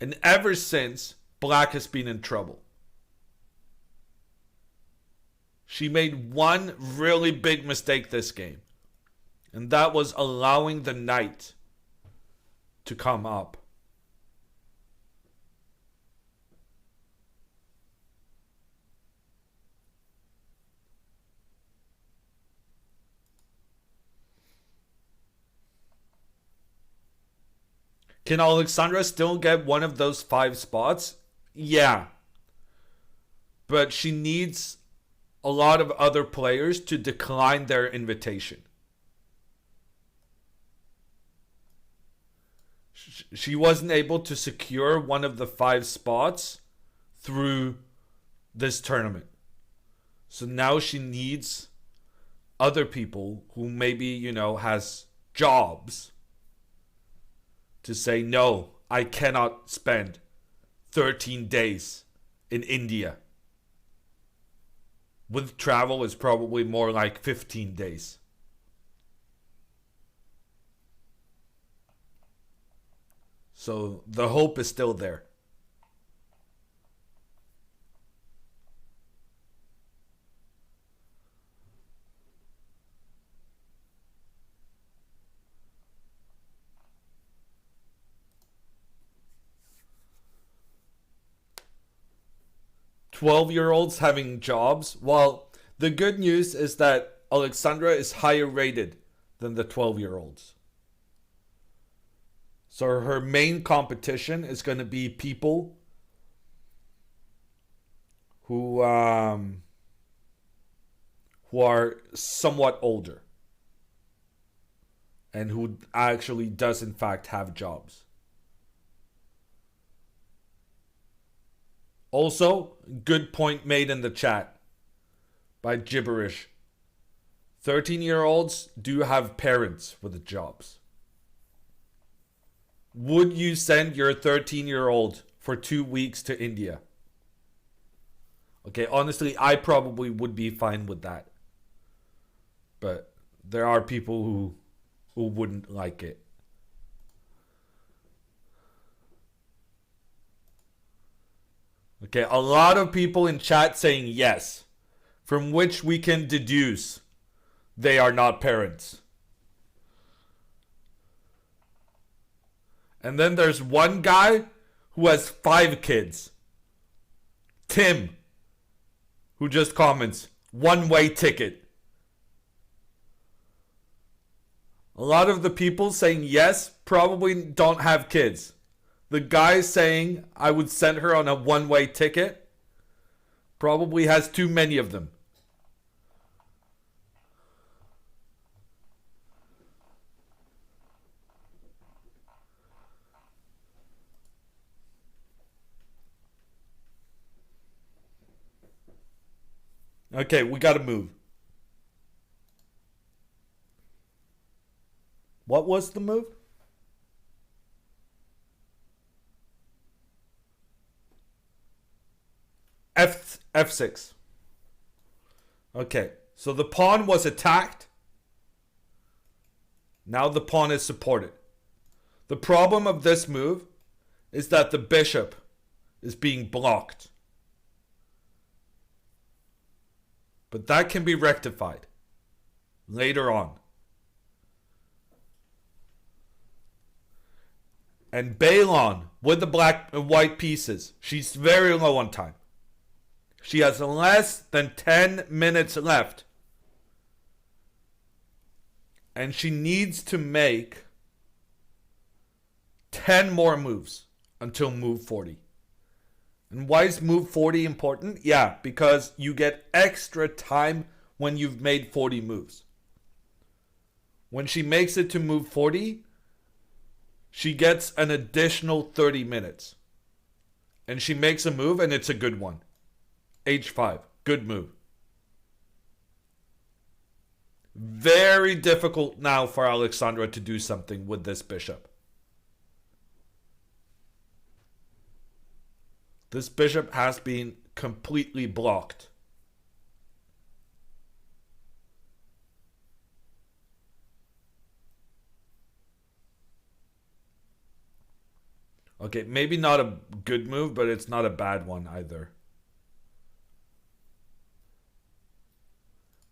And ever since, Black has been in trouble. She made one really big mistake this game. And that was allowing the knight to come up. Can Alexandra still get one of those 5 spots? Yeah. But she needs a lot of other players to decline their invitation. She wasn't able to secure one of the 5 spots through this tournament. So now she needs other people who maybe, has jobs to say, no, I cannot spend 13 days in India. With travel, it's probably more like 15 days. So the hope is still there. "12-year-olds having jobs." Well, the good news is that Alexandra is higher rated than the 12-year-olds. So her main competition is going to be people who are somewhat older and who actually does in fact have jobs. Also, good point made in the chat by Gibberish. 13-year-olds do have parents with jobs. Would you send your 13-year-old for 2 weeks to India? Okay, honestly, I probably would be fine with that. But there are people who wouldn't like it. Okay, a lot of people in chat saying yes, from which we can deduce they are not parents. And then there's one guy who has 5 kids. Tim, who just comments, "one-way ticket." A lot of the people saying yes probably don't have kids. The guy saying I would send her on a one-way ticket probably has too many of them. Okay, we gotta move. What was the move? F6. Okay, so the pawn was attacked. Now the pawn is supported. The problem of this move is that the bishop is being blocked. But that can be rectified later on. And Balon with the black and white pieces, she's very low on time. She has less than 10 minutes left. And she needs to make 10 more moves until move 40. And why is move 40 important? Yeah, because you get extra time when you've made 40 moves. When she makes it to move 40, she gets an additional 30 minutes. And she makes a move, and it's a good one. H5. Good move. Very difficult now for Alexandra to do something with this bishop. This bishop has been completely blocked. Okay, maybe not a good move, but it's not a bad one either.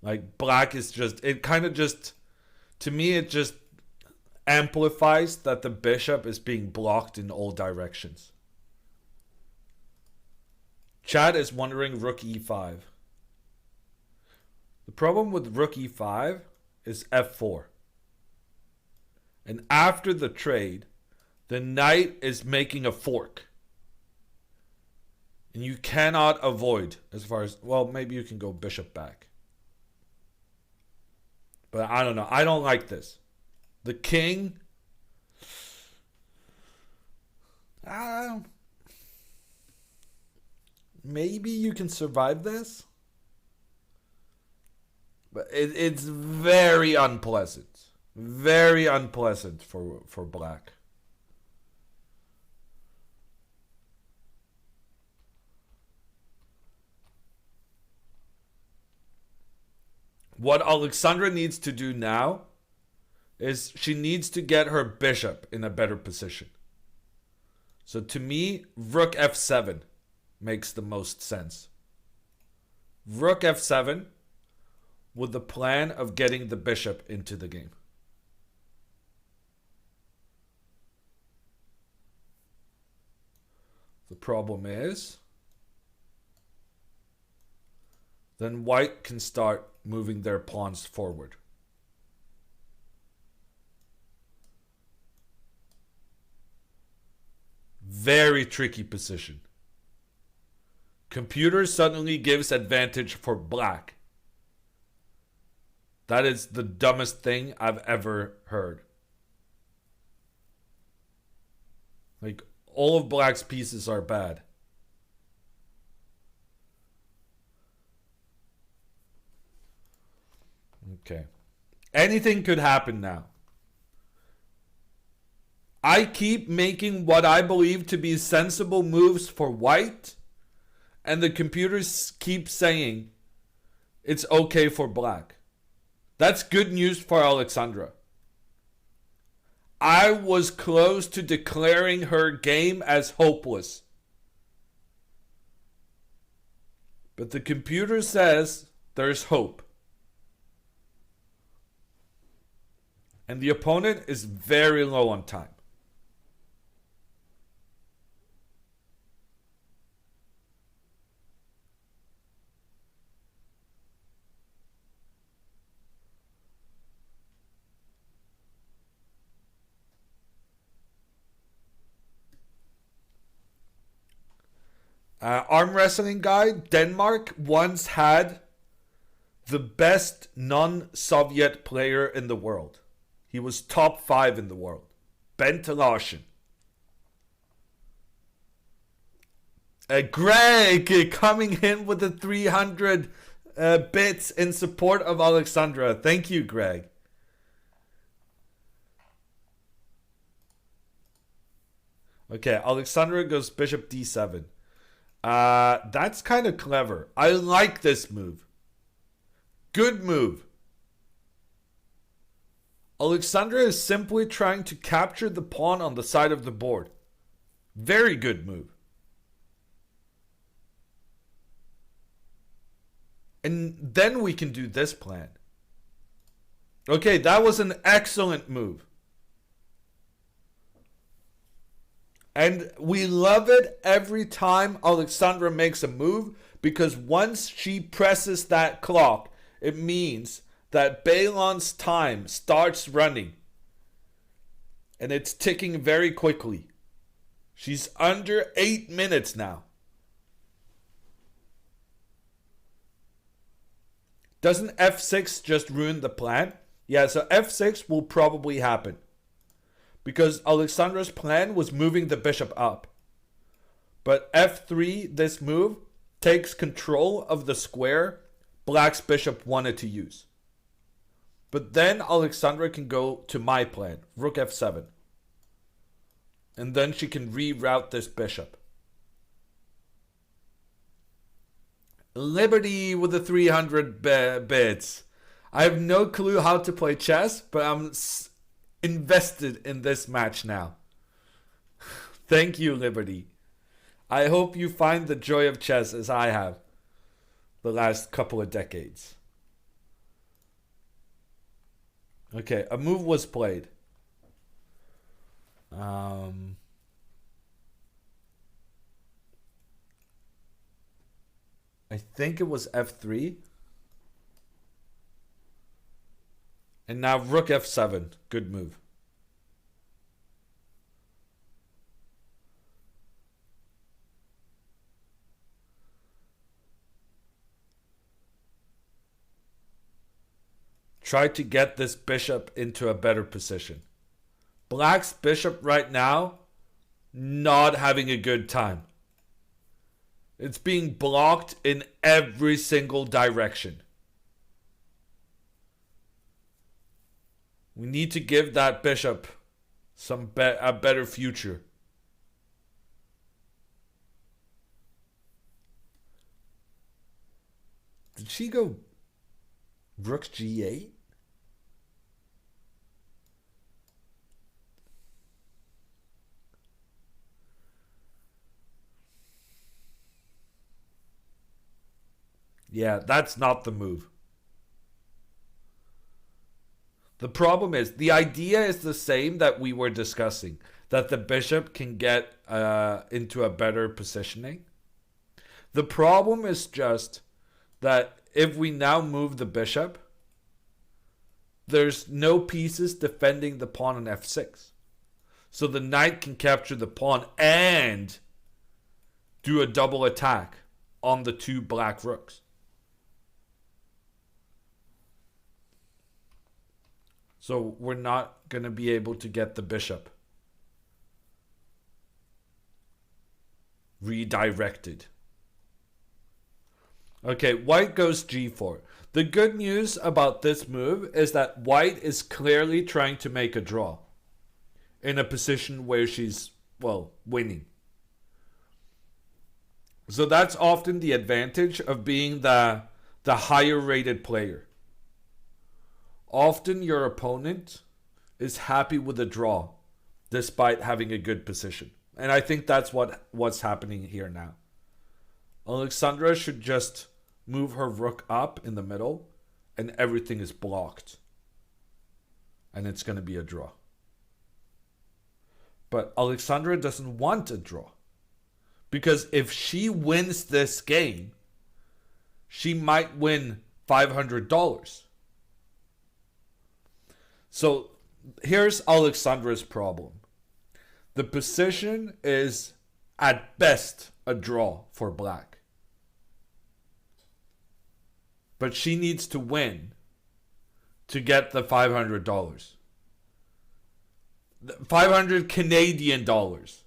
Like, black is just, it kind of just, to me, it just amplifies that the bishop is being blocked in all directions. Chad is wondering rook e5. The problem with rook e5 is f4. And after the trade, the knight is making a fork. And you cannot avoid, as far as, well, maybe you can go bishop back. But I don't know. I don't like this. The king. Maybe you can survive this. But it's very unpleasant. Very unpleasant for black. What Alexandra needs to do now is she needs to get her bishop in a better position. So to me, rook f7 makes the most sense. Rook f7 with the plan of getting the bishop into the game. The problem is, then white can start moving their pawns forward. Very tricky position. Computer suddenly gives advantage for black. That is the dumbest thing I've ever heard. Like, all of black's pieces are bad. Okay. Anything could happen now. I keep making what I believe to be sensible moves for white, and the computers keep saying it's okay for black. That's good news for Alexandra. I was close to declaring her game as hopeless. But the computer says there's hope. And the opponent is very low on time. Arm wrestling guy, Denmark once had the best non-Soviet player in the world. He was top 5 in the world. Bent Larsen. Greg coming in with the 300 bits in support of Alexandra. Thank you, Greg. Okay, Alexandra goes bishop d7. That's kind of clever. I like this move. Good move. Alexandra is simply trying to capture the pawn on the side of the board. Very good move. And then we can do this plan. Okay, that was an excellent move. And we love it every time Alexandra makes a move, because once she presses that clock, it means that Balon's time starts running. And it's ticking very quickly. She's under 8 minutes now. Doesn't f6 just ruin the plan? Yeah, so f6 will probably happen. Because Alexandra's plan was moving the bishop up. But f3, this move, takes control of the square black's bishop wanted to use. But then Alexandra can go to my plan, rook f7. And then she can reroute this bishop. Liberty with the 300 bits. I have no clue how to play chess, but I'm invested in this match now. Thank you, Liberty. I hope you find the joy of chess as I have the last couple of decades. Okay, a move was played. I think it was f3. And now rook f7. Good move. Try to get this bishop into a better position. Black's bishop right now, not having a good time. It's being blocked in every single direction. We need to give that bishop a better future. Did she go Rook g8? Yeah, that's not the move. The problem is, the idea is the same that we were discussing, that the bishop can get into a better positioning. The problem is just that if we now move the bishop, there's no pieces defending the pawn on f6. So the knight can capture the pawn and do a double attack on the two black rooks. So we're not going to be able to get the bishop redirected. Okay, white goes g4. The good news about this move is that white is clearly trying to make a draw in a position where she's, well, winning. So that's often the advantage of being the higher rated player. Often your opponent is happy with a draw despite having a good position. And I think that's what's happening here now. Alexandra should just move her rook up in the middle and everything is blocked. And it's going to be a draw. But Alexandra doesn't want a draw. Because if she wins this game, she might win $500. So here's Alexandra's problem. The position is at best a draw for black. But she needs to win to get the $500. 500 Canadian dollars.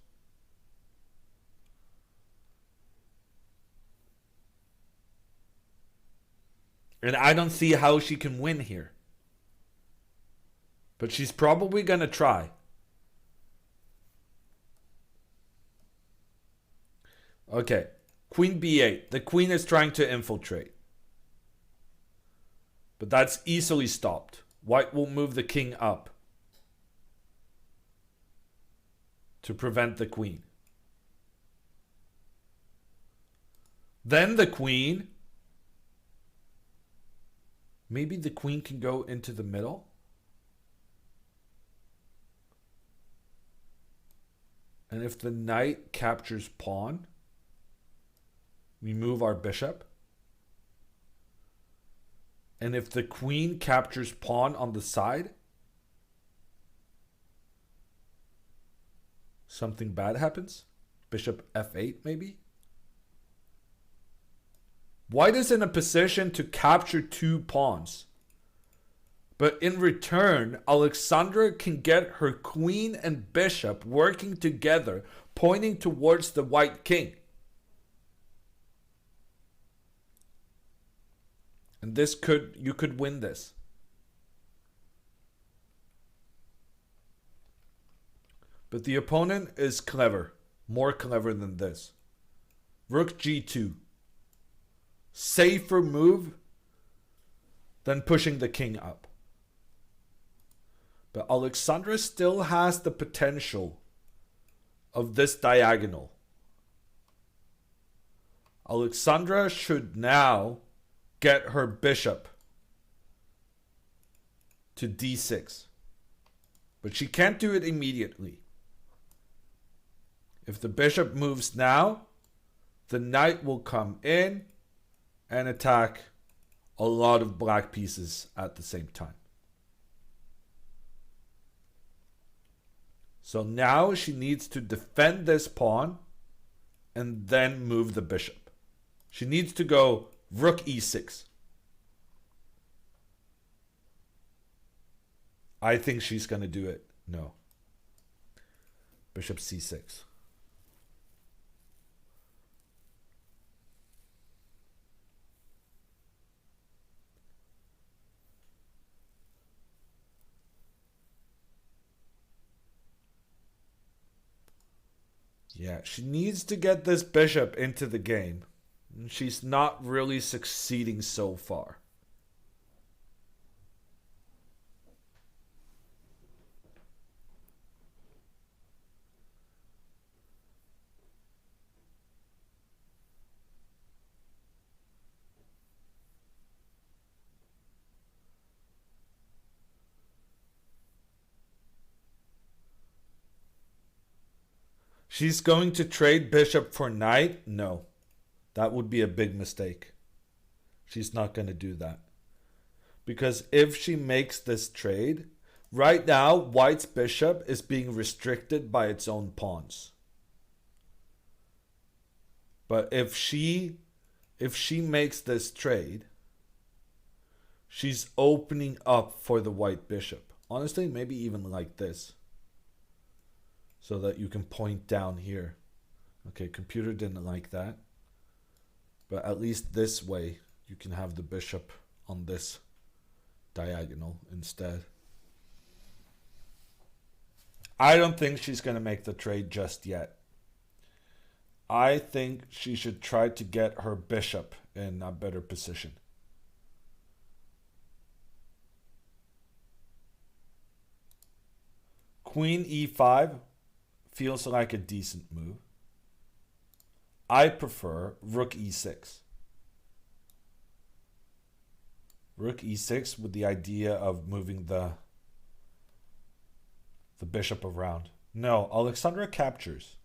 And I don't see how she can win here. But she's probably going to try. Okay. Queen b8. The queen is trying to infiltrate. But that's easily stopped. White will move the king up to prevent the queen. Then the queen. Maybe the queen can go into the middle. And if the knight captures pawn, we move our bishop. And if the queen captures pawn on the side, something bad happens. Bishop f8 maybe. White is in a position to capture two pawns. But in return, Alexandra can get her queen and bishop working together, pointing towards the white king. And you could win this. But the opponent is clever, more clever than this. Rook g2. Safer move than pushing the king up. But Alexandra still has the potential of this diagonal. Alexandra should now get her bishop to d6. But she can't do it immediately. If the bishop moves now, the knight will come in and attack a lot of black pieces at the same time. So now she needs to defend this pawn and then move the bishop. She needs to go rook e6. I think she's going to do it. No. Bishop c6. Yeah, she needs to get this bishop into the game. She's not really succeeding so far. She's going to trade bishop for knight? No. That would be a big mistake. She's not going to do that. Because if she makes this trade, right now, white's bishop is being restricted by its own pawns. But if she makes this trade, she's opening up for the white bishop. Honestly, maybe even like this. So that you can point down here. Okay, computer didn't like that. But at least this way, you can have the bishop on this diagonal instead. I don't think she's going to make the trade just yet. I think she should try to get her bishop in a better position. Queen e5 feels like a decent move. I prefer rook e6. Rook e6 with the idea of moving the bishop around. No, Alexandra captures.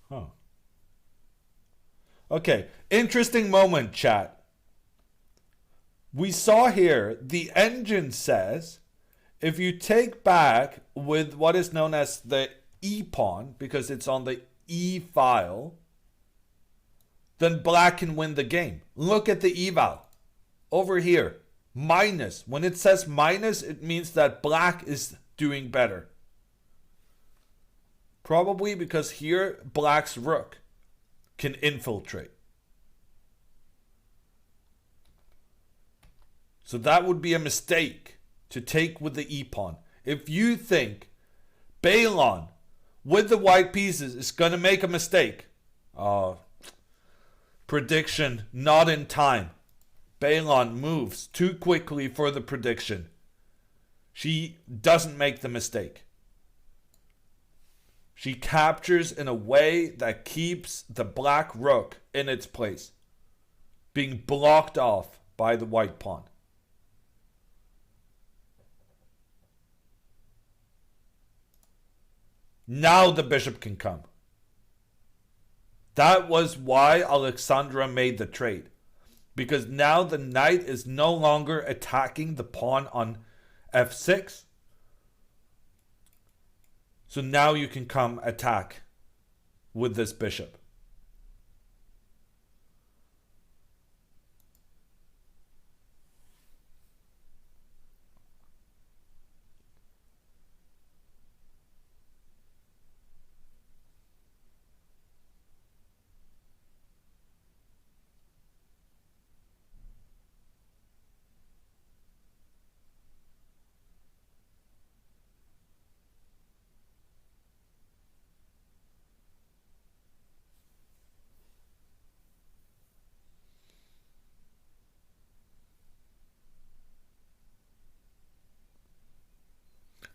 Huh. Okay, interesting moment, chat. We saw here, the engine says, if you take back with what is known as the e-pawn, because it's on the e-file, then black can win the game. Look at the eval. Over here, minus. When it says minus, it means that black is doing better. Probably because here, black's rook can infiltrate. So that would be a mistake to take with the e-pawn. If you think Balon with the white pieces is going to make a mistake, prediction not in time. Balon moves too quickly for the prediction. She doesn't make the mistake. She captures in a way that keeps the black rook in its place, being blocked off by the white pawn. Now the bishop can come. That was why Alexandra made the trade. Because now the knight is no longer attacking the pawn on f6. So now you can come attack with this bishop.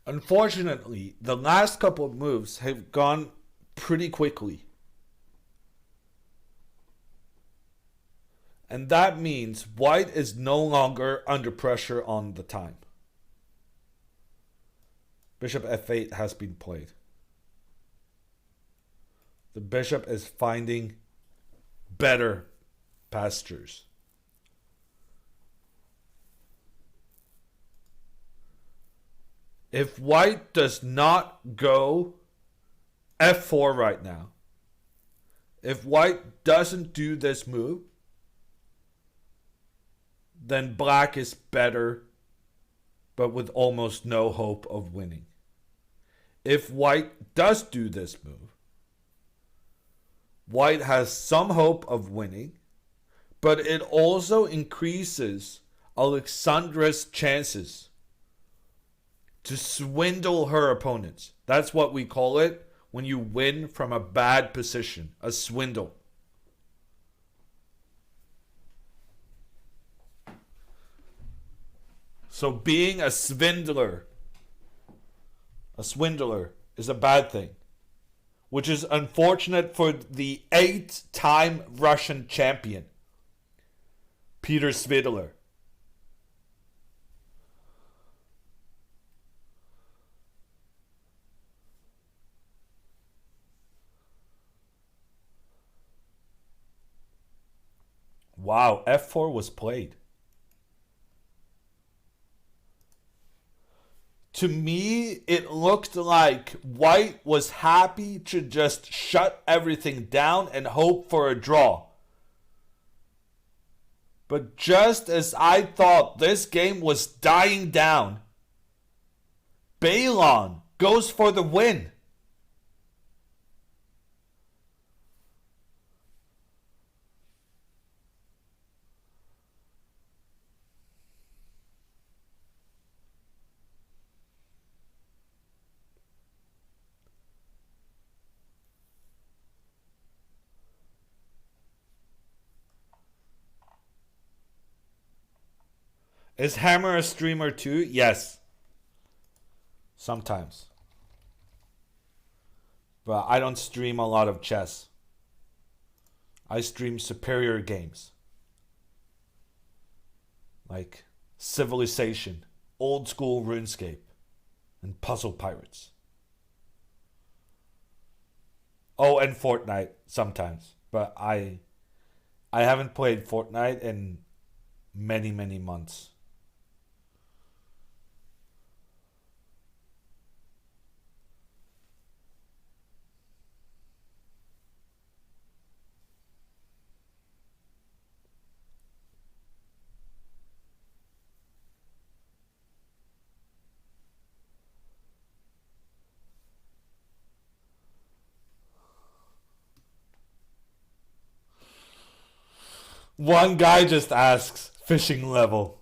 Unfortunately, the last couple of moves have gone pretty quickly. And that means white is no longer under pressure on the time. Bishop f8 has been played. The bishop is finding better pastures. If white does not go f4 right now, if white doesn't do this move, then black is better, but with almost no hope of winning. If white does do this move, white has some hope of winning, but it also increases Alexandra's chances to swindle her opponents. That's what we call it when you win from a bad position, a swindle. So being a swindler is a bad thing, which is unfortunate for the 8-time Russian champion, Peter Svidler. Wow, f4 was played. To me, it looked like white was happy to just shut everything down and hope for a draw. But just as I thought this game was dying down, Balon goes for the win. Is Hammer a streamer too? Yes. Sometimes. But I don't stream a lot of chess. I stream superior games. Like Civilization, old school RuneScape, and Puzzle Pirates. Oh, and Fortnite sometimes. But I haven't played Fortnite in many, many months. One guy just asks, fishing level.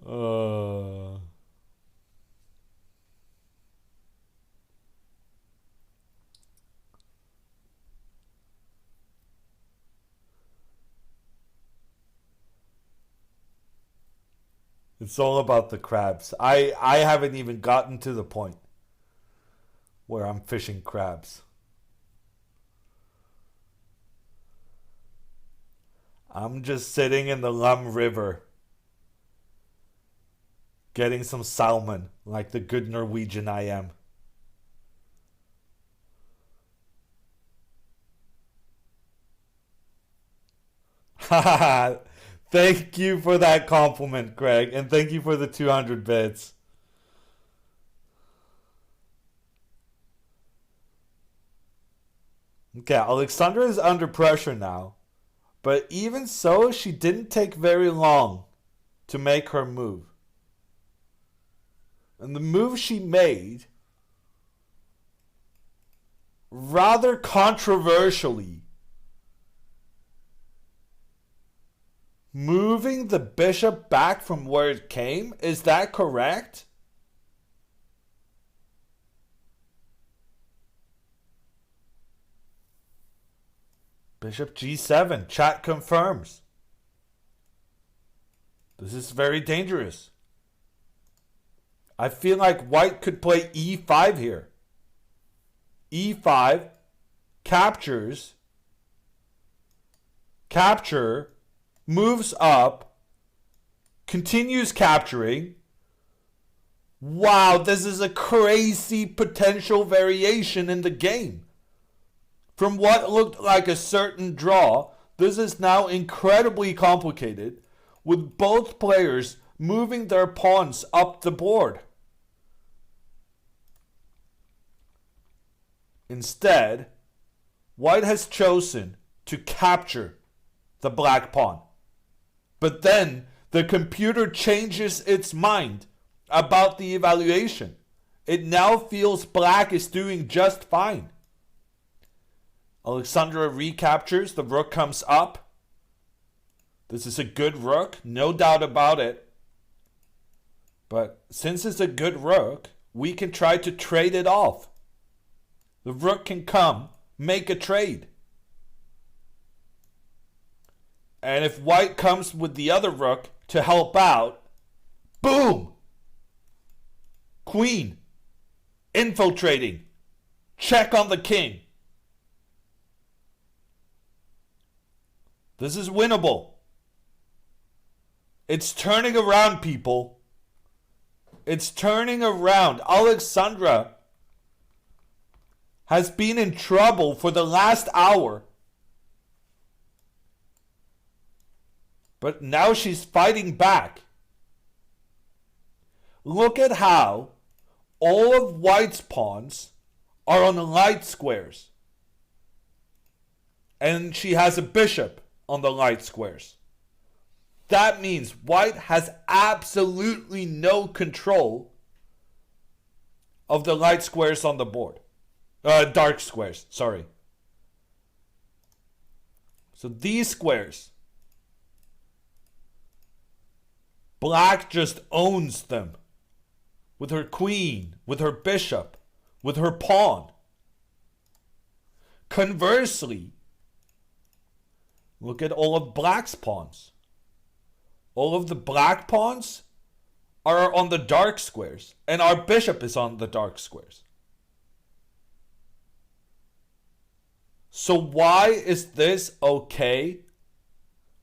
Uh, it's all about the crabs. I haven't even gotten to the point where I'm fishing crabs. I'm just sitting in the Lum River getting some salmon like the good Norwegian I am. Haha. Thank you for that compliment, Greg, and thank you for the 200 bits. Okay, Alexandra is under pressure now. But even so, she didn't take very long to make her move. And the move she made, rather controversially, moving the bishop back from where it came, is that correct? Bishop g7. Chat confirms. This is very dangerous. I feel like white could play e5 here. e5 captures. Capture. Moves up. Continues capturing. Wow, this is a crazy potential variation in the game. From what looked like a certain draw, this is now incredibly complicated, with both players moving their pawns up the board. Instead, white has chosen to capture the black pawn. But then the computer changes its mind about the evaluation. It now feels black is doing just fine. Alexandra recaptures. The rook comes up. This is a good rook, no doubt about it. But since it's a good rook, we can try to trade it off. The rook can come, make a trade. And if white comes with the other rook to help out, boom! Queen. Infiltrating. Check on the king. This is winnable. It's turning around, people. It's turning around. Alexandra has been in trouble for the last hour. But now she's fighting back. Look at how all of white's pawns are on the light squares. And she has a bishop on the light squares. That means white has absolutely no control of the light squares on the board. Dark squares, sorry. So these squares, black just owns them. With her queen, with her bishop, with her pawn. Conversely, look at all of black's pawns. All of the black pawns are on the dark squares, and our bishop is on the dark squares. So why is this okay,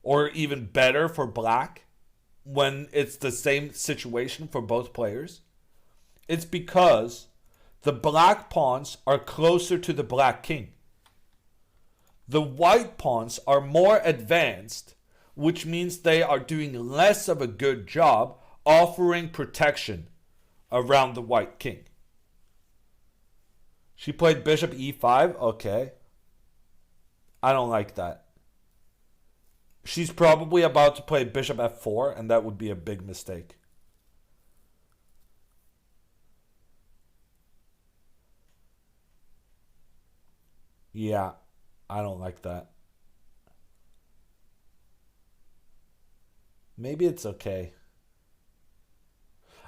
or even better for black, when it's the same situation for both players? It's because the black pawns are closer to the black king. The white pawns are more advanced, which means they are doing less of a good job offering protection around the white king. She played bishop e5. Okay. I don't like that. She's probably about to play bishop f4, and that would be a big mistake. Yeah, I don't like that. Maybe it's okay.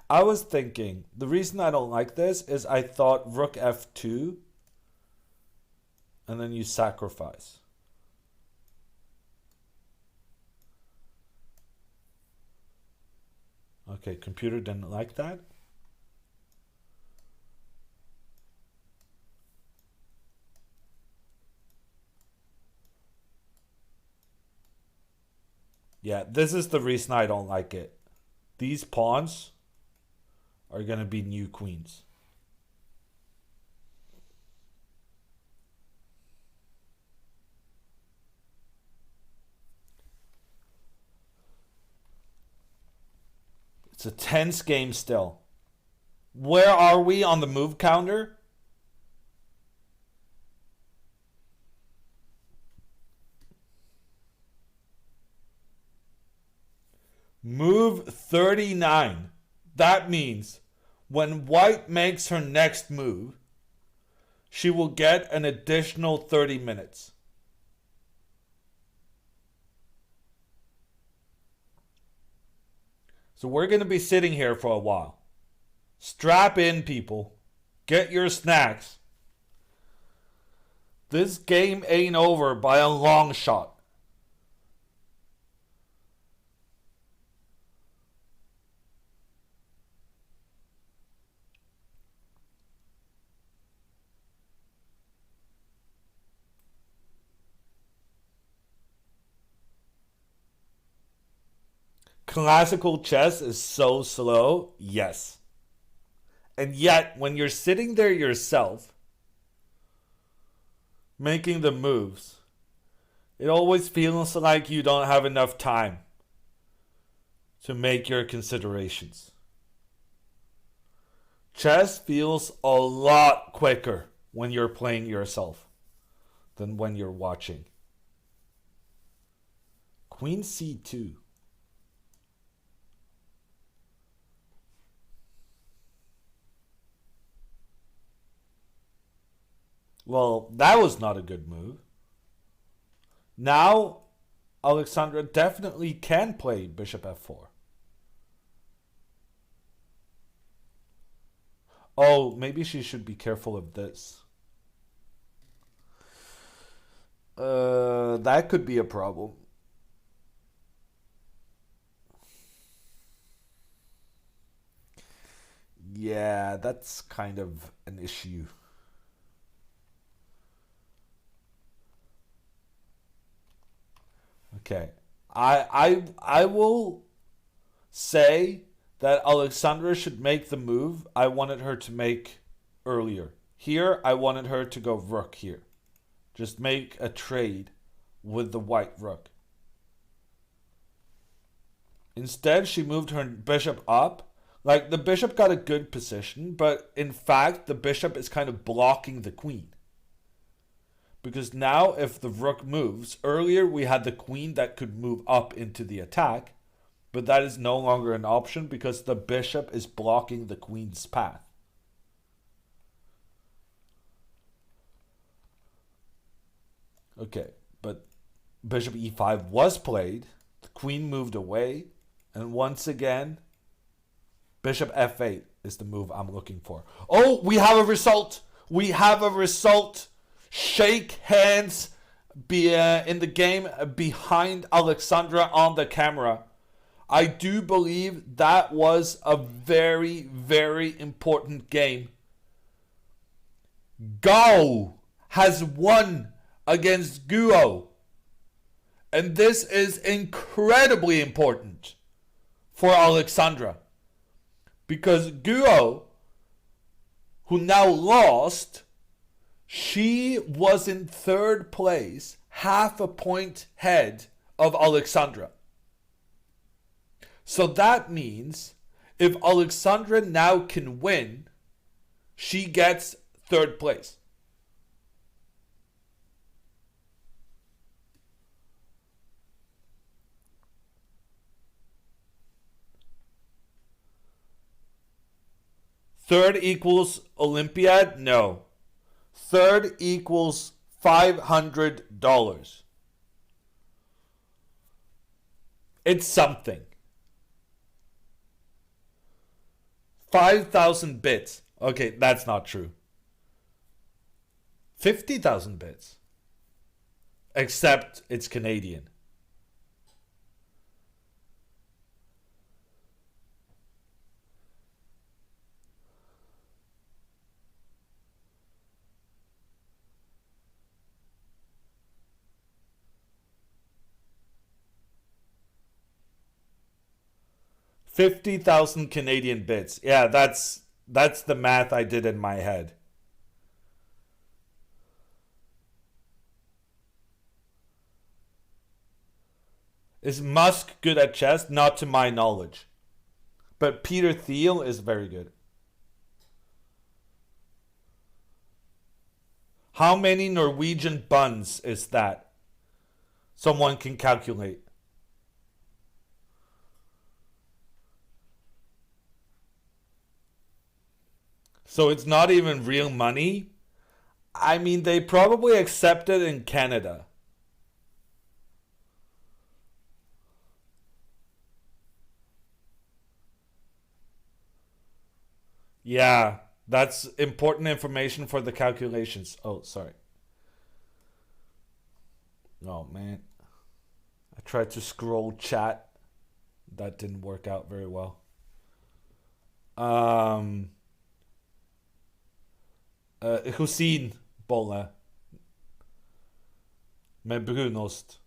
I was thinking, the reason I don't like this is I thought rook f2, and then you sacrifice. Okay, computer didn't like that. Yeah, this is the reason I don't like it. These pawns are going to be new queens. It's a tense game still. Where are we on the move counter? Move 39. That means when white makes her next move, she will get an additional 30 minutes. So we're going to be sitting here for a while. Strap in, people. Get your snacks. This game ain't over by a long shot. Classical chess is so slow, yes. And yet, when you're sitting there yourself, making the moves, it always feels like you don't have enough time to make your considerations. Chess feels a lot quicker when you're playing yourself than when you're watching. Queen c2. Well, that was not a good move. Now, Alexandra definitely can play bishop f4. Oh, maybe she should be careful of this. That could be a problem. Yeah, that's kind of an issue. Okay. I will say that Alexandra should make the move I wanted her to make earlier Here, I wanted her to go rook here. Just make a trade with the white rook. Instead, she moved her bishop up. Like, the bishop got a good position, but in fact, the bishop is kind of blocking the queen. Because now, if the rook moves, earlier we had the queen that could move up into the attack, but that is no longer an option because the bishop is blocking the queen's path. Okay, but bishop e5 was played. The queen moved away. And once again, bishop f8 is the move I'm looking for. Oh, we have a result. We have a result. Shake hands in the game behind Alexandra on the camera. I do believe that was a very, very important game. Gao has won against Guo. And this is incredibly important for Alexandra. Because Guo, who now lost, she was in third place, half a point ahead of Alexandra. So that means if Alexandra now can win, she gets third place. Third equals Olympiad? No. Third equals $500. It's something. 5,000 bits. Okay, that's not true. 50,000 bits. Except it's Canadian. $50,000 Canadian bits. Yeah, that's the math I did in my head. Is Musk good at chess? Not to my knowledge. But Peter Thiel is very good. How many Norwegian buns is that? Someone can calculate. So it's not even real money? I mean, they probably accept it in Canada. Yeah, that's important information for the calculations. Oh, sorry. Oh, man. I tried to scroll chat. That didn't work out very well. Hussein bolle med brunost.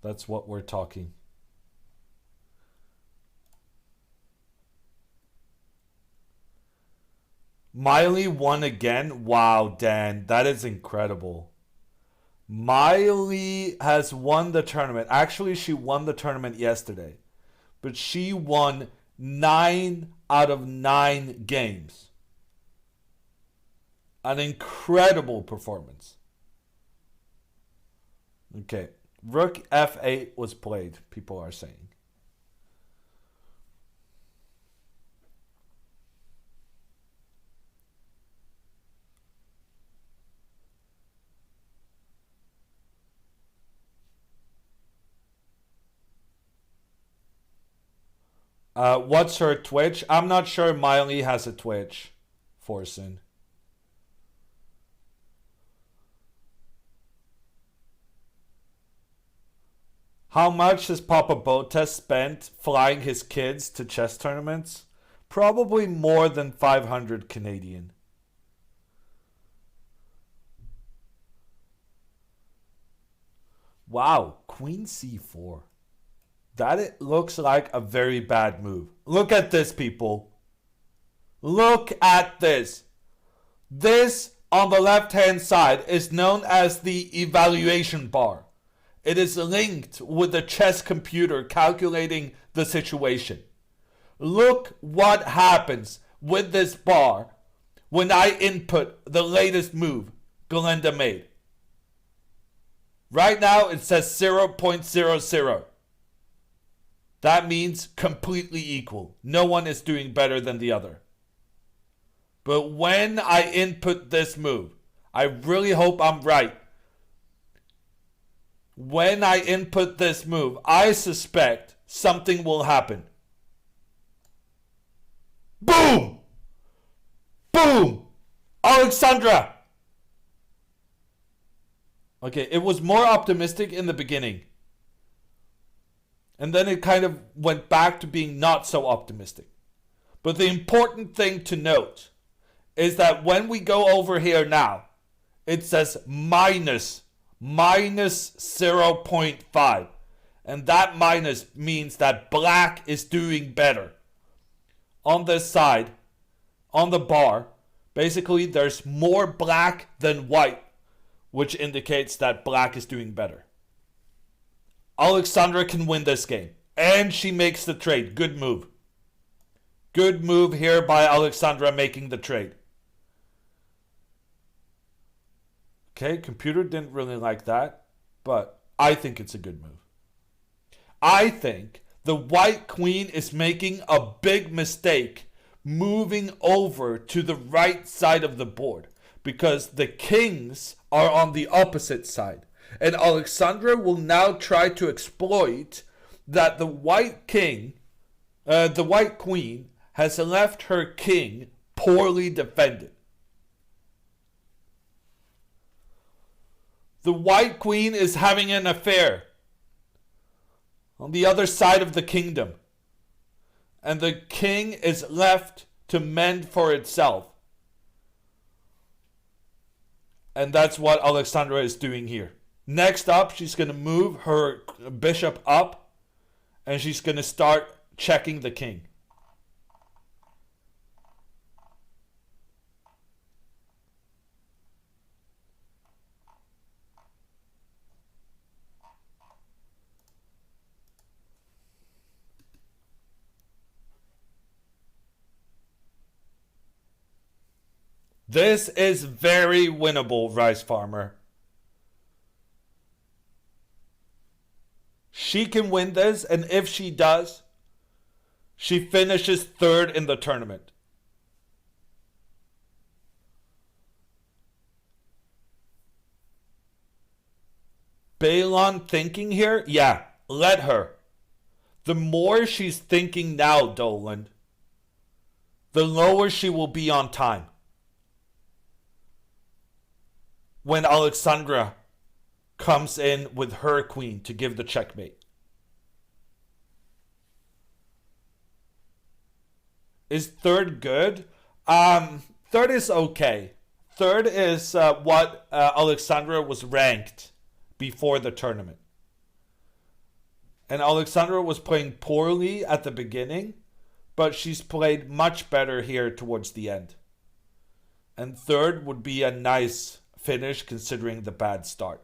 That's what we're talking. Miley won again. Wow, Dan, that is incredible. Miley has won the tournament. Actually, she won the tournament yesterday. But she won 9 out of 9 games. An incredible performance. Okay. Rook f8 was played, people are saying. What's her Twitch? I'm not sure Miley has a Twitch, Forsen. How much has Papa Bota spent flying his kids to chess tournaments? Probably more than 500 Canadian. Wow, Queen c4. That looks like a very bad move. Look at this, people. Look at this. This on the left-hand side is known as the evaluation bar. It is linked with the chess computer calculating the situation. Look what happens with this bar when I input the latest move Glenda made. Right now it says 0.00. That means completely equal. No one is doing better than the other. But when I input this move, I really hope I'm right. When I input this move, I suspect something will happen. Boom! Boom! Alexandra! Okay, it was more optimistic in the beginning. And then it kind of went back to being not so optimistic. But the important thing to note is that when we go over here now, it says minus 0.5. And that minus means that black is doing better. On this side, on the bar, basically there's more black than white, which indicates that black is doing better. Alexandra can win this game. And she makes the trade. Good move. Good move here by Alexandra making the trade. Okay, computer didn't really like that, but I think it's a good move. I think the white queen is making a big mistake moving over to the right side of the board because the kings are on the opposite side. And Alexandra will now try to exploit that the white queen has left her king poorly defended. The white queen is having an affair on the other side of the kingdom. And the king is left to mend for itself. And that's what Alexandra is doing here. Next up, she's going to move her bishop up. And she's going to start checking the king. This is very winnable, Rice Farmer. She can win this, and if she does, she finishes third in the tournament. Balon thinking here? Yeah, let her. The more she's thinking now, Dolan, the lower she will be on time. When Alexandra comes in with her queen to give the checkmate. Is third good? Third is okay. Third is what Alexandra was ranked before the tournament. And Alexandra was playing poorly at the beginning, but she's played much better here towards the end. And third would be a nice finish considering the bad start.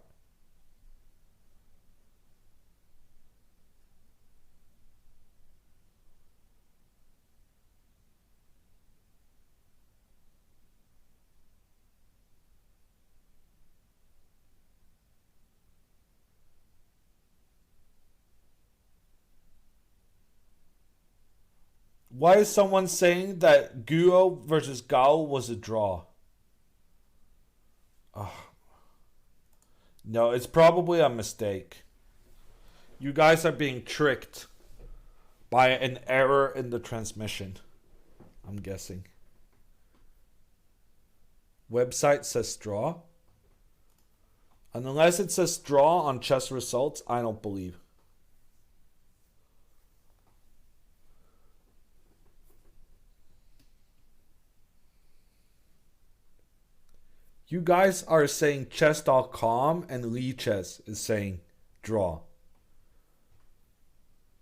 Why is someone saying that Guo versus Gao was a draw? Oh. No, it's probably a mistake. You guys are being tricked by an error in the transmission, I'm guessing. Website says draw. Unless it says draw on chess results, I don't believe. You guys are saying chess.com and Lichess is saying draw.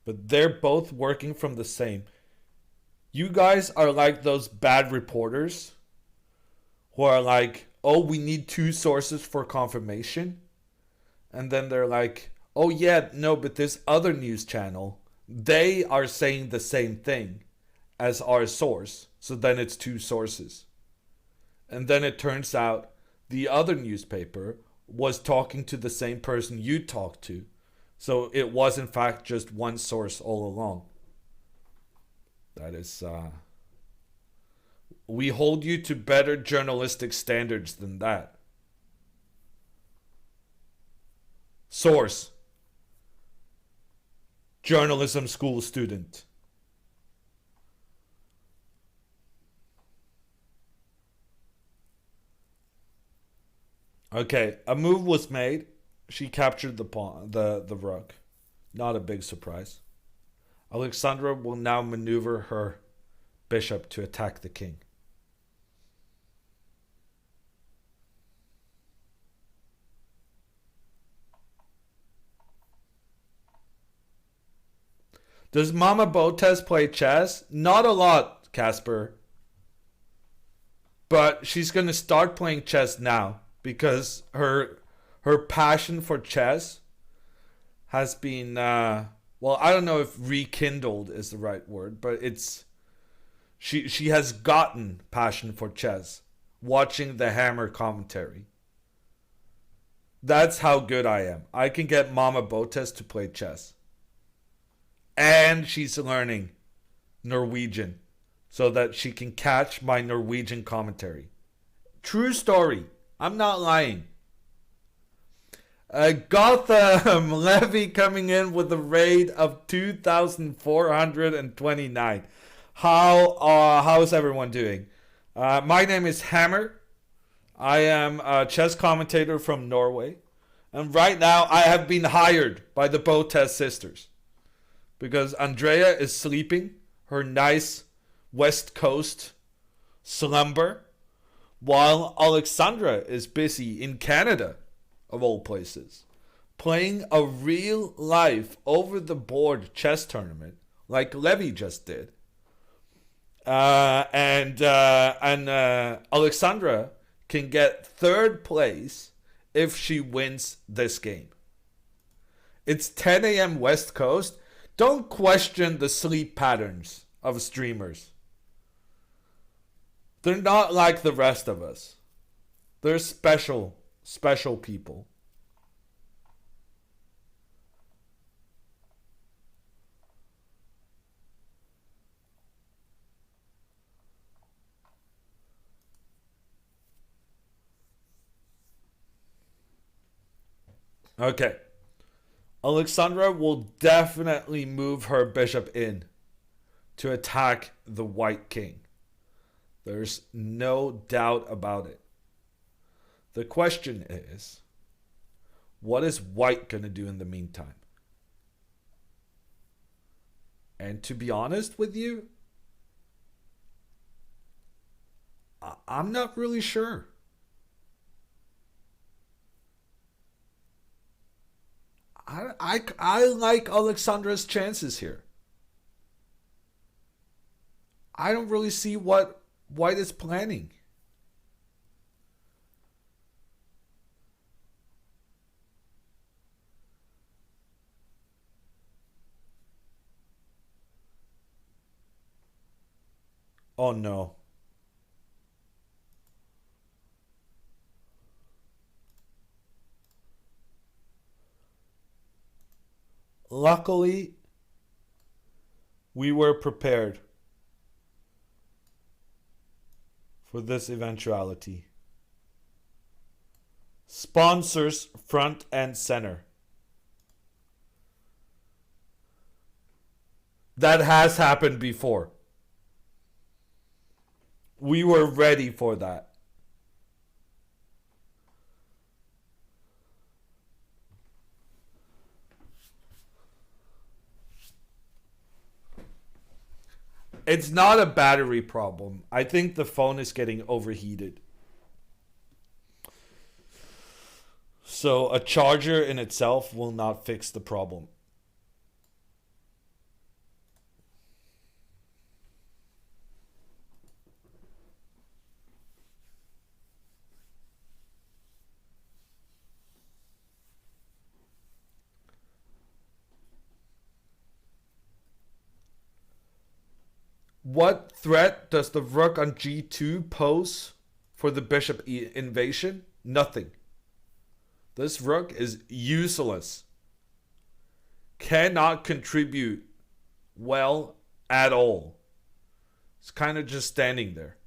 But they're both working from the same. You guys are like those bad reporters who are like, oh, we need two sources for confirmation. And then they're like, oh, yeah, no, but this other news channel, they are saying the same thing as our source. So then it's two sources. And then it turns out the other newspaper was talking to the same person you talked to. So it was, in fact, just one source all along. That is. We hold you to better journalistic standards than that. Source: journalism school student. Okay, a move was made. She captured the pawn, the rook. Not a big surprise. Alexandra will now maneuver her bishop to attack the king. Does Mama Botes play chess? Not a lot, Casper. But she's going to start playing chess now because her passion for chess has been well, I don't know if rekindled is the right word, but it's she has gotten passion for chess watching the Hammer commentary. That's how good I am. I can get Mama Botes to play chess. And she's learning Norwegian so that she can catch my Norwegian commentary. True story. I'm not lying. Gotham Levy coming in with a raid of 2,429. How's everyone doing? My name is Hammer. I am a chess commentator from Norway. And right now I have been hired by the Botes sisters. Because Andrea is sleeping her nice West Coast slumber, while Alexandra is busy in Canada, of all places, playing a real life over the board chess tournament like Levy just did. And Alexandra can get third place if she wins this game. It's 10 a.m. West Coast. Don't question the sleep patterns of streamers. They're not like the rest of us. They're special people. Okay. Alexandra will definitely move her bishop in to attack the white king. There's no doubt about it. The question is, what is white going to do in the meantime? And to be honest with you, I'm not really sure. I like Alexandra's chances here. I don't really see what White is planning. Oh no. Luckily, we were prepared for this eventuality. Sponsors front and center. That has happened before. We were ready for that. It's not a battery problem. I think the phone is getting overheated. So a charger in itself will not fix the problem. What threat does the rook on g2 pose for the bishop invasion? Nothing. This rook is useless. Cannot contribute well at all. It's kind of just standing there.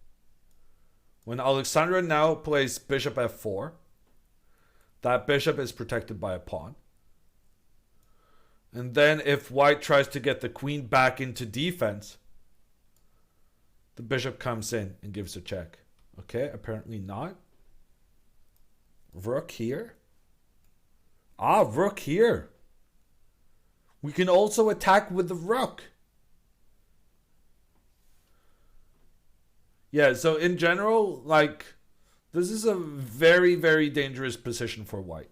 When Alexandra now plays bishop f4, that bishop is protected by a pawn. And then if white tries to get the queen back into defense, the bishop comes in and gives a check. Okay, apparently not. Rook here. Ah, rook here. We can also attack with the rook. Yeah, so in general, like, this is a very, very dangerous position for white.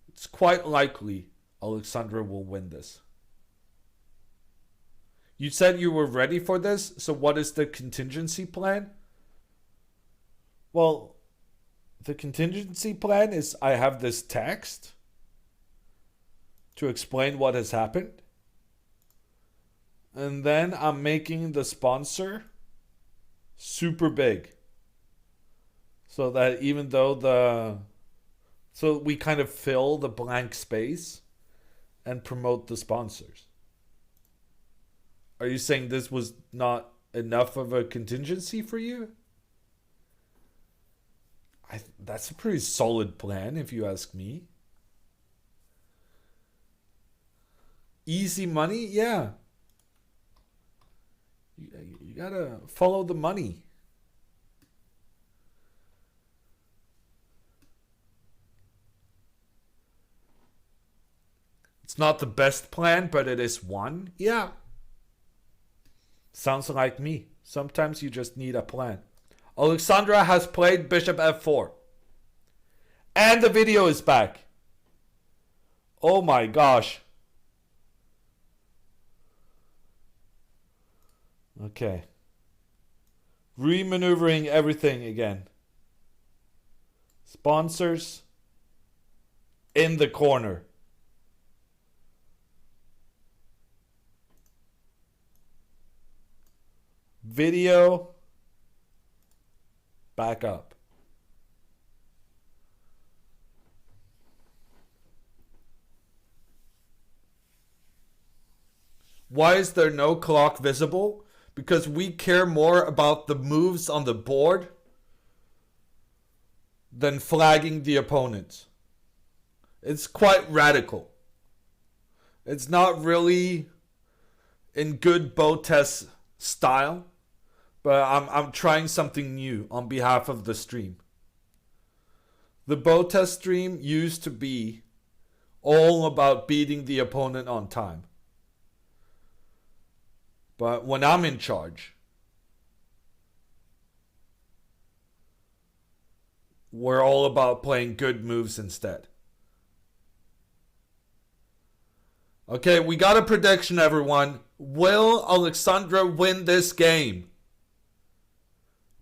It's quite likely Alexandra will win this. You said you were ready for this, so what is the contingency plan? Well, the contingency plan is I have this text to explain what has happened. And then I'm making the sponsor super big. So that even though so we kind of fill the blank space and promote the sponsors. Are you saying this was not enough of a contingency for you? That's a pretty solid plan, if you ask me. Easy money? Yeah. You gotta follow the money. It's not the best plan, but it is one. Yeah. Sounds like me. Sometimes you just need a plan. Alexandra has played bishop f4. And the video is back. Oh my gosh. Okay. Remaneuvering everything again. Sponsors in the corner. Video back up. Why is there no clock visible? Because we care more about the moves on the board than flagging the opponent. It's quite radical. It's not really in good Botez style, but I'm trying something new on behalf of the stream. The Botez stream used to be all about beating the opponent on time. But when I'm in charge, we're all about playing good moves instead. Okay, we got a prediction, everyone. Will Alexandra win this game?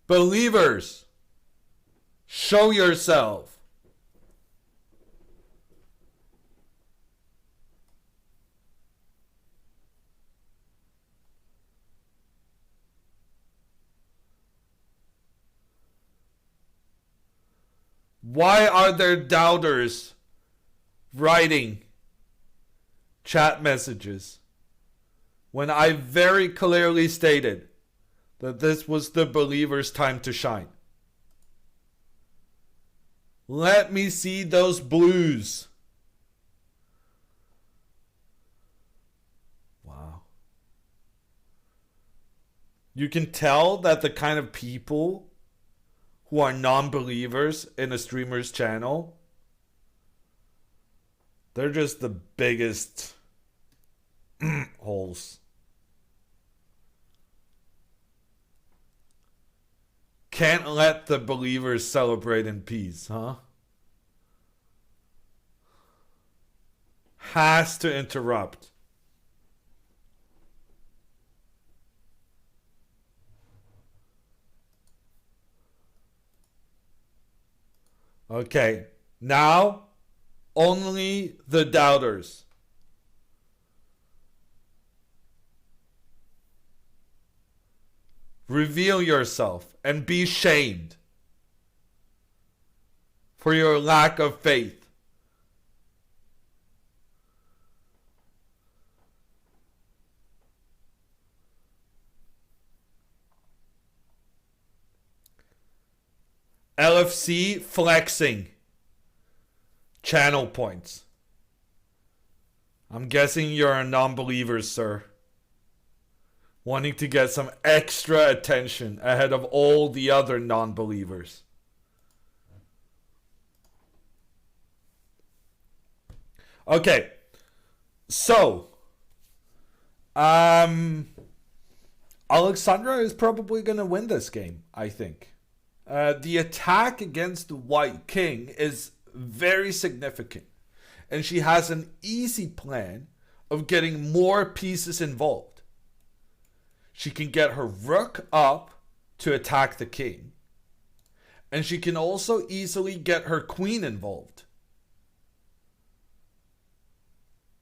Believers, show yourself. Why are there doubters writing chat messages when I very clearly stated that this was the believers' time to shine? Let me see those blues. Wow. You can tell that the kind of people who are non-believers in a streamer's channel, they're just the biggest holes. Can't let the believers celebrate in peace, huh? Has to interrupt. Okay, now only the doubters. Reveal yourself and be shamed for your lack of faith. LFC flexing. Channel points. I'm guessing you're a non-believer, sir. Wanting to get some extra attention ahead of all the other non-believers. Okay. So, Alexandra is probably going to win this game, I think. The attack against the White King is very significant. And she has an easy plan of getting more pieces involved. She can get her rook up to attack the king. And she can also easily get her queen involved.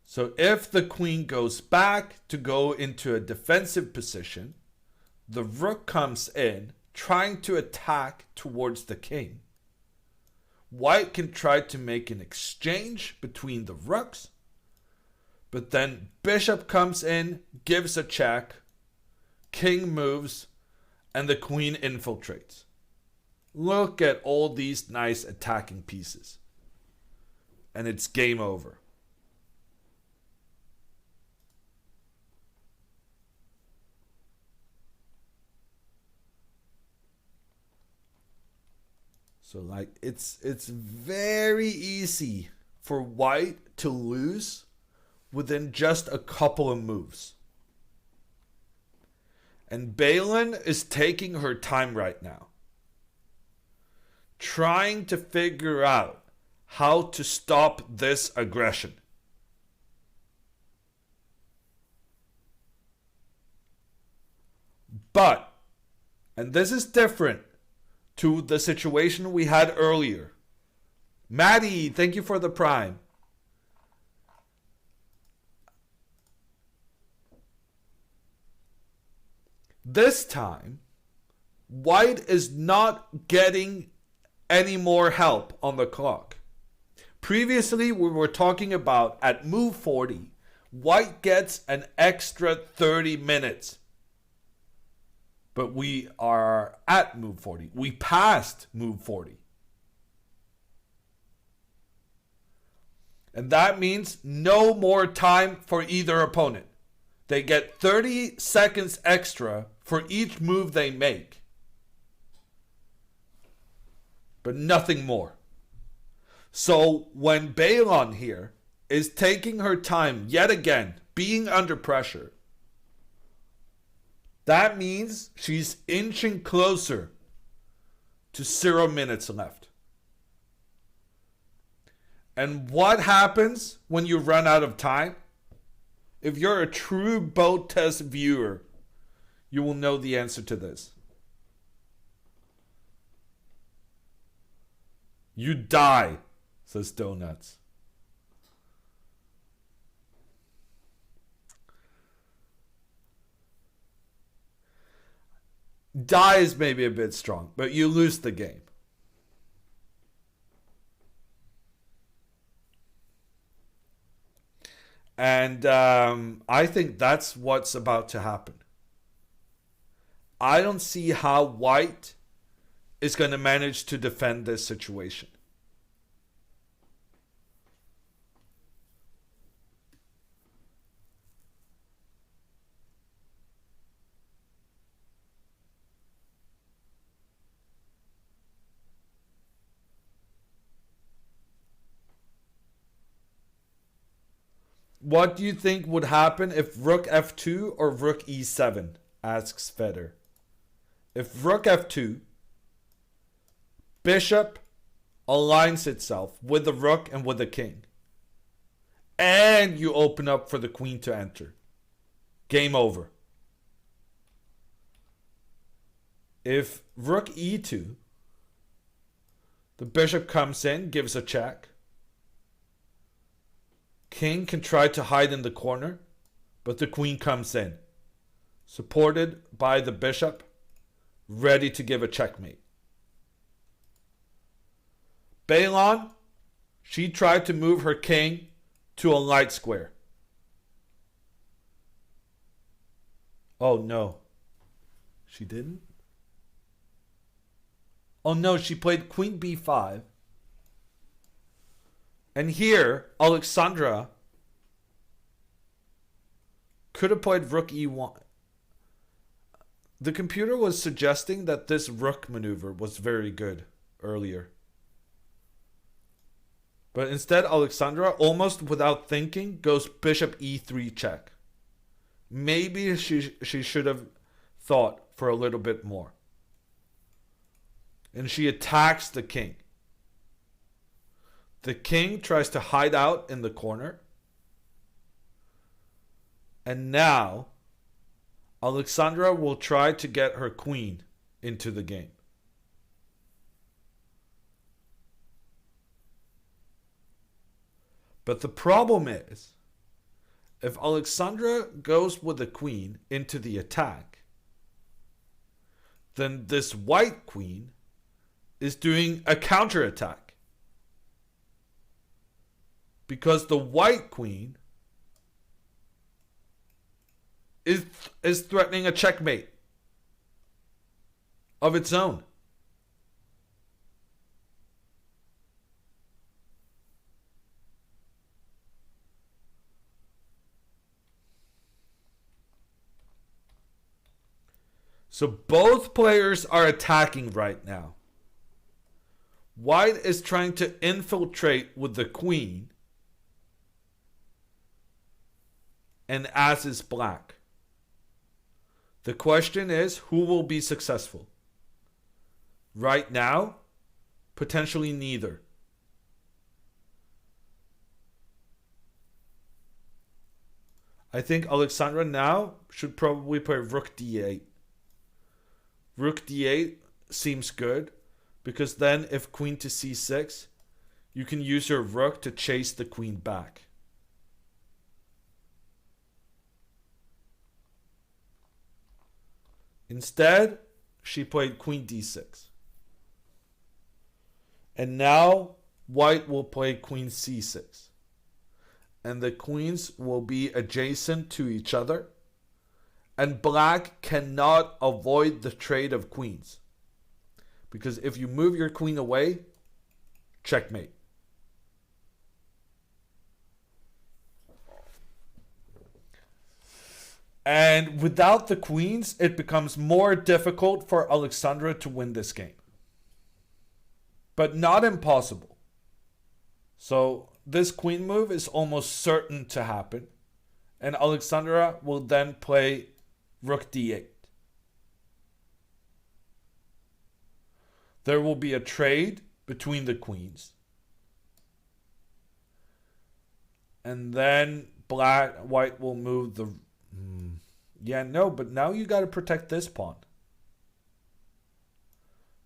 So if the queen goes back to go into a defensive position, the rook comes in, trying to attack towards the king. White can try to make an exchange between the rooks, but then bishop comes in, gives a check, king moves, and the queen infiltrates. Look at all these nice attacking pieces. And it's game over. So like it's very easy for white to lose within just a couple of moves. And Balin is taking her time right now, trying to figure out how to stop this aggression. But, and this is different to the situation we had earlier. Maddie, thank you for the prime. This time, white is not getting any more help on the clock. Previously, we were talking about at move 40, white gets an extra 30 minutes. But we are at move 40. We passed move 40. And that means no more time for either opponent. They get 30 seconds extra for each move they make. But nothing more. So when Balon here is taking her time yet again, being under pressure, that means she's inching closer to 0 minutes left. And what happens when you run out of time? If you're a true boat test viewer, you will know the answer to this. You die, says Donuts. Die is maybe a bit strong, but you lose the game. And I think that's what's about to happen. I don't see how white is going to manage to defend this situation. What do you think would happen if rook f2 or rook e7? Asks Feder. If rook f2, bishop aligns itself with the rook and with the king. And you open up for the queen to enter. Game over. If rook e2, the bishop comes in, gives a check. King can try to hide in the corner, but the queen comes in, supported by the bishop ready to give a checkmate. Balon, she tried to move her king to a light square. Oh no. She didn't? Oh no, she played queen b5. And here, Alexandra could have played rook e1. The computer was suggesting that this rook maneuver was very good earlier. But instead, Alexandra, almost without thinking, goes bishop e3 check. Maybe she should have thought for a little bit more. And she attacks the king. The king tries to hide out in the corner. And now, Alexandra will try to get her queen into the game. But the problem is, if Alexandra goes with the queen into the attack, then this white queen is doing a counterattack. Because the white queen is threatening a checkmate of its own. So both players are attacking right now. White is trying to infiltrate with the queen, and as is black. The question is, who will be successful? Right now, potentially neither. I think Alexandra now should probably play rook d8. Rook d8 seems good, because then if queen to c6, you can use your rook to chase the queen back. Instead, she played queen d6. And now white will play queen c6. And the queens will be adjacent to each other. And black cannot avoid the trade of queens. Because if you move your queen away, checkmate. And without the queens, it becomes more difficult for Alexandra to win this game. But not impossible. So this queen move is almost certain to happen. And Alexandra will then play rook d8. There will be a trade between the queens. And then white will move the... Yeah, no, but now you got to protect this pawn.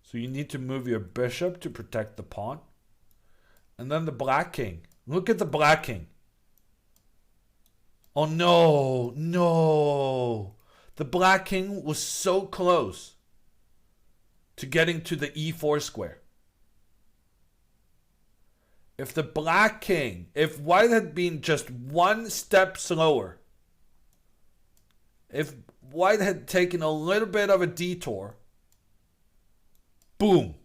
So you need to move your bishop to protect the pawn. And then the black king. Look at the black king. Oh no, no. The black king was so close to getting to the e4 square. If the black king, if white had been just one step slower, if white had taken a little bit of a detour, boom.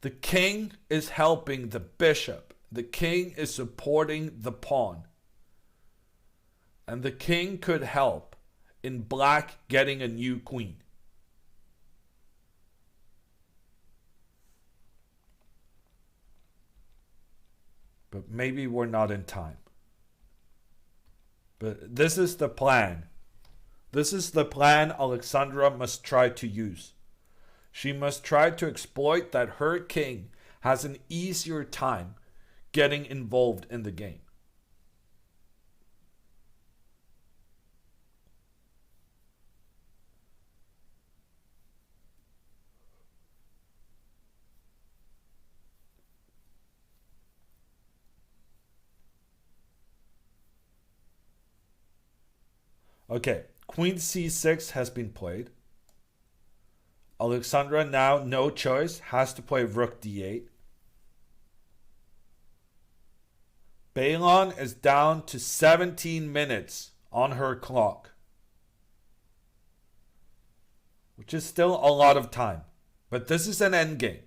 The king is helping the bishop. The king is supporting the pawn. And the king could help in black getting a new queen. But maybe we're not in time. But this is the plan. This is the plan Alexandra must try to use. She must try to exploit that her king has an easier time getting involved in the game. Okay, Queen c6 has been played. Alexandra now, no choice, has to play rook d8. Balon is down to 17 minutes on her clock, which is still a lot of time. But this is an endgame.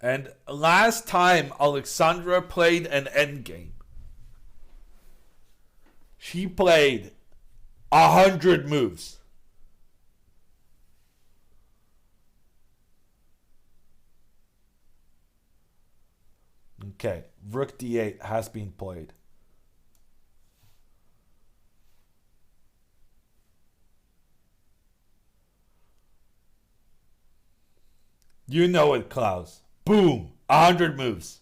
And last time Alexandra played an endgame, she played 100 moves. Okay, rook d8 has been played. You know it, Klaus. Boom, 100 moves.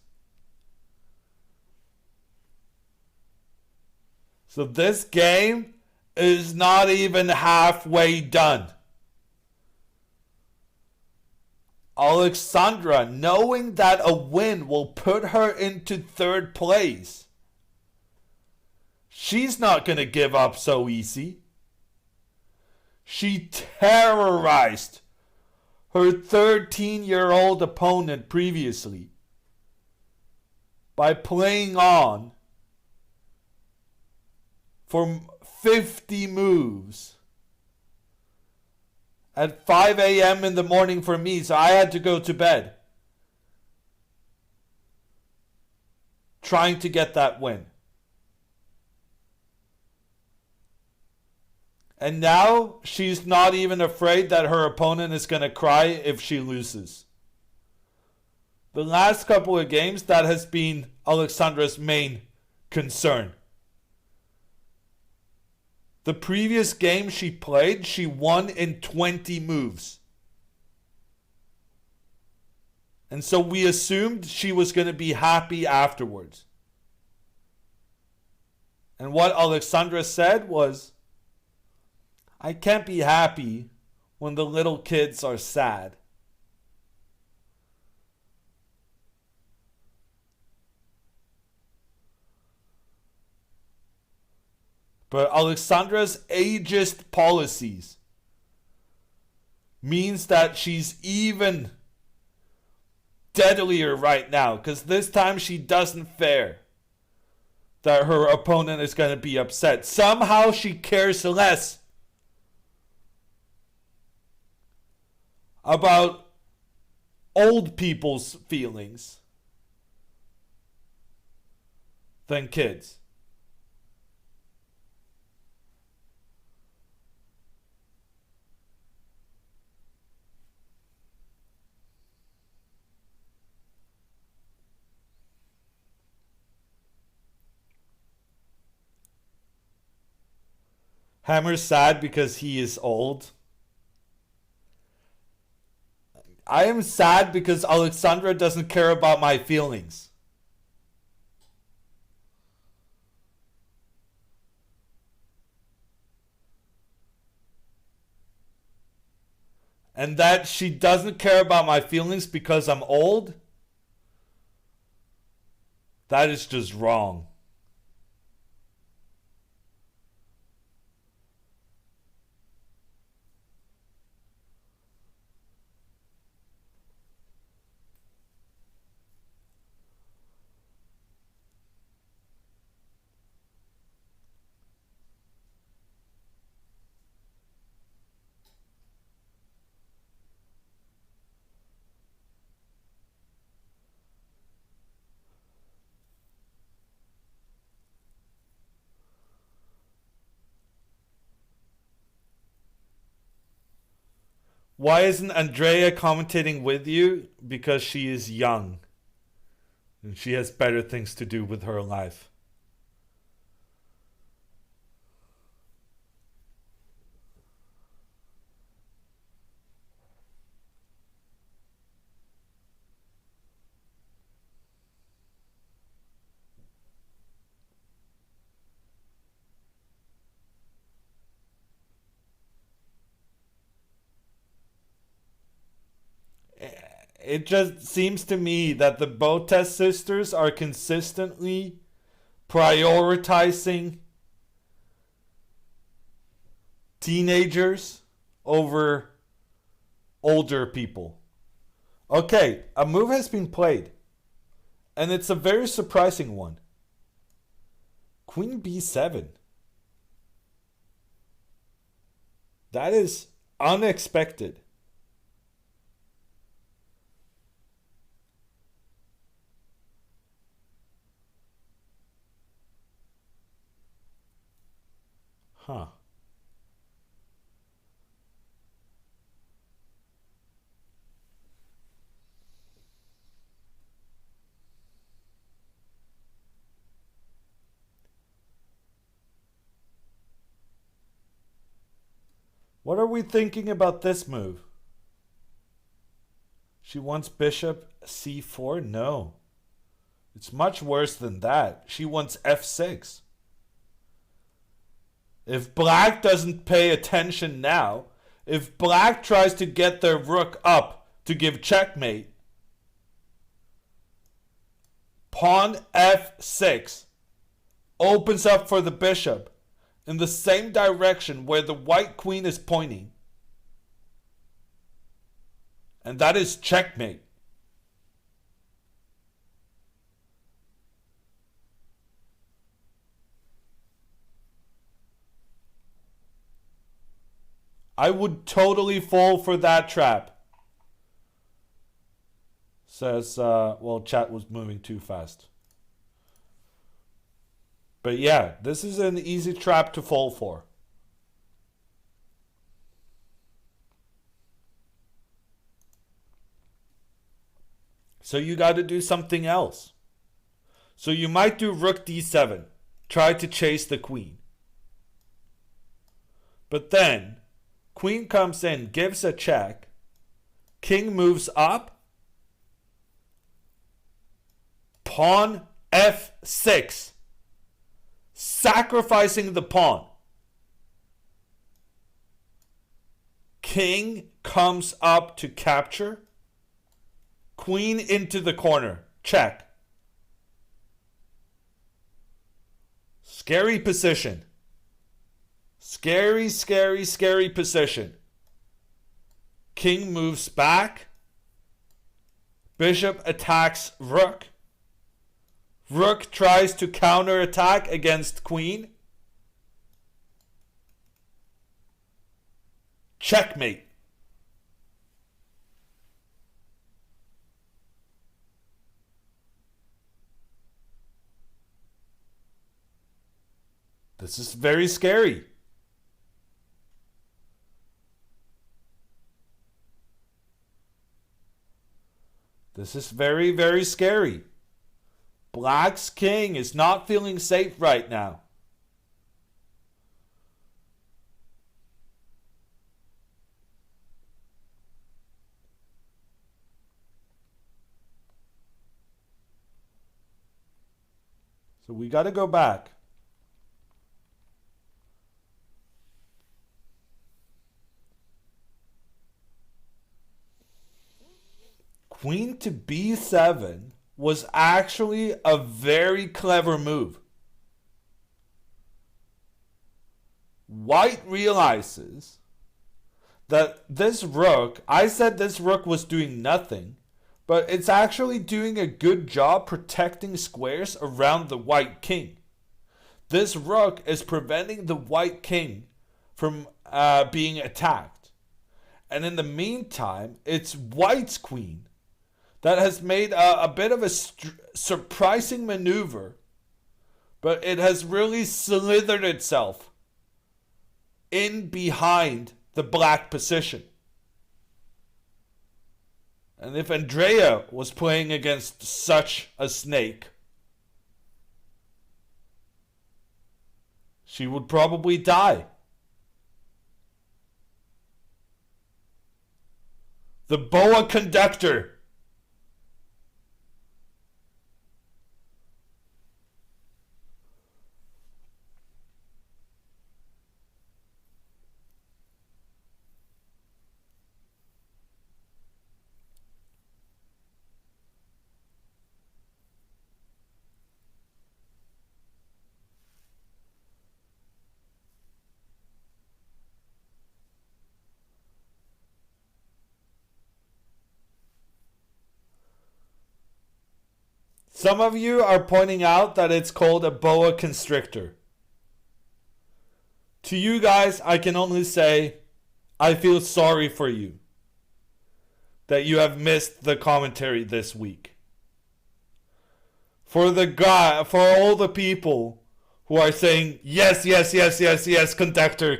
So this game is not even halfway done. Alexandra, knowing that a win will put her into third place, she's not going to give up so easy. She terrorized her 13-year-old opponent previously by playing on for 50 moves at 5 a.m. in the morning for me, so I had to go to bed trying to get that win. And now she's not even afraid that her opponent is going to cry if she loses. The last couple of games, that has been Alexandra's main concern. The previous game she played, she won in 20 moves. And so we assumed she was going to be happy afterwards. And what Alexandra said was, I can't be happy when the little kids are sad. But Alexandra's ageist policies means that she's even deadlier right now, because this time she doesn't fear that her opponent is going to be upset. Somehow she cares less about old people's feelings than kids. Hammer's sad because he is old. I am sad because Alexandra doesn't care about my feelings. And that she doesn't care about my feelings because I'm old, that is just wrong. Why isn't Andrea commentating with you? Because she is young. And she has better things to do with her life. It just seems to me that the Botes sisters are consistently prioritizing teenagers over older people. Okay, a move has been played, and it's a very surprising one. Queen b7. That is unexpected. Huh. What are we thinking about this move? She wants bishop c4? No. It's much worse than that. She wants f6. If black doesn't pay attention now, if black tries to get their rook up to give checkmate, pawn f6 opens up for the bishop in the same direction where the white queen is pointing. And that is checkmate. I would totally fall for that trap. Says, well, chat was moving too fast. But yeah, this is an easy trap to fall for. So you got to do something else. So you might do rook d7. Try to chase the queen. But then, queen comes in, gives a check. King moves up. Pawn f6. Sacrificing the pawn. King comes up to capture. Queen into the corner. Check. Scary position. Scary, scary, scary position. King moves back. Bishop attacks rook. Rook tries to counterattack against queen. Checkmate. This is very scary. This is very, very scary. Black's king is not feeling safe right now. So we got to go back. Queen to b7 was actually a very clever move. White realizes that this rook, I said this rook was doing nothing, but it's actually doing a good job protecting squares around the white king. This rook is preventing the white king from being attacked. And in the meantime, it's white's queen that has made a bit of a surprising maneuver, but it has really slithered itself in behind the black position. And if Andrea was playing against such a snake, she would probably die. The boa conductor. Some of you are pointing out that it's called a boa constrictor. To you guys, I can only say, I feel sorry for you that you have missed the commentary this week. For all the people who are saying, yes, conductor.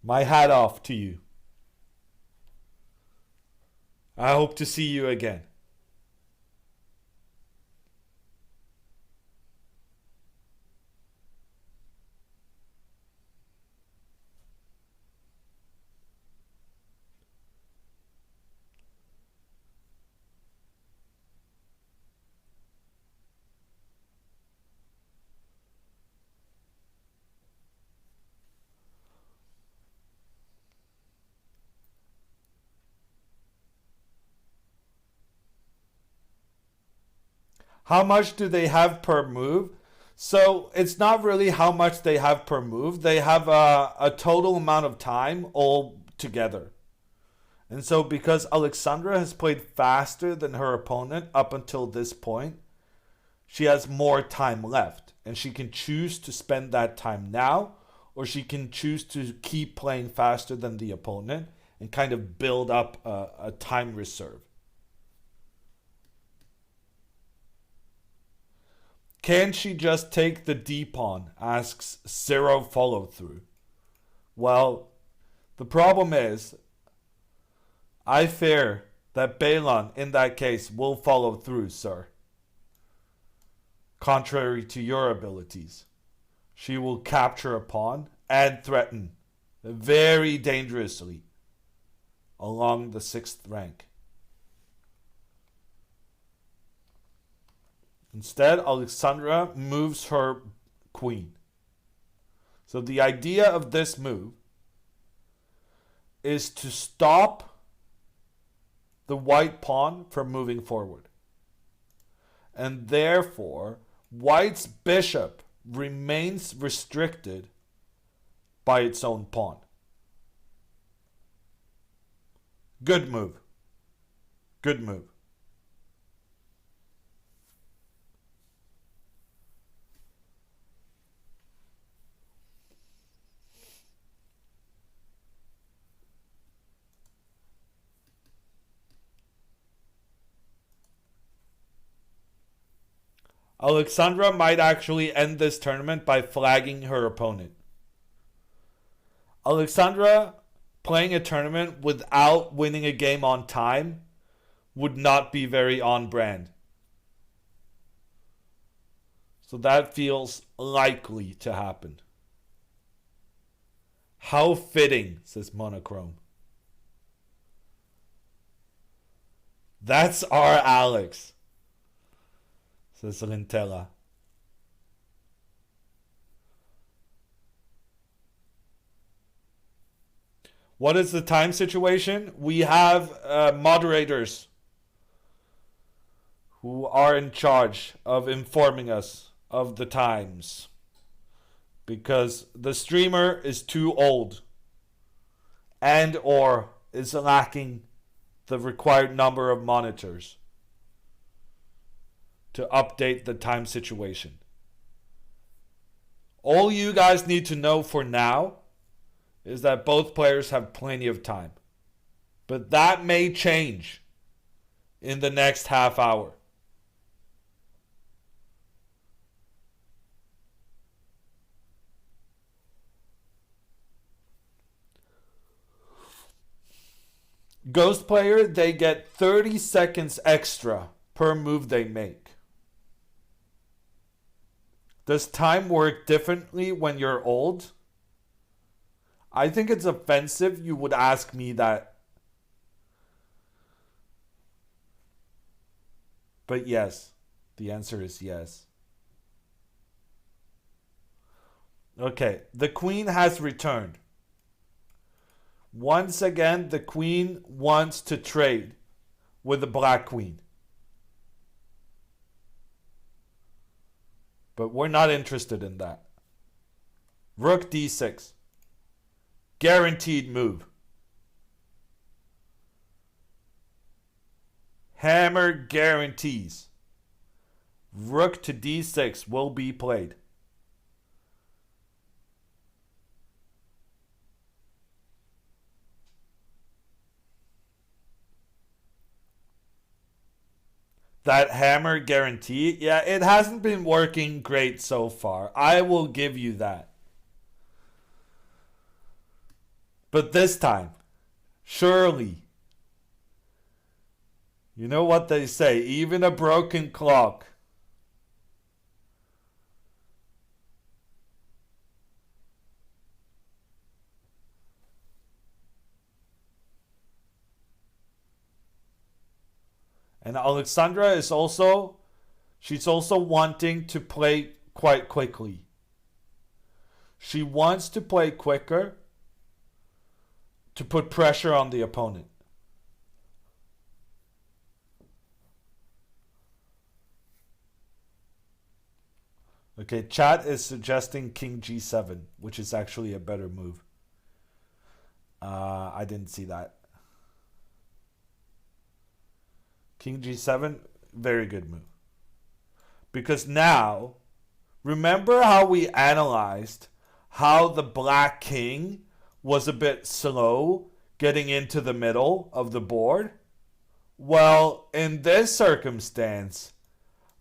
My hat off to you. I hope to see you again. How much do they have per move? So it's not really how much they have per move. They have a total amount of time all together. And so because Alexandra has played faster than her opponent up until this point, she has more time left. And she can choose to spend that time now, or she can choose to keep playing faster than the opponent and kind of build up a time reserve. Can she just take the d-pawn? Asks Zero Follow Through. Well, the problem is, I fear that Balon, in that case, will follow through, sir. Contrary to your abilities. She will capture a pawn and threaten very dangerously along the 6th rank. Instead, Alexandra moves her queen. So the idea of this move is to stop the white pawn from moving forward. And therefore, white's bishop remains restricted by its own pawn. Good move. Good move. Alexandra might actually end this tournament by flagging her opponent. Alexandra playing a tournament without winning a game on time would not be very on brand. So that feels likely to happen. How fitting, says Monochrome. That's our Alex, says Lintella. What is the time situation? We have moderators who are in charge of informing us of the times, because the streamer is too old and or is lacking the required number of monitors to update the time situation. All you guys need to know for now is that both players have plenty of time. But that may change in the next half hour. Ghost player, they get 30 seconds extra per move they make. Does time work differently when you're old? I think it's offensive you would ask me that. But yes, the answer is yes. Okay, the queen has returned. Once again, the queen wants to trade with the black queen. But we're not interested in that. Rook d6. Guaranteed move. Hammer guarantees. Rook to d6 will be played. That hammer guarantee, yeah, it hasn't been working great so far. I will give you that. But this time, surely, you know what they say, even a broken clock and Alexandra is also, she's also wanting to play quite quickly. She wants to play quicker to put pressure on the opponent. Okay, chat is suggesting King G7, which is actually a better move. I didn't see that. King G7, very good move. Because now, remember how we analyzed how the black king was a bit slow getting into the middle of the board? Well, in this circumstance,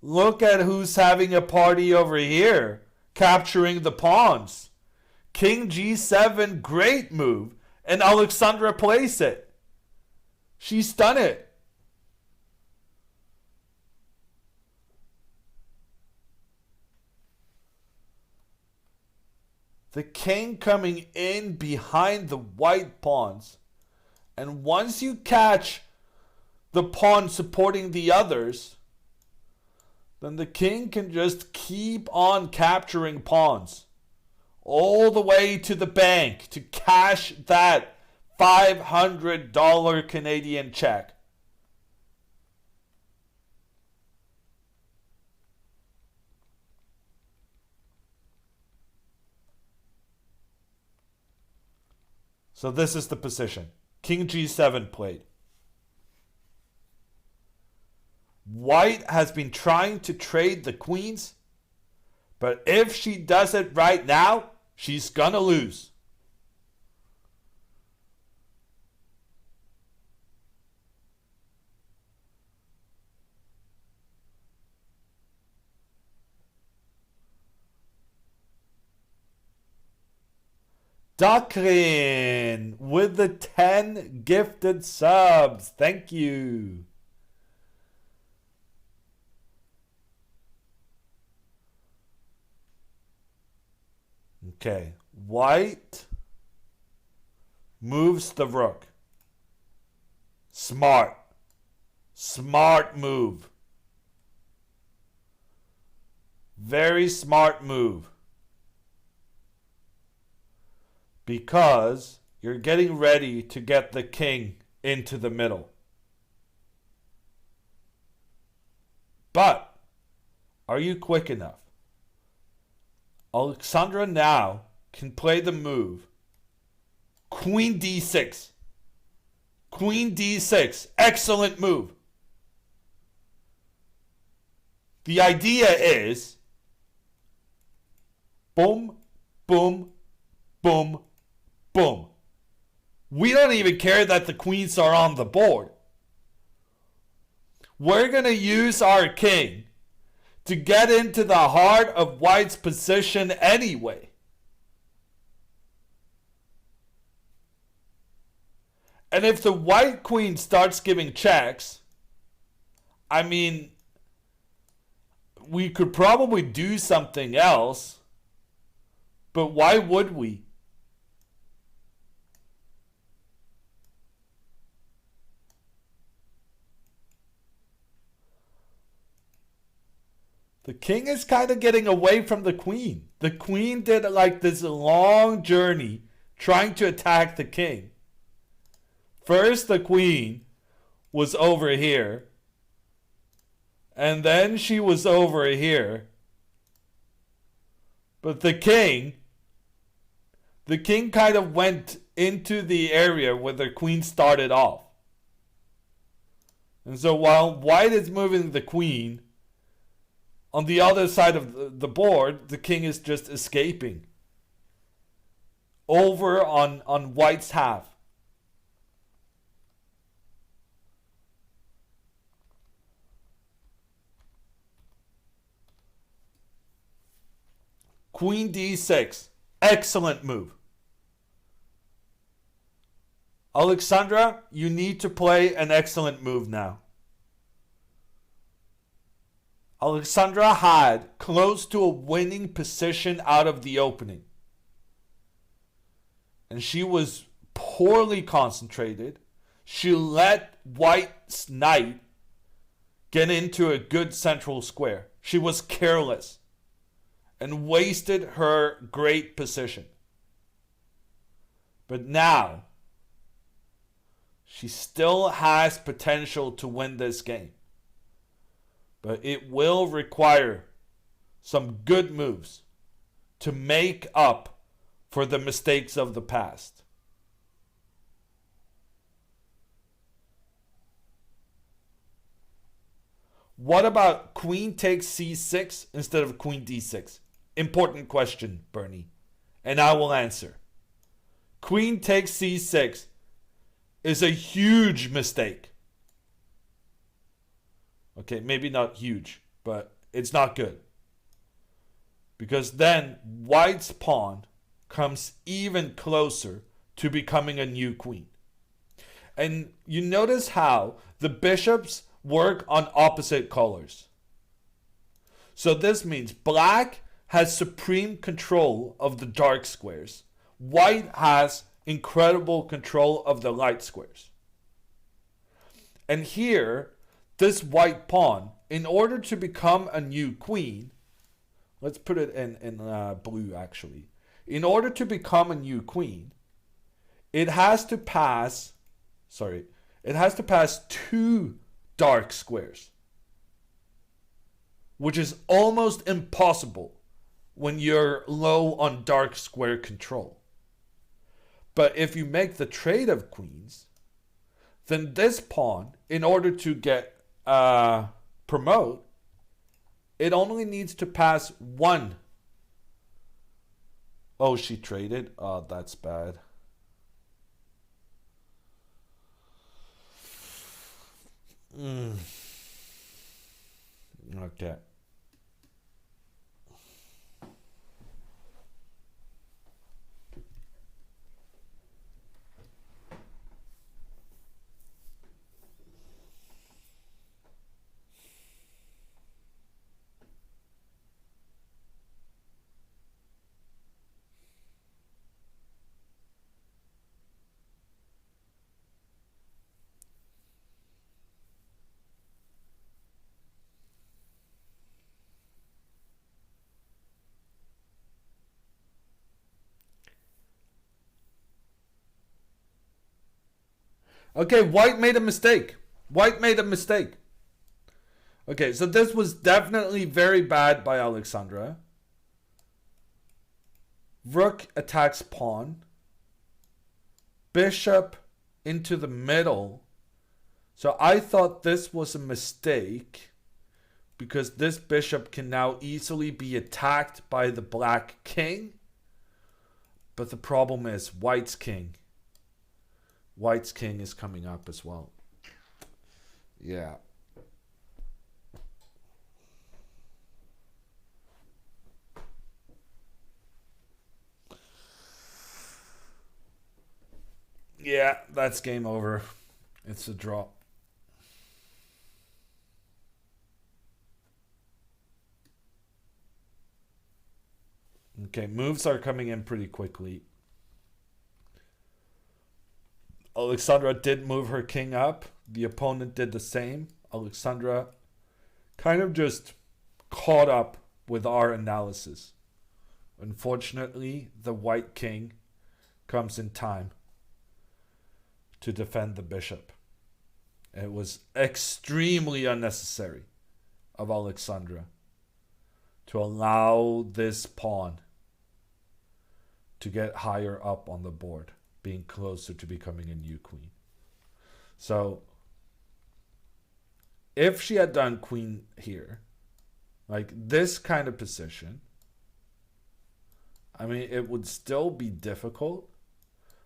look at who's having a party over here, capturing the pawns. King G7, great move, and Alexandra plays it. She's done it. The king coming in behind the white pawns. And once you catch the pawn supporting the others, then the king can just keep on capturing pawns all the way to the bank to cash that $500 Canadian check. So this is the position. King G7 played. White has been trying to trade the queens, but if she does it right now, she's gonna lose. Doctrine with the 10 gifted subs. Thank you. Okay. White moves the rook. Smart. Smart move. Very smart move. Because you're getting ready to get the king into the middle. But are you quick enough? Alexandra now can play the move Queen D6. Queen D6. Excellent move. The idea is boom, boom, boom, boom. We don't even care that the queens are on the board. We're going to use our king to get into the heart of White's position anyway. And if the white queen starts giving checks, I mean, we could probably do something else, but why would we? The king is kind of getting away from the queen. The queen did like this long journey trying to attack the king. First, the queen was over here. And then she was over here. But the king kind of went into the area where the queen started off. And so while white is moving the queen, on the other side of the board, the king is just escaping over on white's half. Queen d6. Excellent move. Alexandra, you need to play an excellent move now. Alexandra had close to a winning position out of the opening. And she was poorly concentrated. She let white's knight get into a good central square. She was careless and wasted her great position. But now, she still has potential to win this game. But it will require some good moves to make up for the mistakes of the past. What about queen takes c6 instead of queen d6? Important question, Bernie. And I will answer. Queen takes c6 is a huge mistake. Okay, maybe not huge, but it's not good. Because then white's pawn comes even closer to becoming a new queen. And you notice how the bishops work on opposite colors. So this means black has supreme control of the dark squares. White has incredible control of the light squares. And here, this white pawn, in order to become a new queen, let's put it in blue actually. In order to become a new queen, it has to pass two dark squares, which is almost impossible when you're low on dark square control. But if you make the trade of queens, then this pawn, in order to get promote, it only needs to pass one. Oh, she traded? Oh, that's bad. Okay. Okay, white made a mistake. White made a mistake. Okay, so this was definitely very bad by Alexandra. Rook attacks pawn. Bishop into the middle. So I thought this was a mistake because this bishop can now easily be attacked by the black king. But the problem is white's king. White's king is coming up as well. Yeah. Yeah, that's game over. It's a draw. Okay, moves are coming in pretty quickly. Alexandra did move her king up. The opponent did the same. Alexandra kind of just caught up with our analysis. Unfortunately, the white king comes in time to defend the bishop. It was extremely unnecessary of Alexandra to allow this pawn to get higher up on the board, being closer to becoming a new queen. So if she had done queen here, like this kind of position, I mean, it would still be difficult,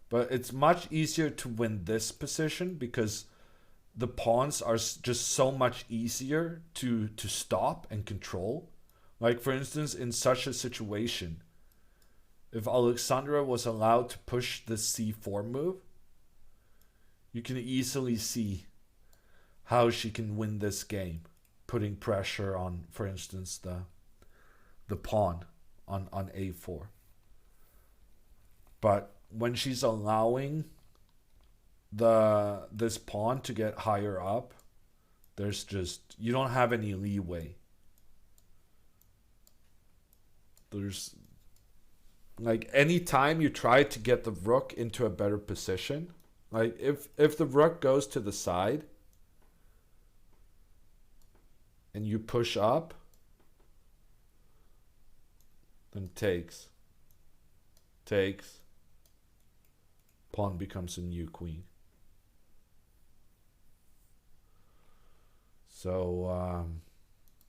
but it's much easier to win this position because the pawns are just so much easier to stop and control. Like, for instance, in such a situation, if Alexandra was allowed to push the c4 move, you can easily see how she can win this game, putting pressure on, for instance, the pawn on a4. But when she's allowing this pawn to get higher up, there's just, you don't have any leeway. There's, like, any time you try to get the rook into a better position, like if the rook goes to the side and you push up, then takes, pawn becomes a new queen. So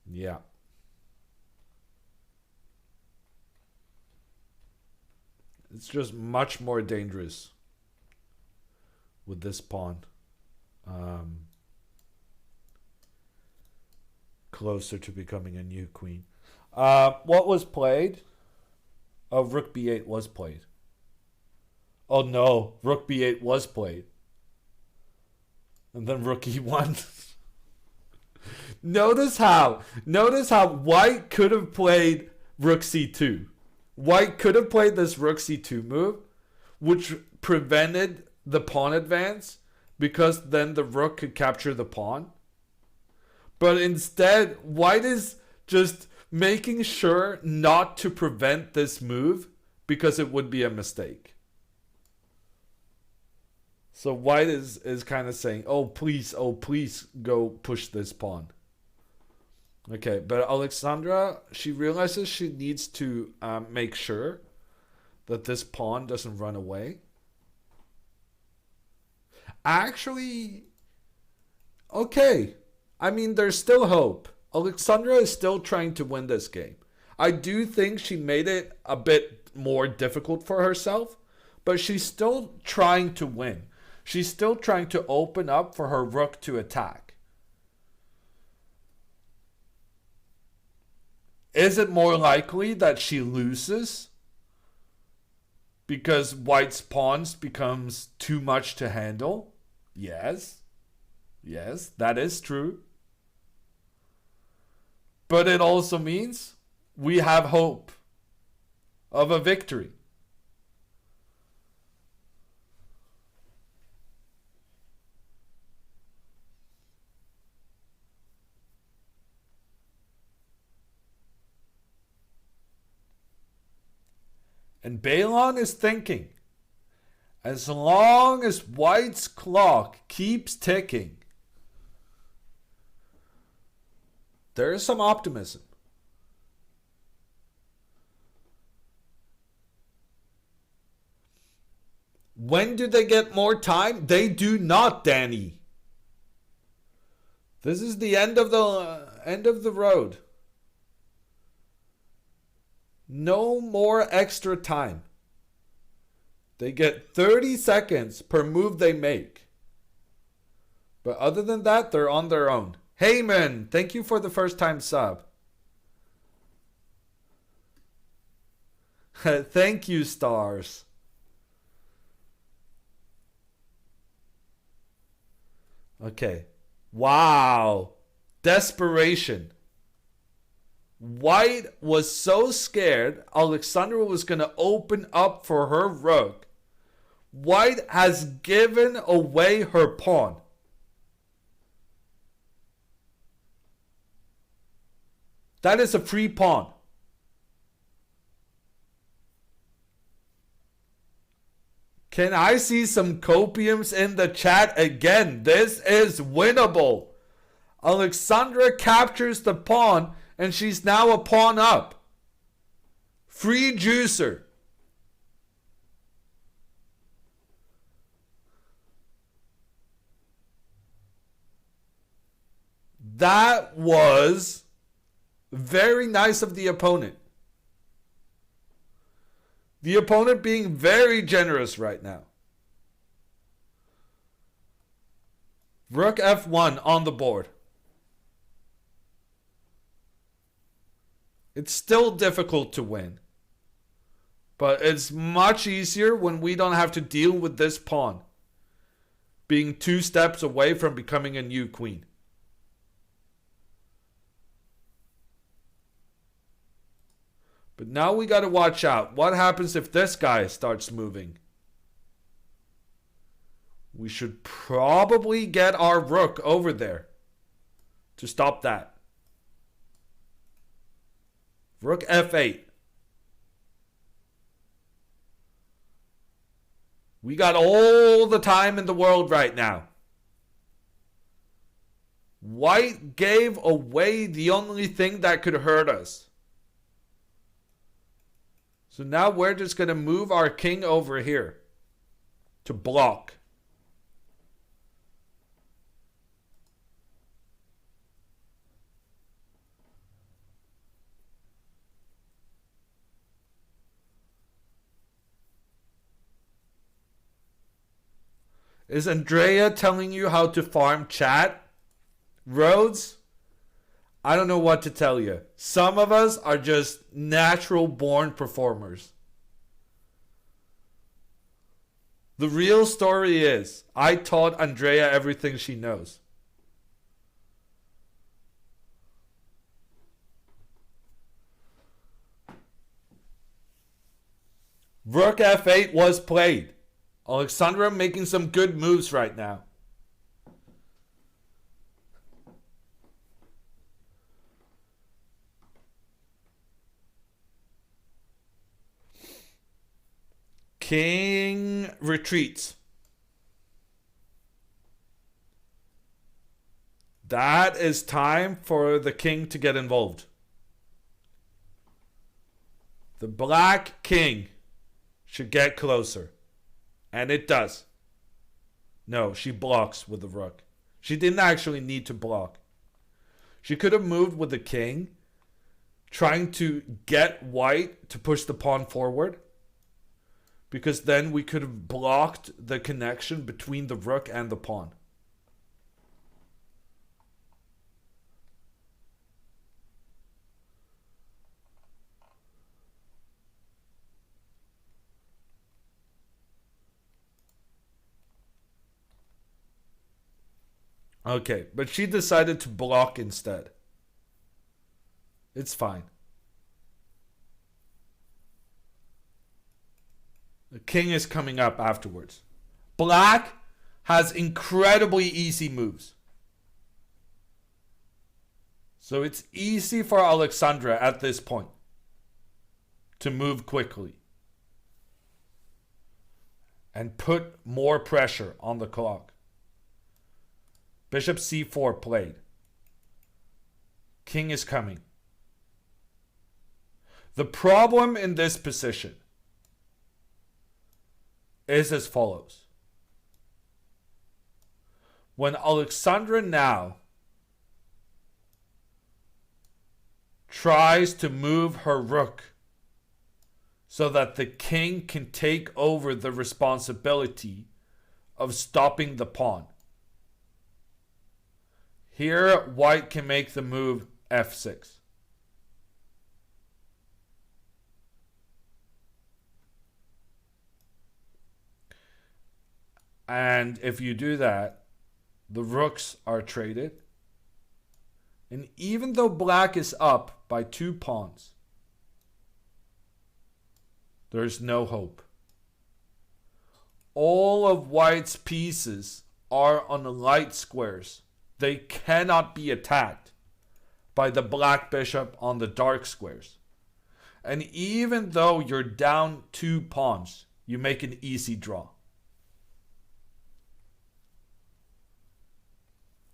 yeah. It's just much more dangerous with this pawn closer to becoming a new queen. What was played? Oh, rook b8 was played. Oh no, rook b8 was played. And then rook e1. Notice how white could have played rook c2. White could have played this rook c2 move, which prevented the pawn advance, because then the rook could capture the pawn. But instead, white is just making sure not to prevent this move because it would be a mistake. So white is kind of saying, oh please go push this pawn. Okay, but Alexandra, she realizes she needs to make sure that this pawn doesn't run away. Actually, okay. I mean, there's still hope. Alexandra is still trying to win this game. I do think she made it a bit more difficult for herself, but she's still trying to win. She's still trying to open up for her rook to attack. Is it more likely that she loses because white's pawns becomes too much to handle? Yes. Yes, that is true. But it also means we have hope of a victory. And Balon is thinking, as long as white's clock keeps ticking, there is some optimism. When do they get more time? They do not, Danny. This is the end of the road. No more extra time. They get 30 seconds per move they make. But other than that, they're on their own. Heyman, thank you for the first time sub. Thank you, stars. Okay. Wow. Desperation. White was so scared Alexandra was going to open up for her rook. White has given away her pawn. That is a free pawn. Can I see some copiums in the chat again? This is winnable. Alexandra captures the pawn and she's now a pawn up. Free juicer. That was very nice of the opponent. The opponent being very generous right now. Rook f1 on the board. It's still difficult to win. But it's much easier when we don't have to deal with this pawn being 2 steps away from becoming a new queen. But now we got to watch out. What happens if this guy starts moving? We should probably get our rook over there to stop that. Rook f8. We got all the time in the world right now. White gave away the only thing that could hurt us. So now we're just going to move our king over here to block. Is Andrea telling you how to farm chat? Rhodes? I don't know what to tell you. Some of us are just natural born performers. The real story is, I taught Andrea everything she knows. Rook f8 was played. Alexandra making some good moves right now. King retreats. That is time for the king to get involved. The black king should get closer. And it does. No, she blocks with the rook. She didn't actually need to block. She could have moved with the king, trying to get white to push the pawn forward. Because then we could have blocked the connection between the rook and the pawn. Okay, but she decided to block instead. It's fine. The king is coming up afterwards. Black has incredibly easy moves. So it's easy for Alexandra at this point to move quickly and put more pressure on the clock. Bishop c4 played. King is coming. The problem in this position is as follows. When Alexandra now tries to move her rook so that the king can take over the responsibility of stopping the pawn. Here, white can make the move f6. And if you do that, the rooks are traded. And even though black is up by 2 pawns, there's no hope. All of white's pieces are on the light squares. They cannot be attacked by the black bishop on the dark squares. And even though you're down 2 pawns, you make an easy draw.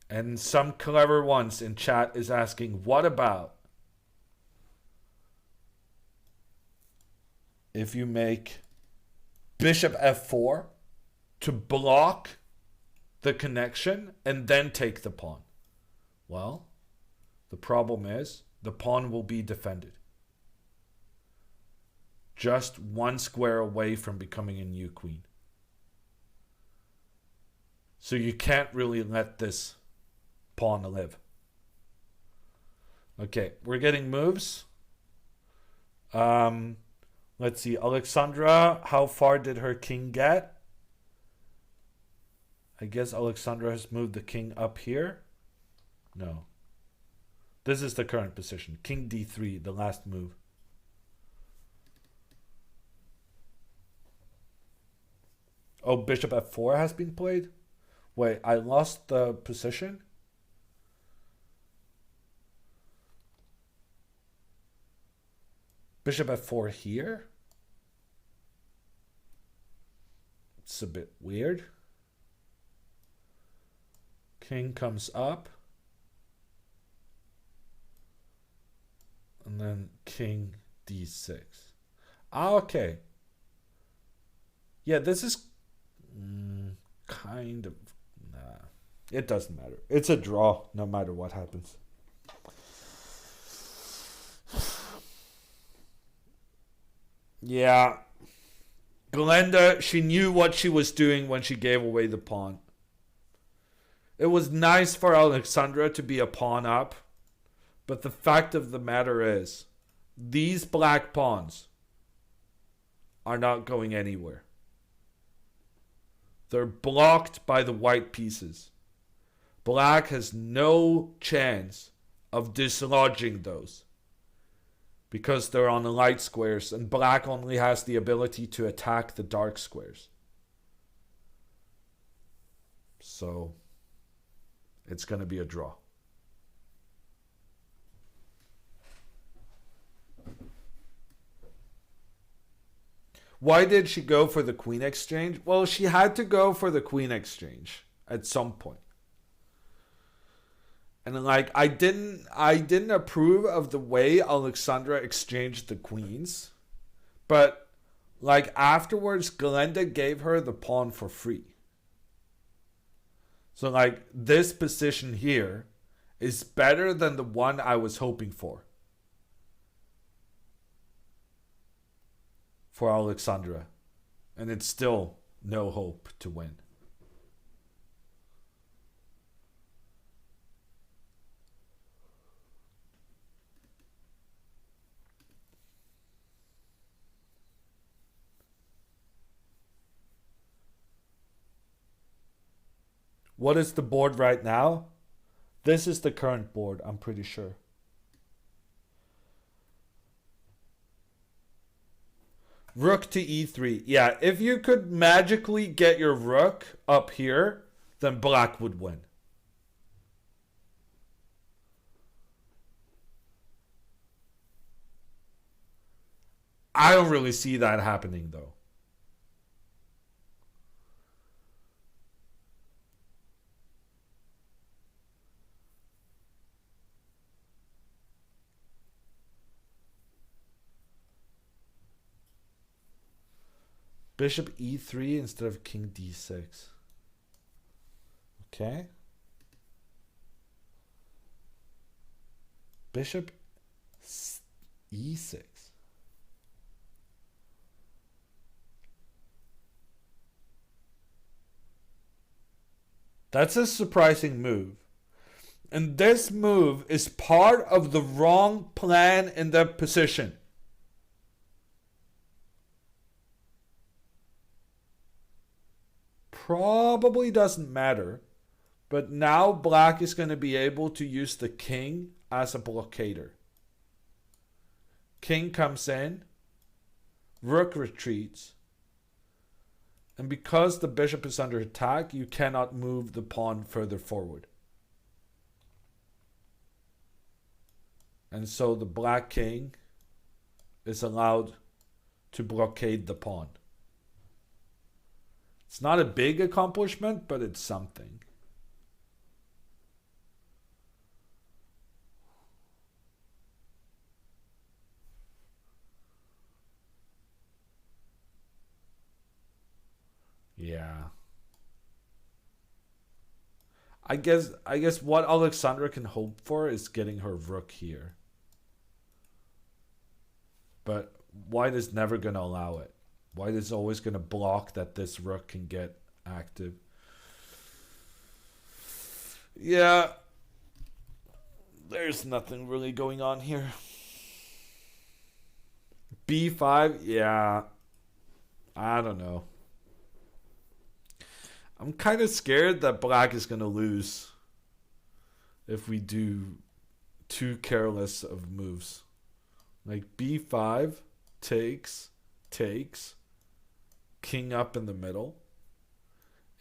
And some clever ones in chat is asking, what about if you make bishop f4 to block the connection and then take the pawn? Well, The problem is the pawn will be defended. Just one square away from becoming a new queen. So you can't really let this pawn live. Okay, we're getting moves. Let's see. Alexandra, how far did her king get? I guess Alexandra has moved the king up here. No. This is the current position. King d3, the last move. Oh, bishop f4 has been played? Wait, I lost the position? Bishop f4 here? It's a bit weird. King comes up. And then king d6. Ah, okay. Yeah, this is kind of... Nah. It doesn't matter. It's a draw no matter what happens. Yeah. Glenda, she knew what she was doing when she gave away the pawn. It was nice for Alexandra to be a pawn up, but the fact of the matter is, these black pawns are not going anywhere. They're blocked by the white pieces. Black has no chance of dislodging those because they're on the light squares, and black only has the ability to attack the dark squares. So it's going to be a draw. Why did she go for the queen exchange? Well, she had to go for the queen exchange at some point. And like I didn't approve of the way Alexandra exchanged the queens, but like afterwards Glenda gave her the pawn for free. So like this position here is better than the one I was hoping for Alexandra. And it's still no hope to win. What is the board right now? This is the current board, I'm pretty sure. Rook to e3. Yeah, if you could magically get your rook up here, then black would win. I don't really see that happening though. Bishop e3 instead of king d6. Okay. Bishop e6. That's a surprising move. And this move is part of the wrong plan in the position. Probably doesn't matter, but now black is going to be able to use the king as a blockader. King comes in, rook retreats, and because the bishop is under attack, you cannot move the pawn further forward. And so the black king is allowed to blockade the pawn. It's not a big accomplishment, but it's something. Yeah. I guess what Alexandra can hope for is getting her rook here. But white is never gonna allow it. White is always gonna block that this rook can get active. Yeah. There's nothing really going on here. B5, yeah. I don't know. I'm kind of scared that black is going to lose if we do too careless of moves. Like b5 takes, king up in the middle.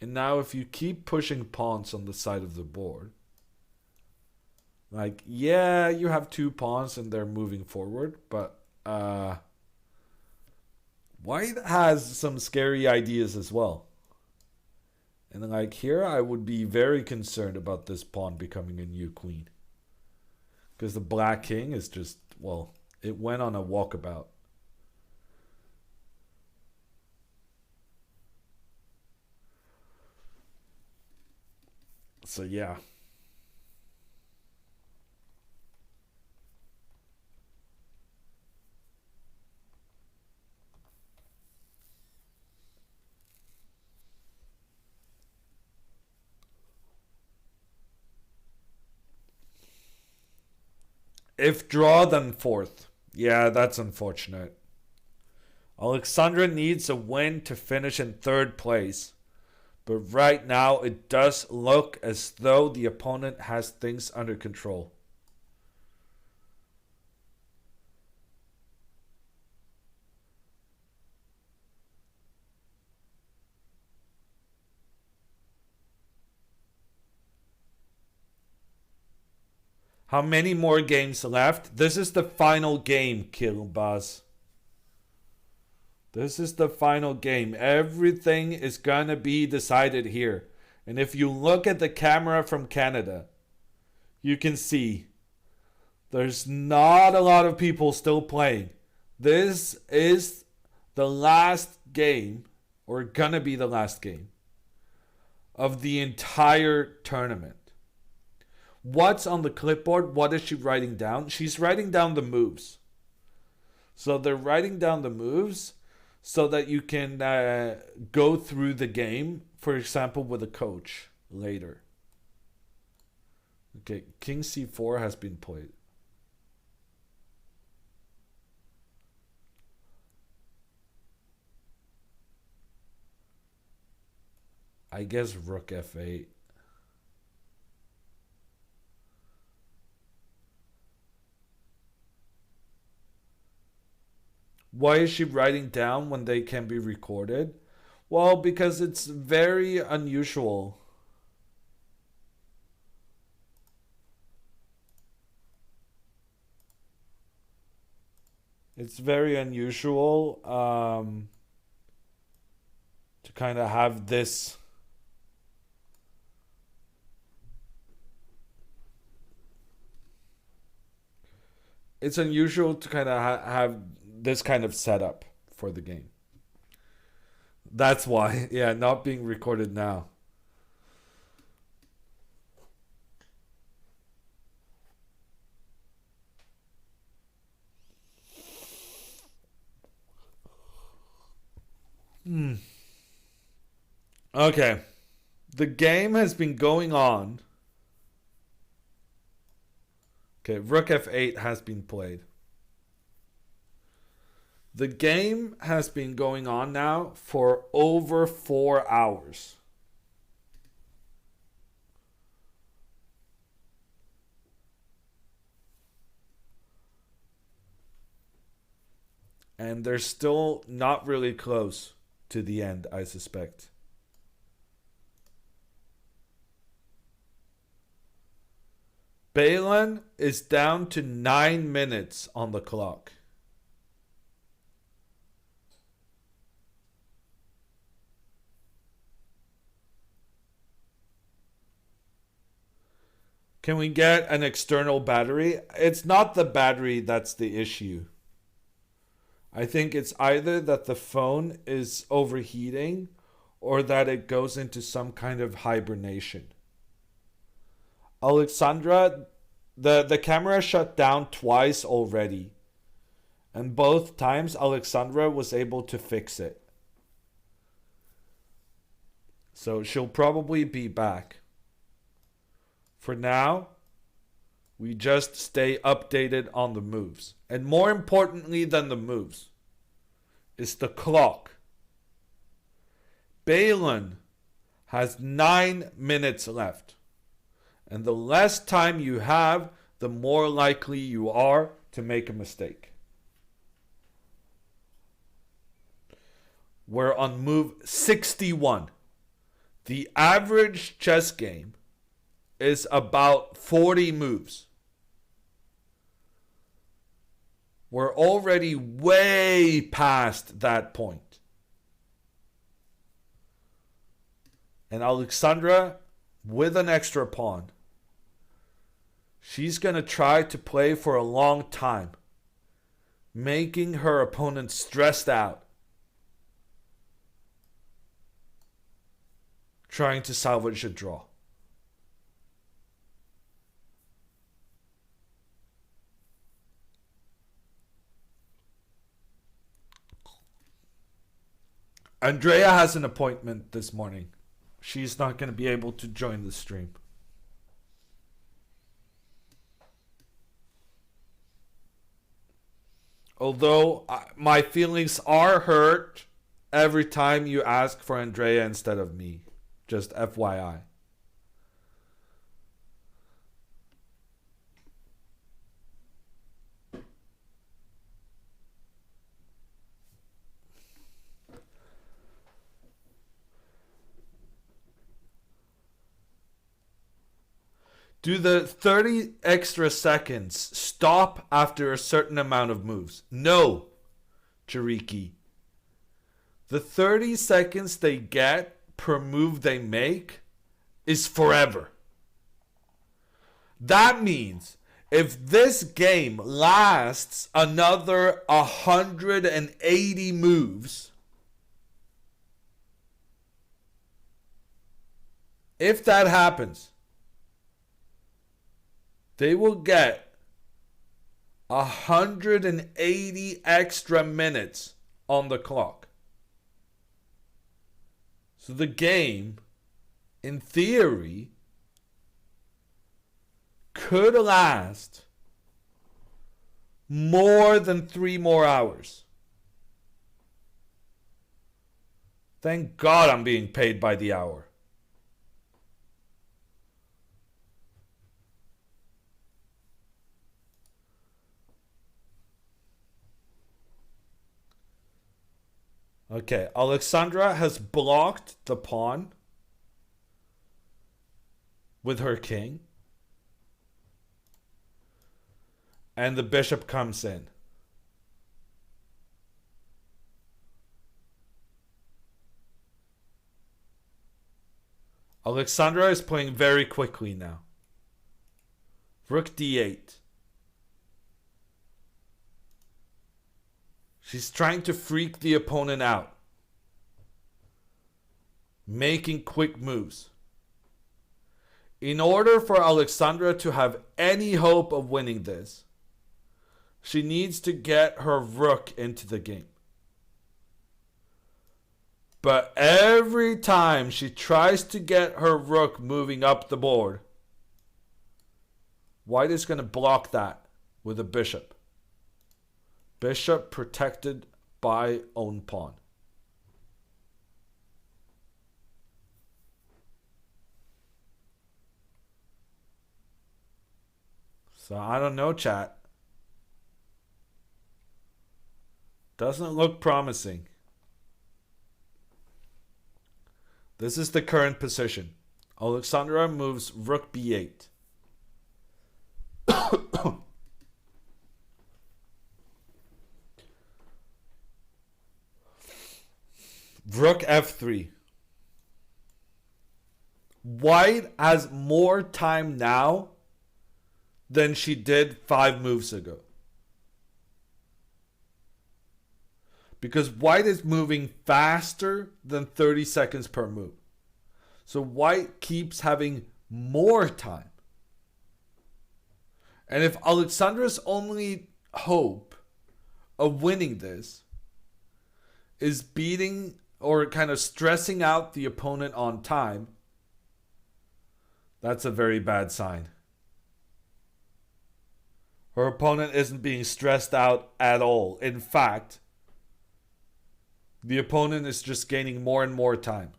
And now if you keep pushing pawns on the side of the board, like, yeah, you have two pawns and they're moving forward, but white has some scary ideas as well. And like here, I would be very concerned about this pawn becoming a new queen. Because the black king is just, well, it went on a walkabout. So yeah. If draw, then fourth. Yeah, that's unfortunate. Alexandra needs a win to finish in third place. But right now, it does look as though the opponent has things under control. How many more games left? This is the final game, Kilbaz. This is the final game. Everything is gonna be decided here. And if you look at the camera from Canada, you can see there's not a lot of people still playing. This is the last game, or gonna be the last game, of the entire tournament. What's on the clipboard? What is she writing down? She's writing down the moves. So they're writing down the moves so that you can go through the game, for example, with a coach later. Okay, King C4 has been played. I guess Rook F8. Why is she writing down when they can be recorded? Well, because it's very unusual. It's very unusual to kind of have this. It's unusual to kind of have this kind of setup for the game. That's why, yeah, not being recorded now. Okay. The game has been going on. Okay, Rook F8 has been played. The game has been going on now for over 4 hours. And they're still not really close to the end, I suspect. Balin is down to 9 minutes on the clock. Can we get an external battery? It's not the battery that's the issue. I think it's either that the phone is overheating or that it goes into some kind of hibernation. Alexandra, the camera shut down twice already. And both times Alexandra was able to fix it. So she'll probably be back. For now, we just stay updated on the moves. And more importantly than the moves is the clock. Balin has 9 minutes left. And the less time you have, the more likely you are to make a mistake. We're on move 61. The average chess game is about 40 moves. We're already way past that point. And Alexandra, with an extra pawn, she's going to try to play for a long time, making her opponent stressed out, trying to salvage a draw. Andrea has an appointment this morning. She's not going to be able to join the stream. Although my feelings are hurt every time you ask for Andrea instead of me. Just FYI. Do the 30 extra seconds stop after a certain amount of moves? No, Chariki. The 30 seconds they get per move they make is forever. That means if this game lasts another 180 moves, if that happens, they will get 180 extra minutes on the clock. So the game, in theory, could last more than 3 more hours. Thank God I'm being paid by the hour. Okay, Alexandra has blocked the pawn with her king. And the bishop comes in. Alexandra is playing very quickly now. Rook d8. She's trying to freak the opponent out, making quick moves. In order for Alexandra to have any hope of winning this, she needs to get her rook into the game. But every time she tries to get her rook moving up the board, White is going to block that with a bishop. Bishop protected by own pawn. So I don't know, chat. Doesn't look promising. This is the current position. Alexandra moves rook b8. Rook f3. White has more time now than she did 5 moves ago. Because White is moving faster than 30 seconds per move. So White keeps having more time. And if Alexandra's only hope of winning this is beating or kind of stressing out the opponent on time, that's a very bad sign. Her opponent isn't being stressed out at all. In fact, the opponent is just gaining more and more time.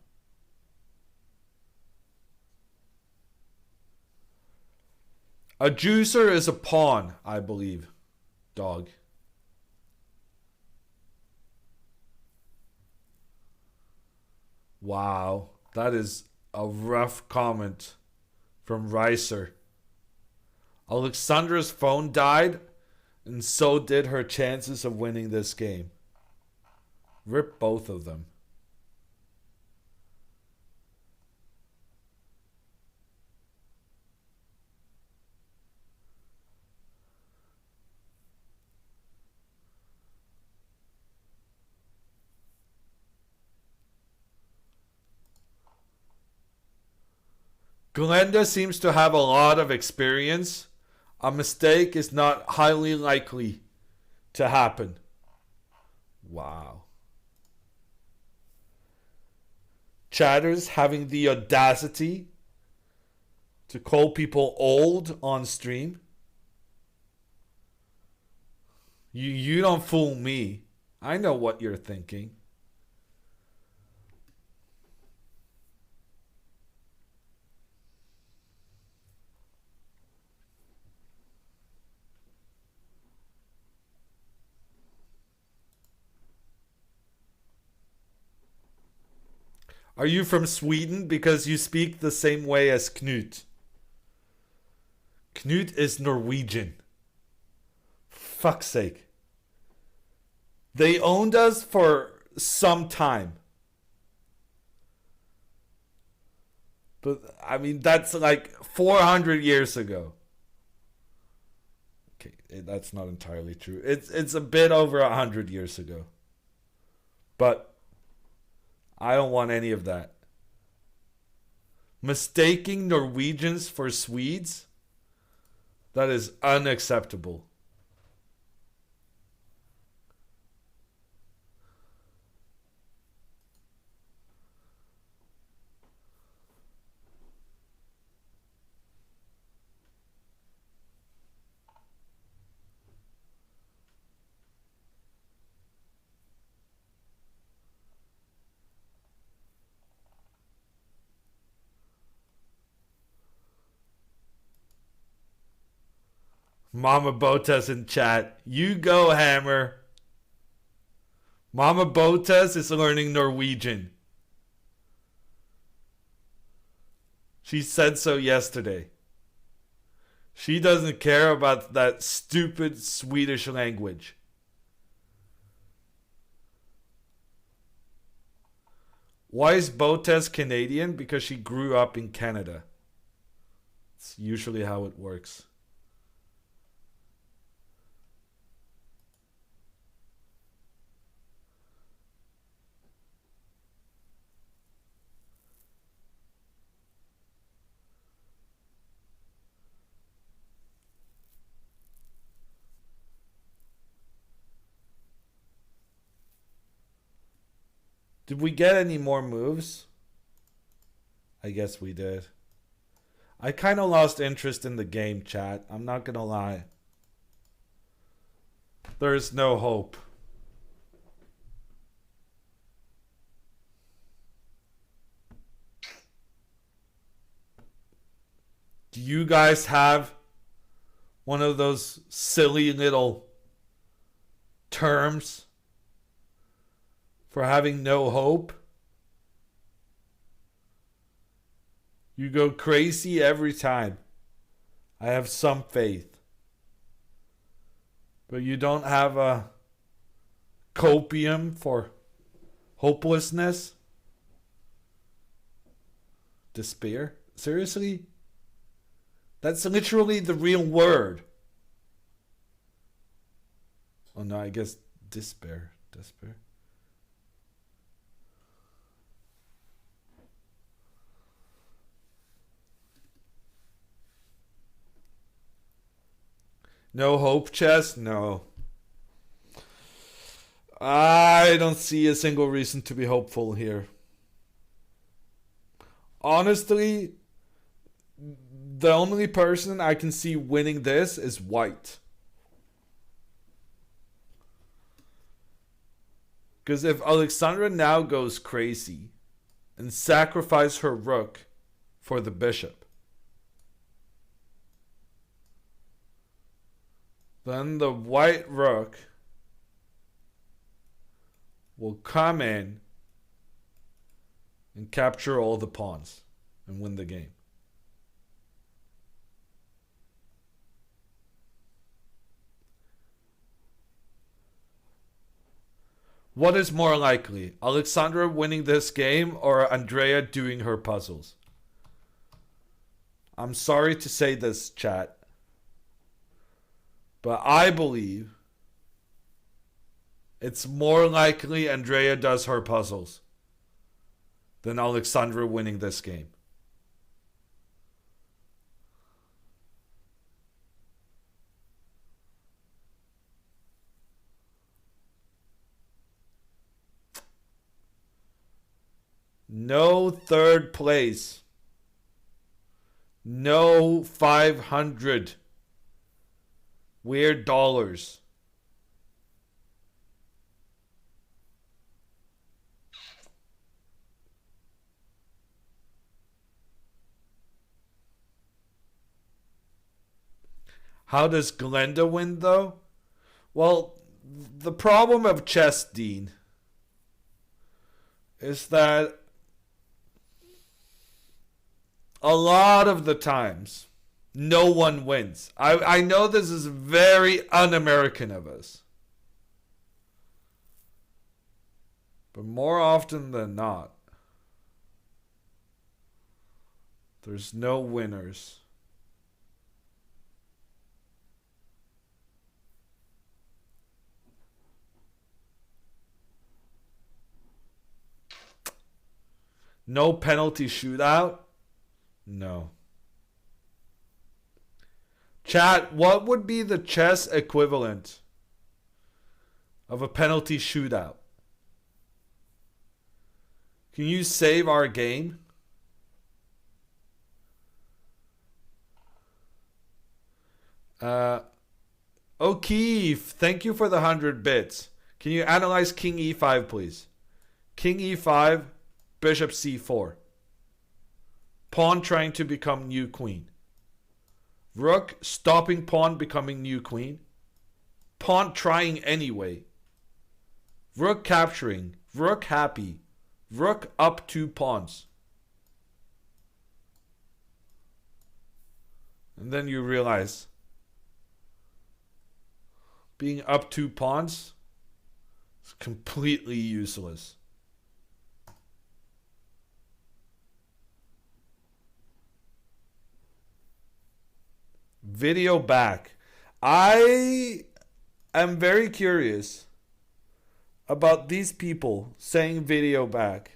A juicer is a pawn, I believe. Dog. Wow, that is a rough comment from Reiser. Alexandra's phone died, and so did her chances of winning this game. Rip both of them. Glenda seems to have a lot of experience. A mistake is not highly likely to happen. Wow. Chatters having the audacity to call people old on stream. You don't fool me. I know what you're thinking. Are you from Sweden because you speak the same way as Knut? Knut is Norwegian. For fuck's sake. They owned us for some time. But, I mean, that's like 400 years ago. Okay, that's not entirely true. It's a bit over 100 years ago. But I don't want any of that. Mistaking Norwegians for Swedes? That is unacceptable. Mama Botas in chat. You go, Hammer. Mama Botas is learning Norwegian. She said so yesterday. She doesn't care about that stupid Swedish language. Why is Botas Canadian? Because she grew up in Canada. It's usually how it works. Did we get any more moves? I guess we did. I kind of lost interest in the game, chat. I'm not gonna lie. There's no hope. Do you guys have one of those silly little terms for having no hope? You go crazy every time. I have some faith. But you don't have a copium for hopelessness? Despair? Seriously? That's literally the real word. Oh no, I guess despair. Despair. No hope, chess? No. I don't see a single reason to be hopeful here. Honestly, the only person I can see winning this is white. Because if Alexandra now goes crazy and sacrifices her rook for the bishop, then the white rook will come in and capture all the pawns and win the game. What is more likely, Alexandra winning this game or Andrea doing her puzzles? I'm sorry to say this, chat, but I believe it's more likely Andrea does her puzzles than Alexandra winning this game. No third place. No 500 weird dollars. How does Glenda win, though? Well, the problem of chess, Dean, is that a lot of the times, no one wins. I know this is very un-American of us. But more often than not, there's no winners. No penalty shootout? No. Chat, what would be the chess equivalent of a penalty shootout? Can you save our game? O'Keefe, thank you for the 100 bits. Can you analyze King E5, please? King E5, Bishop C4. Pawn trying to become new queen. Rook stopping pawn becoming new queen. Pawn trying anyway. Rook capturing. Rook happy. Rook up 2 pawns. And then you realize being up 2 pawns is completely useless. Video back. I am very curious about these people saying video back.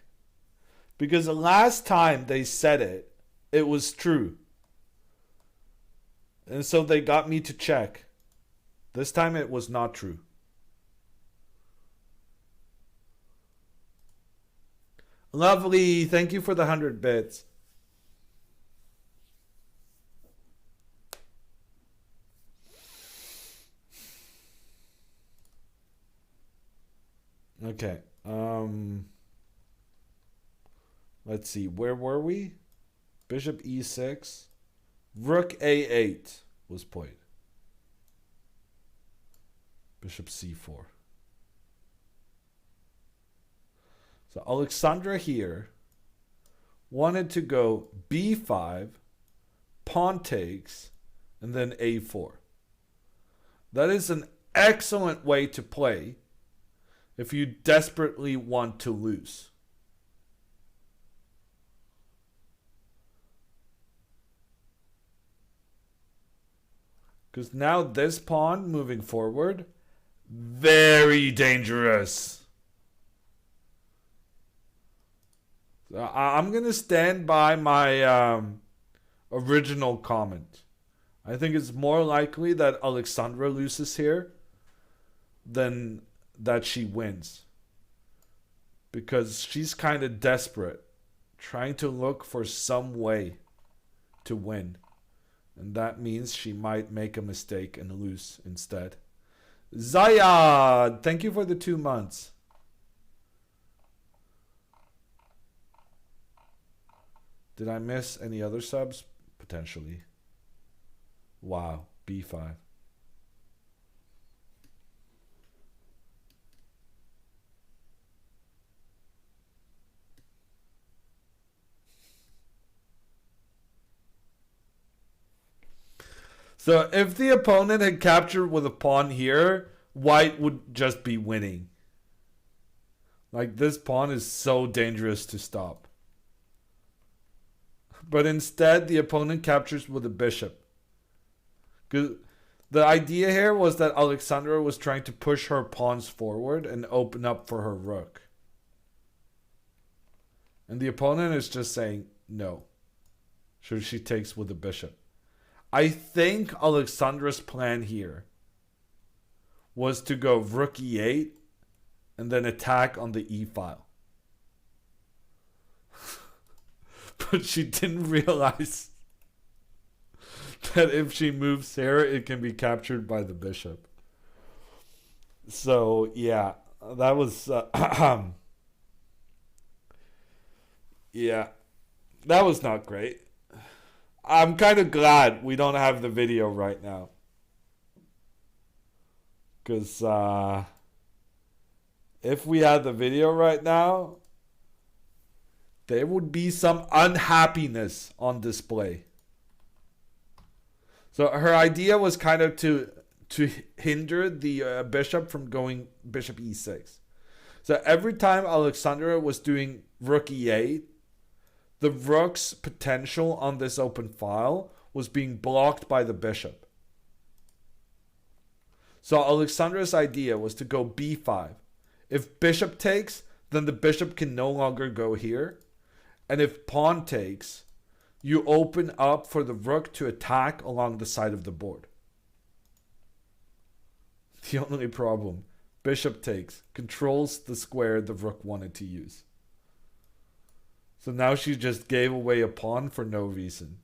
Because the last time they said it, it was true. And so they got me to check. This time it was not true. Lovely. Thank you for the 100 bits. Okay. Let's see. Where were we? Bishop E6. Rook A8 was played. Bishop C4. So Alexandra here wanted to go B5, pawn takes, and then A4. That is an excellent way to play if you desperately want to lose. Because now this pawn moving forward, very dangerous. I'm going to stand by my original comment. I think it's more likely that Alexandra loses here than that she wins. Because she's kind of desperate, trying to look for some way to win. And that means she might make a mistake and lose instead. Zayad, thank you for the 2 months. Did I miss any other subs? Potentially. Wow, B5. So if the opponent had captured with a pawn here, white would just be winning. Like, this pawn is so dangerous to stop. But instead, the opponent captures with a bishop. The idea here was that Alexandra was trying to push her pawns forward and open up for her rook. And the opponent is just saying no. So she takes with the bishop. I think Alexandra's plan here was to go rook e8 and then attack on the e file. But she didn't realize that if she moves here, it can be captured by the bishop. So, yeah, that was... yeah, that was not great. I'm kind of glad we don't have the video right now. Because if we had the video right now, there would be some unhappiness on display. So her idea was kind of to hinder the bishop from going bishop e6. So every time Alexandra was doing rook e8, the rook's potential on this open file was being blocked by the bishop. So Alexandra's idea was to go b5. If bishop takes, then the bishop can no longer go here. And if pawn takes, you open up for the rook to attack along the side of the board. The only problem, bishop takes, controls the square the rook wanted to use. So now she just gave away a pawn for no reason.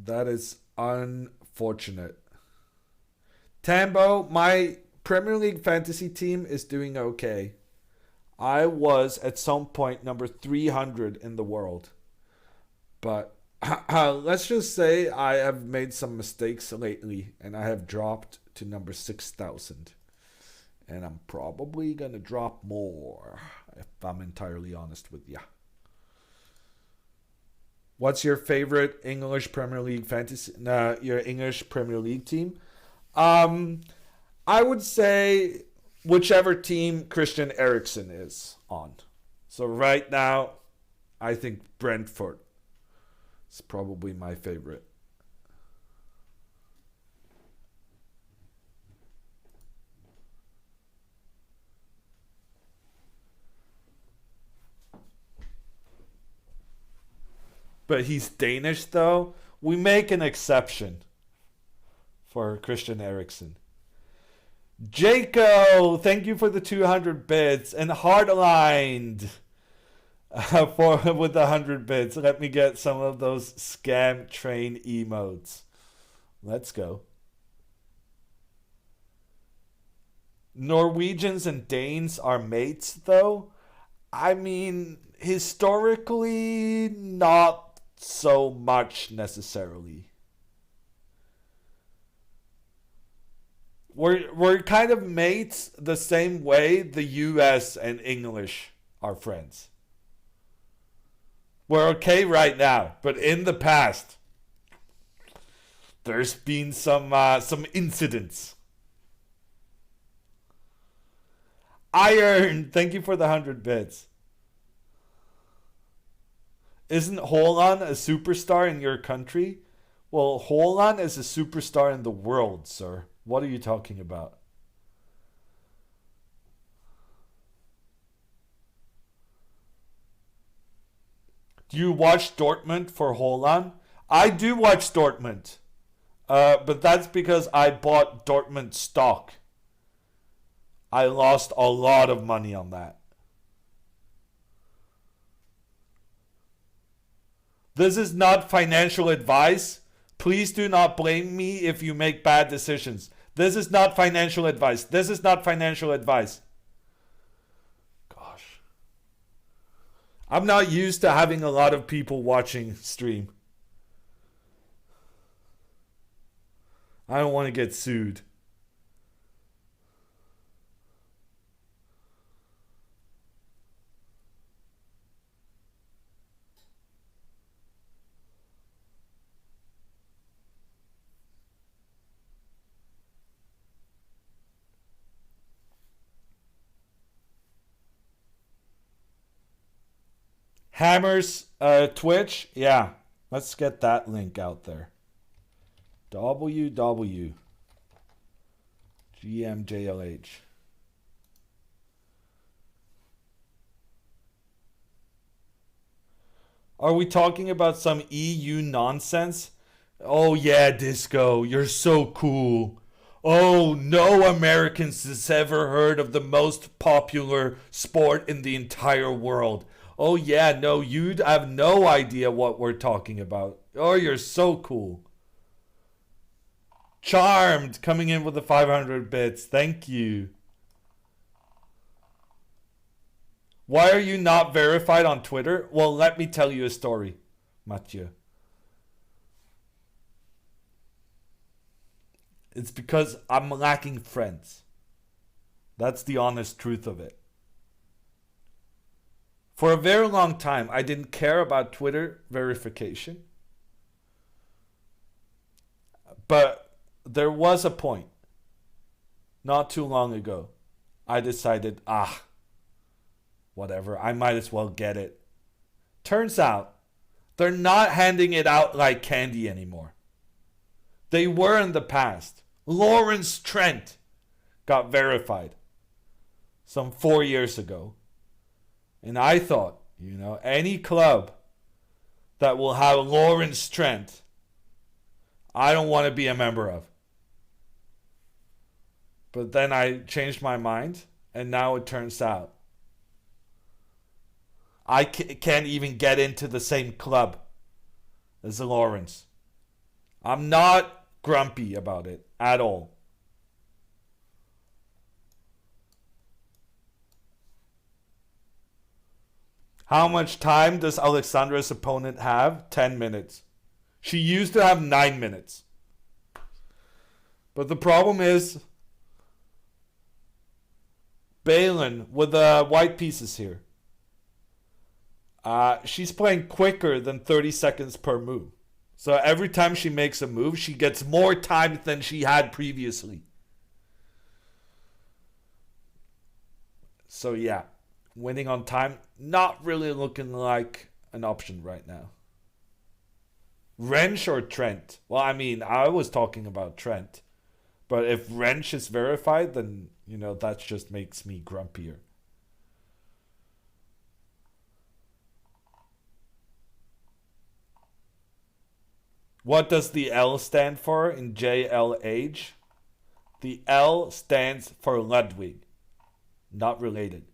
That is unfortunate. Tambo, my Premier League fantasy team is doing okay. I was at some point number 300 in the world. But let's just say I have made some mistakes lately and I have dropped to number 6,000. And I'm probably going to drop more if I'm entirely honest with you. What's your favorite English Premier League fantasy? Your English Premier League team? I would say whichever team Christian Eriksen is on. So right now, I think Brentford is probably my favorite. But he's Danish, though. We make an exception for Christian Eriksen. Jaco, thank you for the 200 bits. And hard aligned with the 100 bits. Let me get some of those scam train emotes. Let's go. Norwegians and Danes are mates, though. I mean, historically, not so much necessarily. We're kind of mates the same way the US and English are friends. We're okay right now, but in the past, there's been some incidents. Iron, thank you for the 100 bits. Isn't Holland a superstar in your country? Well, Holland is a superstar in the world, sir. What are you talking about? Do you watch Dortmund for Haaland? I do watch Dortmund. But that's because I bought Dortmund stock. I lost a lot of money on that. This is not financial advice. Please do not blame me if you make bad decisions. This is not financial advice. This is not financial advice. Gosh. I'm not used to having a lot of people watching stream. I don't want to get sued. Hammers Twitch. Yeah. Let's get that link out there. GMJLH. Are we talking about some EU nonsense? Oh yeah, Disco, you're so cool. Oh, no Americans has ever heard of the most popular sport in the entire world. Oh yeah, no, you'd have no idea what we're talking about. Oh, you're so cool. Charmed coming in with the 500 bits. Thank you. Why are you not verified on Twitter? Well, let me tell you a story, Mathieu. It's because I'm lacking friends. That's the honest truth of it. For a very long time, I didn't care about Twitter verification. But there was a point, not too long ago, I decided, whatever, I might as well get it. Turns out, they're not handing it out like candy anymore. They were in the past. Lawrence Trent got verified some 4 years ago. And I thought, any club that will have Lawrence Trent, I don't want to be a member of. But then I changed my mind, and now it turns out I can't even get into the same club as Lawrence. I'm not grumpy about it at all. How much time does Alexandra's opponent have? 10 minutes. She used to have 9 minutes. But the problem is, Balin with the white pieces here. She's playing quicker than 30 seconds per move. So every time she makes a move, she gets more time than she had previously. So yeah, winning on time, not really looking like an option right now. Wrench or Trent? Well, I was talking about Trent. But if Wrench is verified, then, that just makes me grumpier. What does the L stand for in JLH? The L stands for Ludwig. Not related.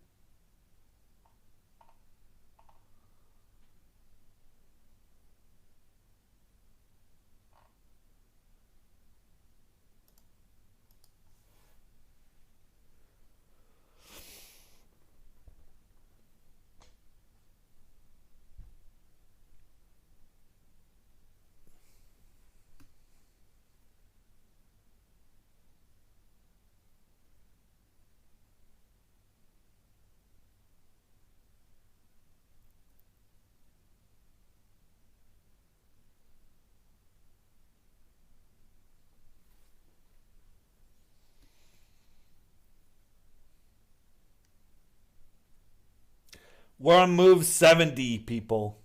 We're on move 70, people.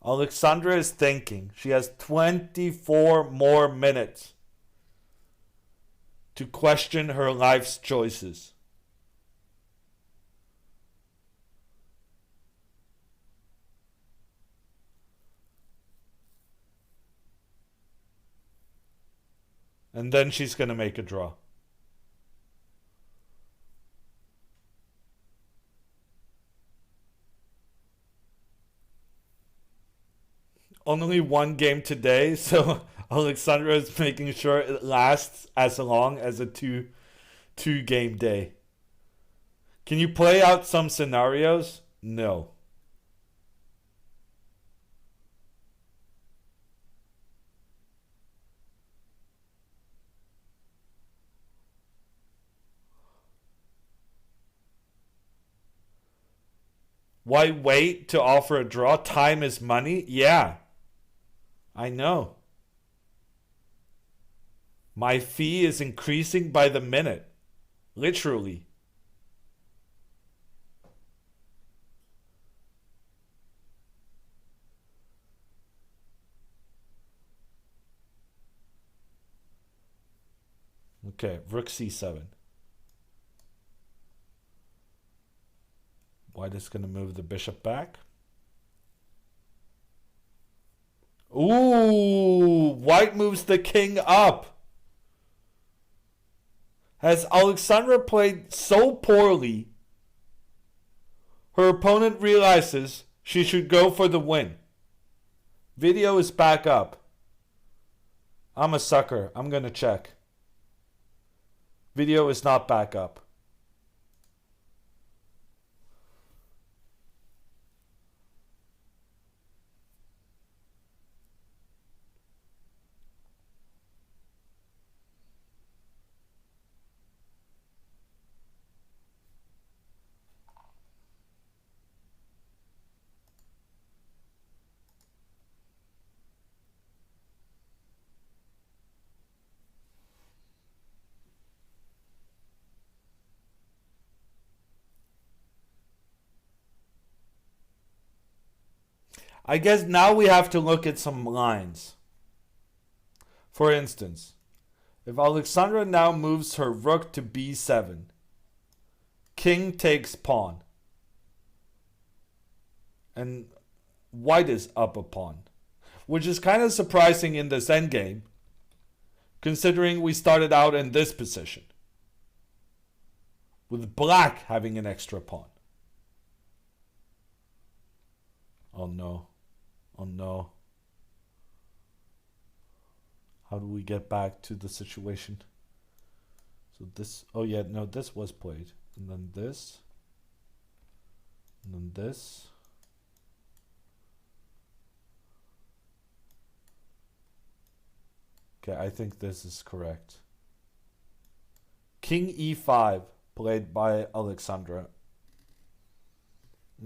Alexandra is thinking. She has 24 more minutes to question her life's choices. And then she's going to make a draw. Only one game today, so Alexandra is making sure it lasts as long as a two game day. Can you play out some scenarios? No. Why wait to offer a draw? Time is money? Yeah. I know. My fee is increasing by the minute. Literally. Okay, rook c7. White is going to move the bishop back. Ooh, white moves the king up. Has Alexandra played so poorly, her opponent realizes she should go for the win. Video is back up. I'm a sucker. I'm going to check. Video is not back up. I guess now we have to look at some lines. For instance, if Alexandra now moves her rook to b7, king takes pawn, and white is up a pawn, which is kind of surprising in this endgame, considering we started out in this position, with black having an extra pawn. Oh no. Oh no. How do we get back to the situation? So this, oh yeah, no, this was played. And then this. And then this. Okay, I think this is correct. King e5, played by Alexandra.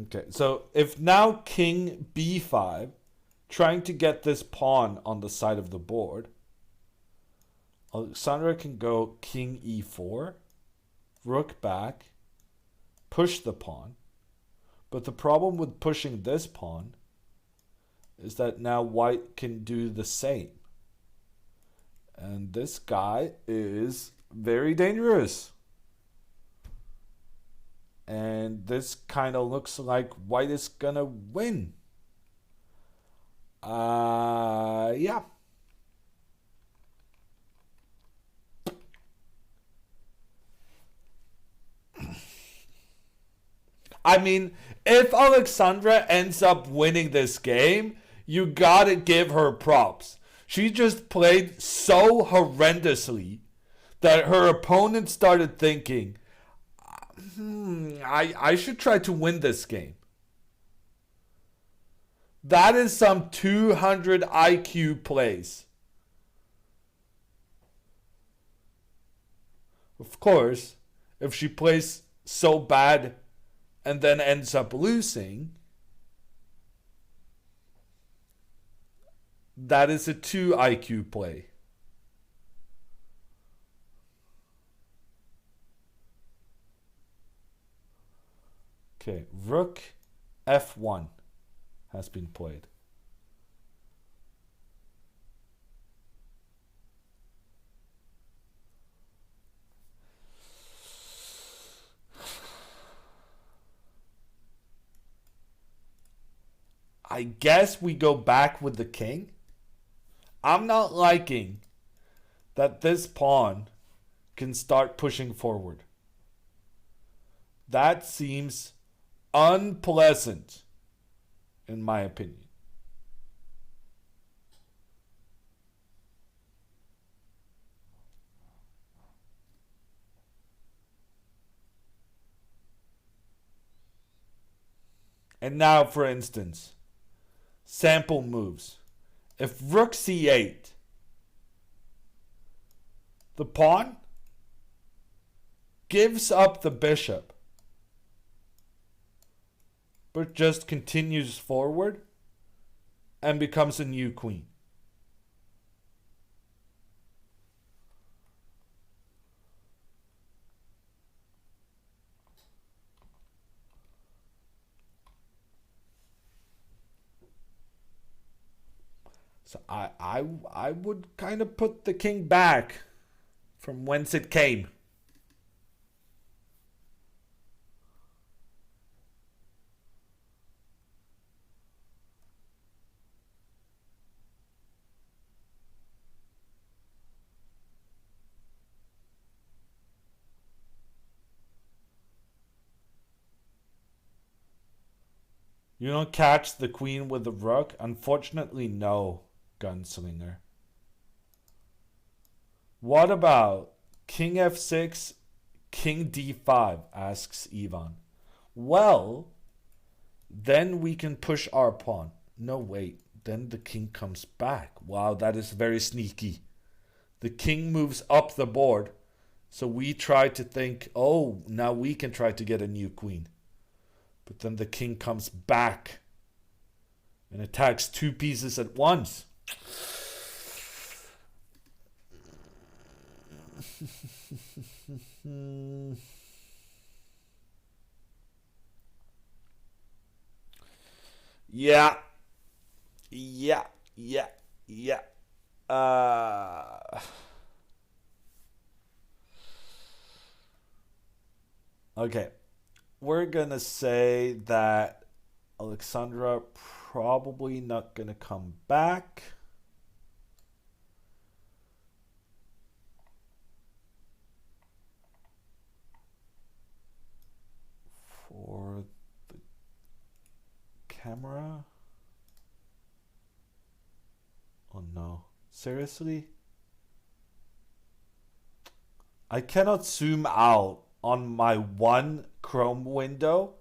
Okay, so if now king b5, trying to get this pawn on the side of the board, Alexandra can go king e4, rook back, push the pawn. But the problem with pushing this pawn is that now white can do the same. And this guy is very dangerous. And this kind of looks like white is gonna win. Yeah. I mean, if Alexandra ends up winning this game, you gotta give her props. She just played so horrendously that her opponent started thinking, I should try to win this game. That is some 200 IQ plays. Of course, if she plays so bad and then ends up losing, that is a 2 IQ play. Okay, rook f1 has been played. I guess we go back with the king. I'm not liking that this pawn can start pushing forward. That seems unpleasant, in my opinion. And now, for instance, sample moves. If rook c8, the pawn gives up the bishop, but just continues forward and becomes a new queen. So I would kind of put the king back from whence it came. You don't catch the queen with the rook? Unfortunately, no, gunslinger. What about king f6, king d5, asks Ivan. Well, then we can push our pawn. No, wait. Then the king comes back. Wow, that is very sneaky. The king moves up the board. So we try to think, oh, now we can try to get a new queen. But then the king comes back and attacks two pieces at once. Yeah. Yeah. Yeah. Yeah. Okay. We're gonna say that Alexandra probably not gonna come back. For the camera. Oh no. Seriously? I cannot zoom out on my one Chrome window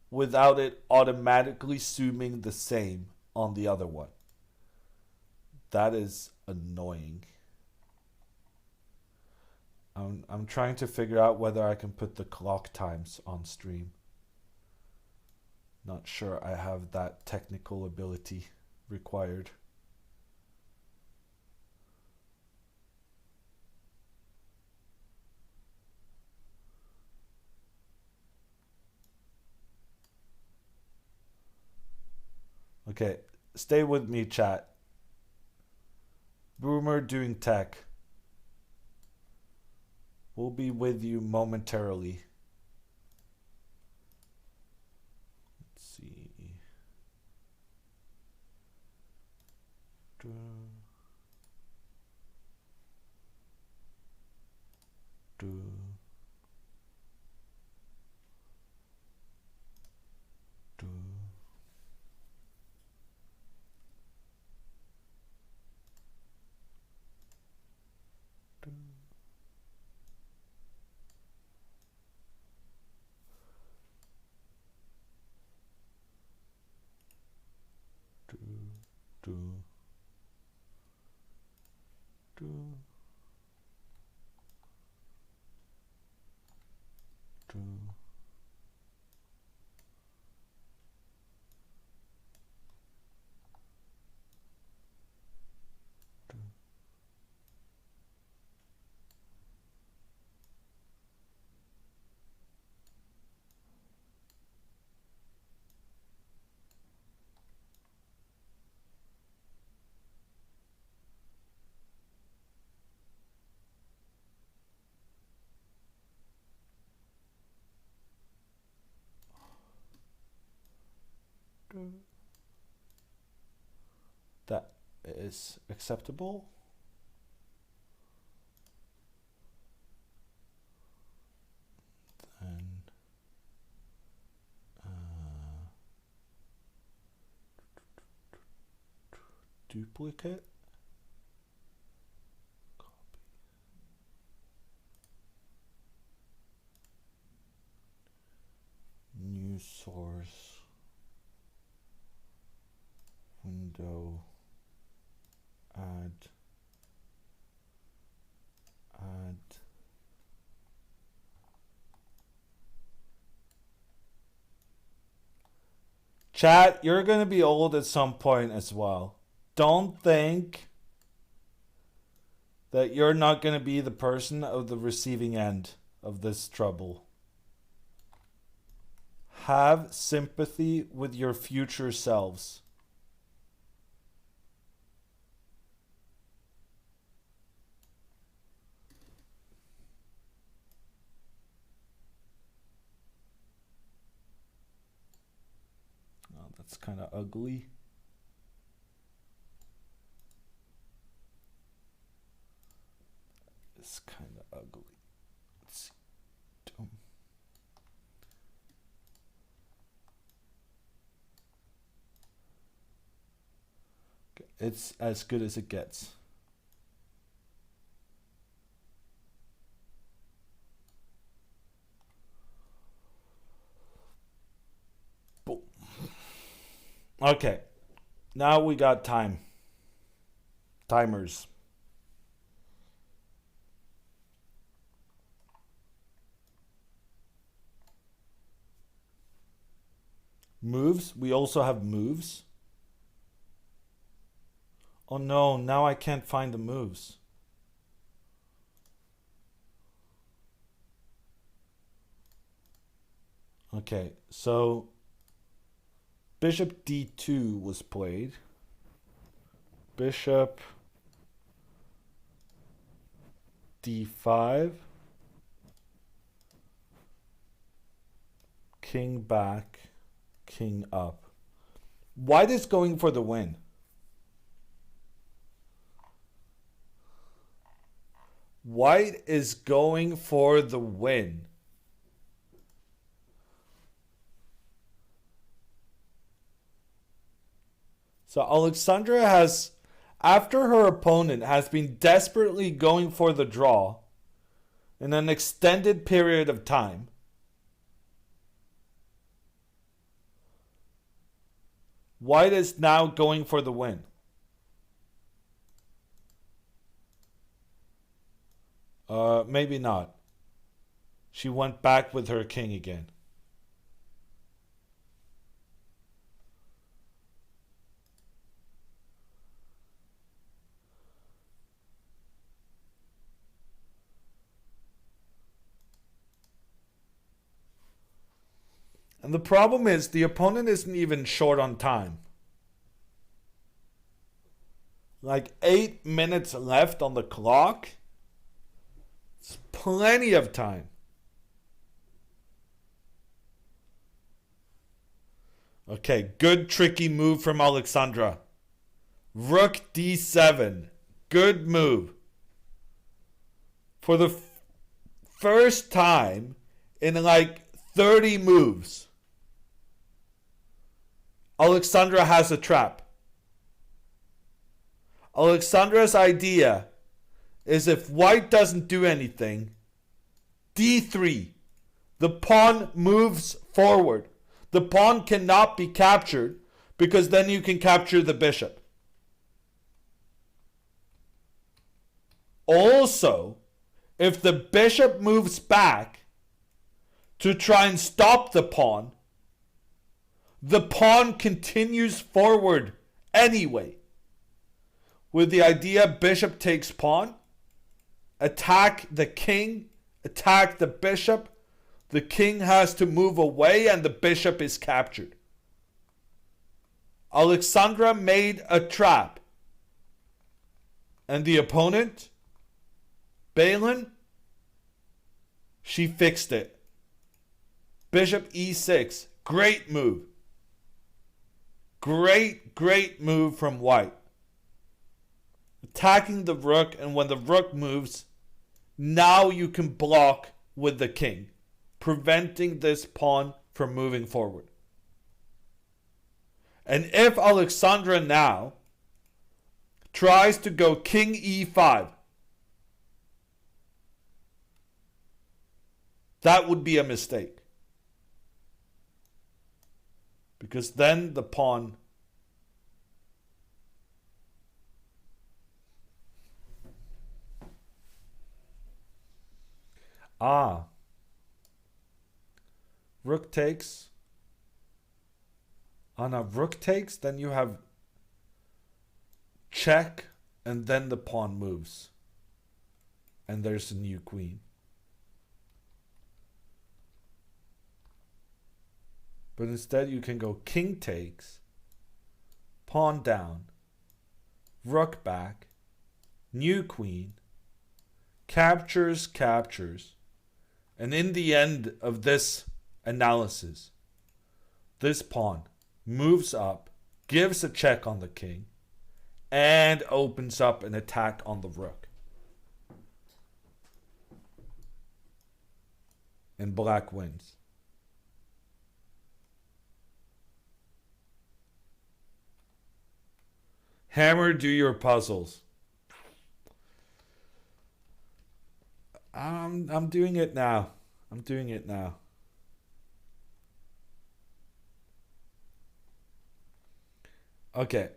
without it automatically zooming the same on the other one. That is annoying. I'm trying to figure out whether I can put the clock times on stream. Not sure I have that technical ability required. Okay, stay with me, chat. Boomer doing tech. We'll be with you momentarily. Let's see. That is acceptable. duplicate. New source. Window. Add. Chat, you're going to be old at some point as well. Don't think that you're not going to be the person of the receiving end of this trouble. Have sympathy with your future selves. Oh, that's kind of ugly. It's kind of ugly. Let's see. It's as good as it gets. Boom. Okay. Now we got time. Timers. Moves. We also have moves. Oh no, now I can't find the moves. Okay, so Bishop D2 was played. Bishop D5. King back, king up. White is going for the win. White is going for the win. So Alexandra has, after her opponent has been desperately going for the draw in an extended period of time, White is now going for the win. Maybe not. She went back with her king again. And the problem is the opponent isn't even short on time. Like 8 minutes left on the clock. It's plenty of time. Okay, good tricky move from Alexandra. Rook D7. Good move. For the first time in like 30 moves, Alexandra has a trap. Alexandra's idea is if white doesn't do anything, D3, the pawn moves forward. The pawn cannot be captured because then you can capture the bishop. Also, if the bishop moves back to try and stop the pawn continues forward anyway. With the idea bishop takes pawn, attack the king, attack the bishop, the king has to move away and the bishop is captured. Alexandra made a trap. And the opponent, Balin, she fixed it. Bishop E6, great move. Great move from white. Attacking the rook, and when the rook moves, now you can block with the king, preventing this pawn from moving forward. And if Alexandra now tries to go king e5. That would be a mistake. Because then the pawn rook takes. On a rook takes, then you have check, and then the pawn moves. And there's a new queen. But instead you can go king takes, pawn down, rook back, new queen, captures, captures. And in the end of this analysis, this pawn moves up, gives a check on the king, and opens up an attack on the rook. And black wins. Hammer, do your puzzles. I'm doing it now. I'm doing it now. Okay.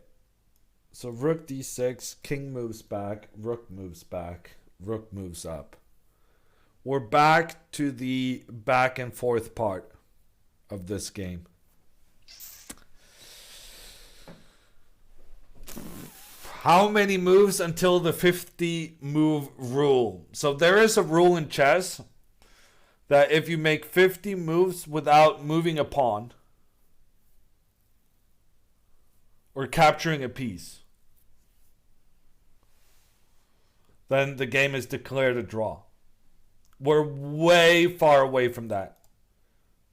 So rook d6, king moves back, rook moves back, rook moves up. We're back to the back and forth part of this game. How many moves until the 50 move rule? So there is a rule in chess that if you make 50 moves without moving a pawn or capturing a piece, then the game is declared a draw. We're way far away from that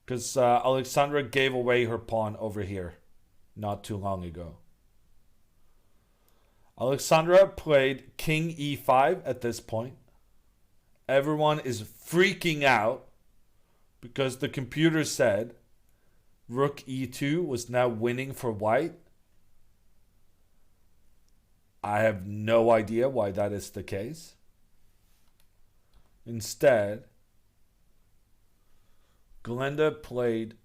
because Alexandra gave away her pawn over here not too long ago. Alexandra played king e5 at this point. Everyone is freaking out because the computer said rook e2 was now winning for white. I have no idea why that is the case. Instead, Glenda played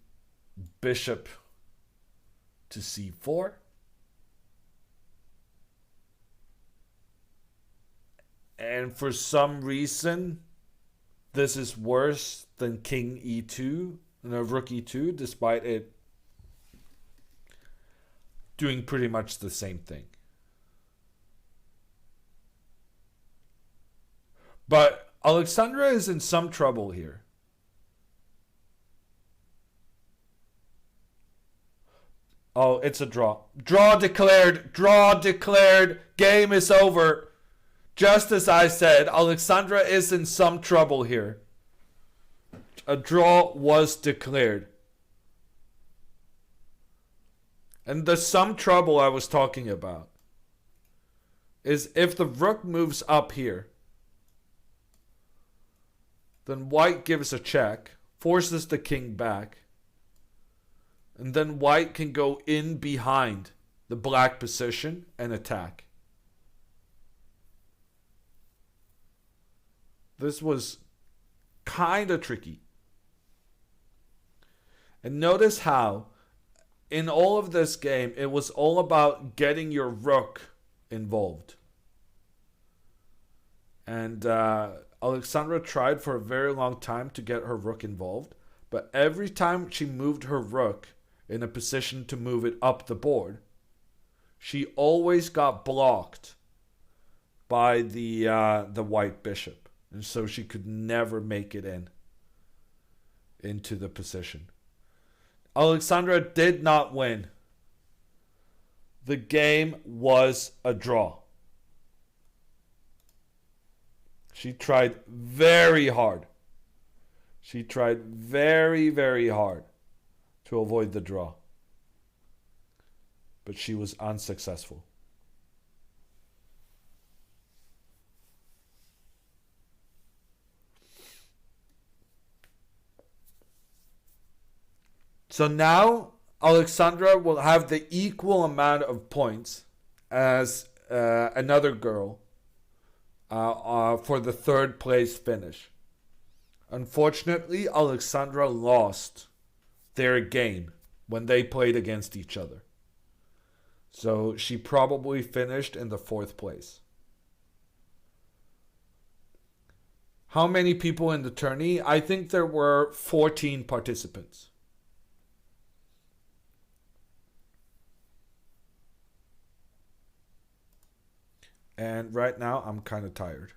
bishop to c4. And for some reason, this is worse than king e2, no, rook e2, despite it doing pretty much the same thing. But Alexandra is in some trouble here. Oh, it's a draw. Draw declared. Draw declared. Game is over. Just as I said, Alexandra is in some trouble here. A draw was declared. And the some trouble I was talking about is if the rook moves up here, then white gives a check, forces the king back, and then white can go in behind the black position and attack. This was kind of tricky. And notice how in all of this game, it was all about getting your rook involved. And Alexandra tried for a very long time to get her rook involved. But every time she moved her rook in a position to move it up the board, she always got blocked by the white bishop. And so she could never make it into the position. Alexandra did not win. The game was a draw. She tried very hard. She tried very, very hard to avoid the draw. But she was unsuccessful. So now Alexandra will have the equal amount of points as another girl for the third place finish. Unfortunately, Alexandra lost their game when they played against each other. So she probably finished in the fourth place. How many people in the tourney? I think there were 14 participants. And right now, I'm kind of tired.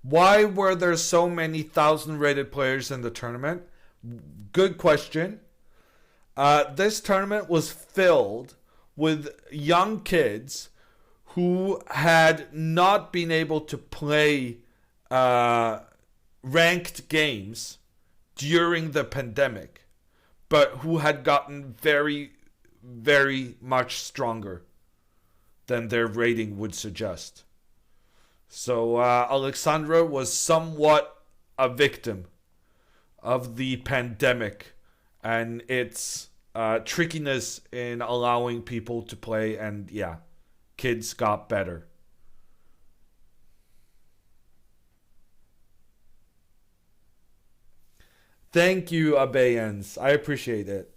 Why were there so many 1,000 rated players in the tournament? Good question. This tournament was filled with young kids who had not been able to play ranked games during the pandemic, but who had gotten very, very much stronger than their rating would suggest. So Alexandra was somewhat a victim of the pandemic and its trickiness in allowing people to play, and yeah, kids got better. Thank you, Abeyance. I appreciate it.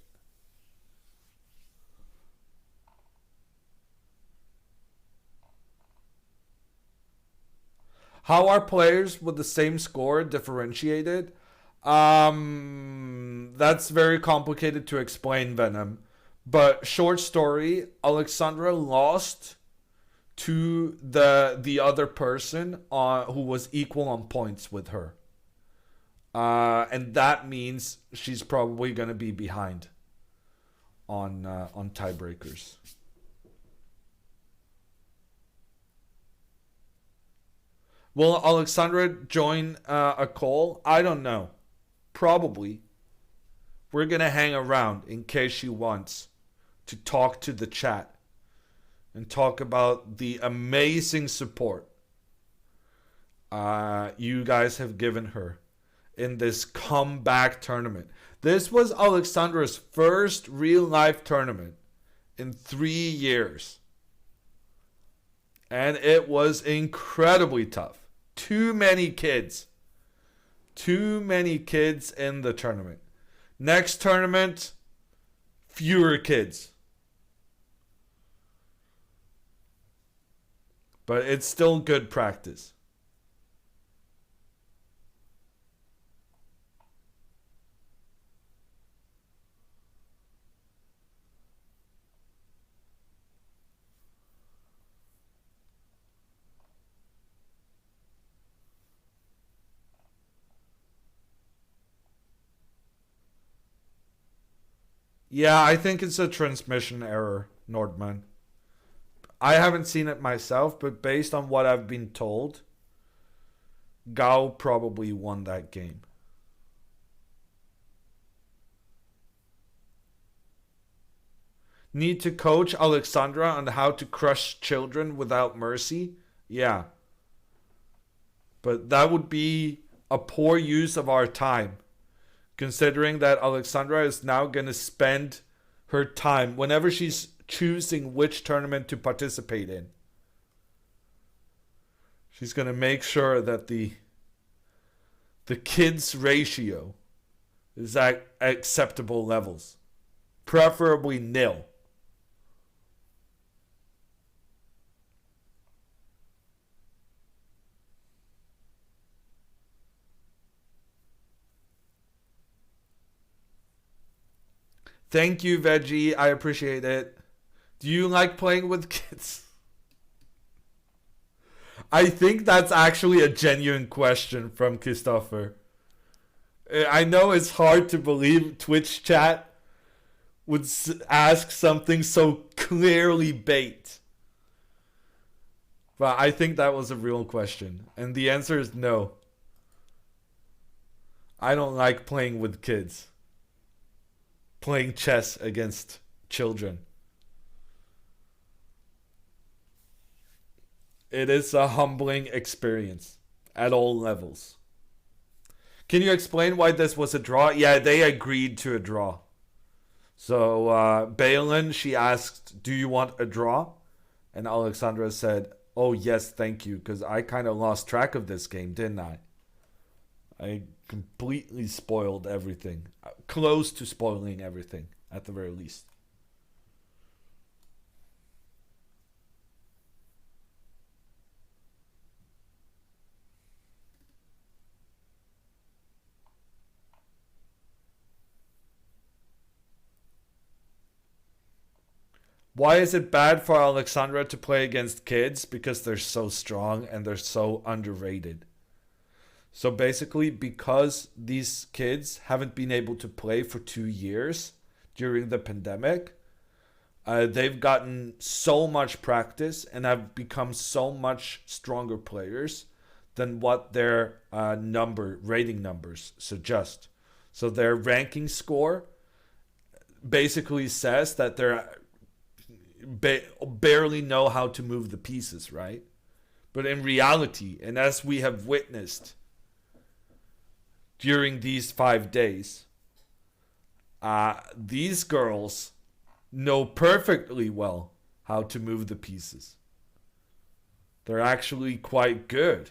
How are players with the same score differentiated? That's very complicated to explain, Venom. But short story, Alexandra lost to the other person who was equal on points with her. And that means she's probably going to be behind on tiebreakers. Will Alexandra join a call? I don't know. Probably. We're going to hang around in case she wants to talk to the chat and talk about the amazing support you guys have given her in this comeback tournament. This was Alexandra's first real life tournament in 3 years. And it was incredibly tough. Too many kids. Too many kids in the tournament. Next tournament, fewer kids. But it's still good practice. Yeah, I think it's a transmission error, Nordman. I haven't seen it myself, but based on what I've been told, Gao probably won that game. Need to coach Alexandra on how to crush children without mercy? Yeah. But that would be a poor use of our time, considering that Alexandra is now going to spend her time whenever she's choosing which tournament to participate in. She's going to make sure that the kids ratio is at acceptable levels, preferably nil. Thank you, Veggie. I appreciate it. Do you like playing with kids? I think that's actually a genuine question from Christopher. I know it's hard to believe Twitch chat would ask something so clearly bait. But I think that was a real question. And the answer is no. I don't like playing with kids. playing chess against children. It is a humbling experience at all levels. Can you explain why this was a draw? Yeah, they agreed to a draw. So Balin, she asked, "Do you want a draw?" And Alexandra said, "Oh yes, thank you, because I kind of lost track of this game, didn't I? I completely spoiled everything, close to spoiling everything at the very least." Why is it bad for Alexandra to play against kids? Because they're so strong and they're so underrated. So basically, because these kids haven't been able to play for 2 years during the pandemic, they've gotten so much practice and have become so much stronger players than what their rating numbers suggest. So their ranking score basically says that they're barely know how to move the pieces, right? But in reality, and as we have witnessed during these 5 days, these girls know perfectly well how to move the pieces. They're actually quite good.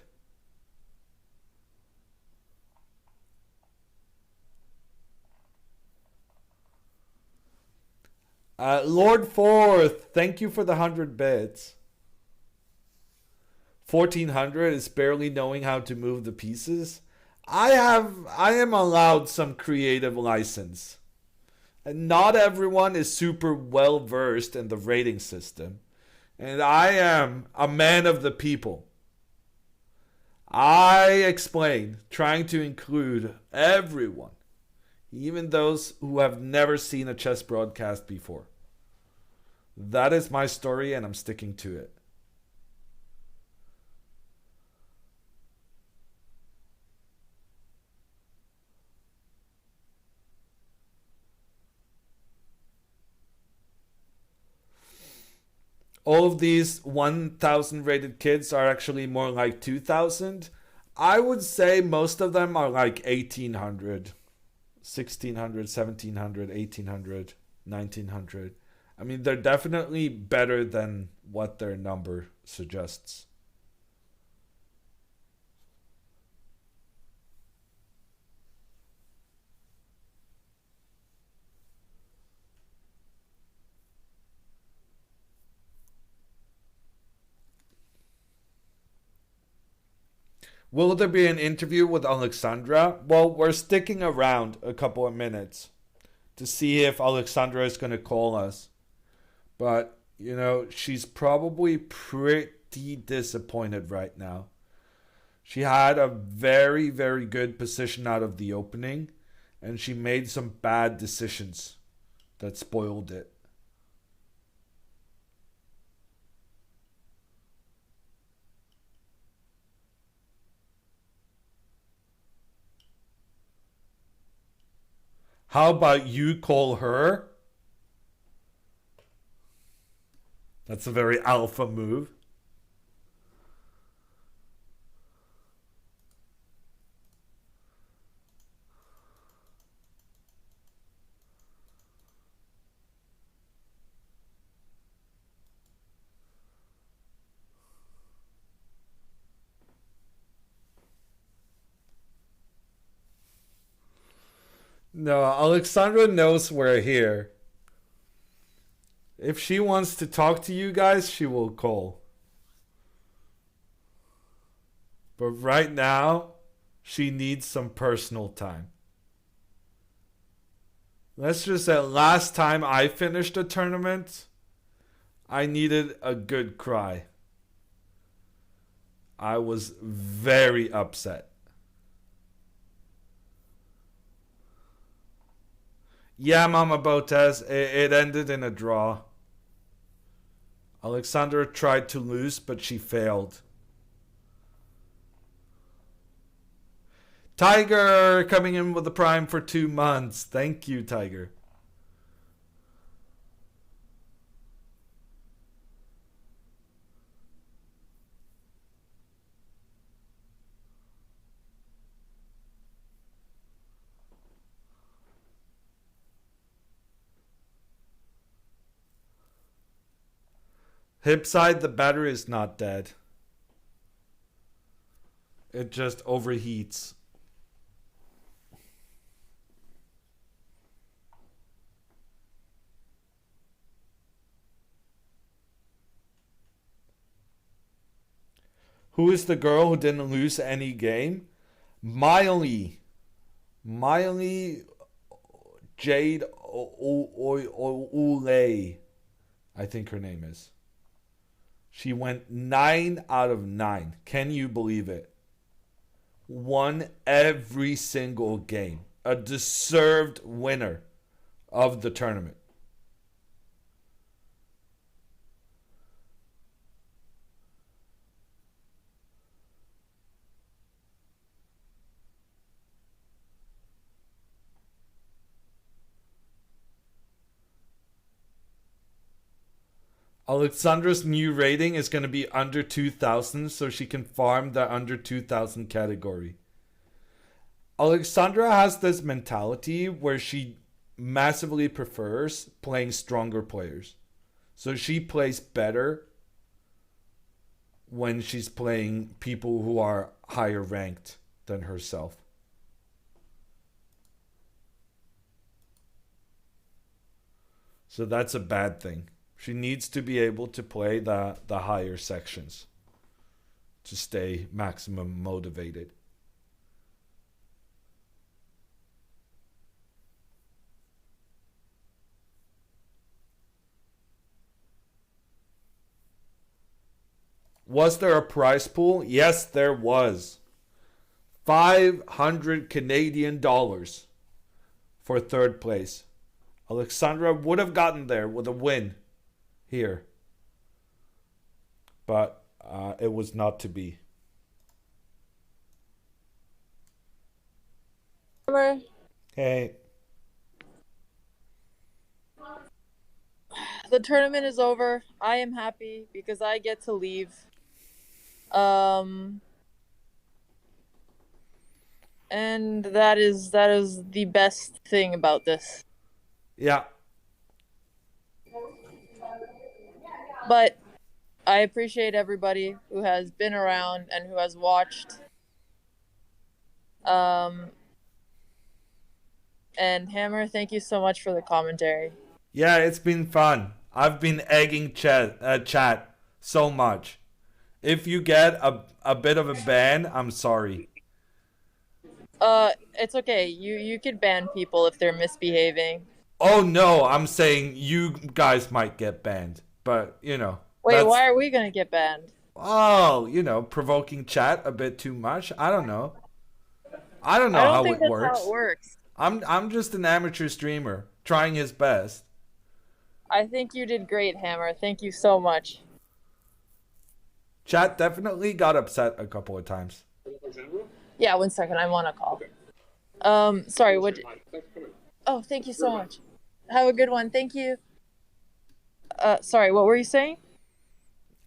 Lord Forth, thank you for the 100 bits. 1400 is barely knowing how to move the pieces. I am allowed some creative license. And not everyone is super well versed in the rating system. And I am a man of the people. I explain, trying to include everyone, even those who have never seen a chess broadcast before. That is my story, and I'm sticking to it. All of these 1,000 rated kids are actually more like 2,000. I would say most of them are like 1,800. 1,600, 1,700, 1,800, 1,900. I mean, they're definitely better than what their number suggests. Will there be an interview with Alexandra? Well, we're sticking around a couple of minutes to see if Alexandra is going to call us. But, she's probably pretty disappointed right now. She had a very, very good position out of the opening, and she made some bad decisions that spoiled it. How about you call her? That's a very alpha move. No, Alexandra knows we're here. If she wants to talk to you guys, she will call. But right now, she needs some personal time. Let's just say last time I finished a tournament, I needed a good cry. I was very upset. Yeah, Mama Botez, it ended in a draw. Alexandra tried to lose, but she failed. Tiger coming in with the prime for 2 months. Thank you, Tiger. Hip side, the battery is not dead. It just overheats. Who is the girl who didn't lose any game? Miley. Miley Jade Ulay, I think her name is. She went 9 out of 9. Can you believe it? Won every single game. A deserved winner of the tournament. Alexandra's new rating is going to be under 2,000, so she can farm the under 2,000 category. Alexandra has this mentality where she massively prefers playing stronger players. So she plays better when she's playing people who are higher ranked than herself. So that's a bad thing. She needs to be able to play the higher sections to stay maximum motivated. Was there a prize pool? Yes, there was. 500 Canadian dollars for third place. Alexandra would have gotten there with a win here. But it was not to be. Hey. The tournament is over. I am happy because I get to leave. And that is the best thing about this. Yeah. But I appreciate everybody who has been around and who has watched. And Hammer, thank you so much for the commentary. Yeah, it's been fun. I've been egging chat so much. If you get a bit of a ban, I'm sorry. It's okay. You could ban people if they're misbehaving. Oh no, I'm saying you guys might get banned. But, you know. Wait, why are we gonna get banned? Oh, you know, provoking chat a bit too much. I don't know. I don't know how it works. How it works. I'm just an amateur streamer trying his best. I think you did great, Hammer. Thank you so much. Chat definitely got upset a couple of times. Yeah, 1 second. I'm on a call. Sorry, what? Oh, thank you so much. Have a good one. Thank you. Sorry, what were you saying?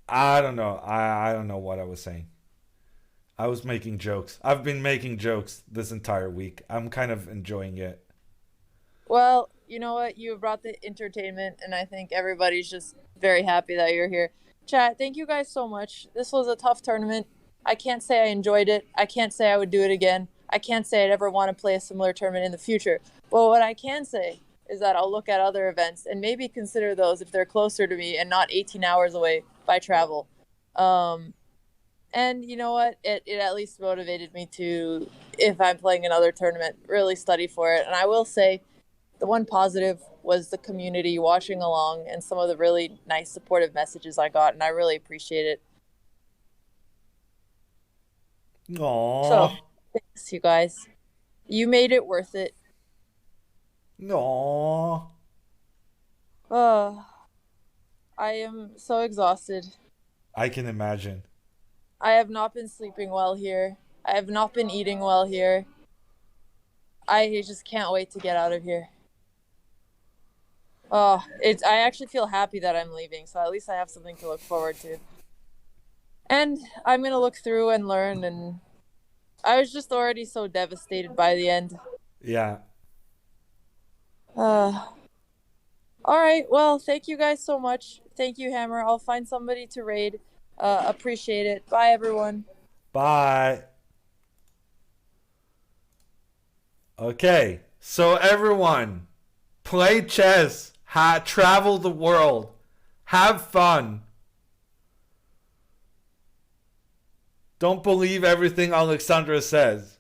I don't know. I don't know what I was saying. I was making jokes. I've been making jokes this entire week. I'm kind of enjoying it. Well, you know what? You brought the entertainment, and I think everybody's just very happy that you're here. Chat, thank you guys so much. This was a tough tournament. I can't say I enjoyed it. I can't say I would do it again. I can't say I'd ever want to play a similar tournament in the future. But what I can say is that I'll look at other events and maybe consider those if they're closer to me and not 18 hours away by travel. And you know what? It at least motivated me to, if I'm playing another tournament, really study for it. And I will say the one positive was the community watching along and some of the really nice supportive messages I got, and I really appreciate it. Aww. So, thanks, you guys. You made it worth it. Aww. I am so exhausted. I can imagine. I have not been sleeping well here. I have not been eating well here. I just can't wait to get out of here. I actually feel happy that I'm leaving, so at least I have something to look forward to. And I'm going to look through and learn, and I was just already so devastated by the end. Yeah. I'll All right. Well, thank you guys so much. Thank you, Hammer. I'll find somebody to raid. Appreciate it. Bye, everyone. Bye. Okay, so everyone, play chess, travel the world, have fun. Don't believe everything Alexandra says.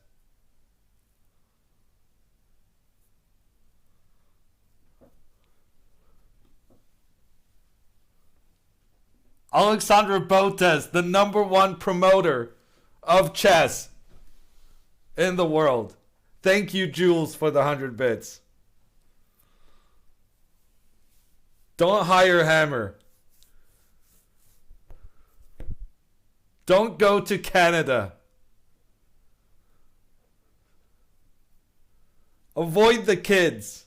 Alexandra Botes, the #1 promoter of chess in the world. Thank you, Jules, for the 100 bits. Don't hire Hammer. Don't go to Canada. Avoid the kids.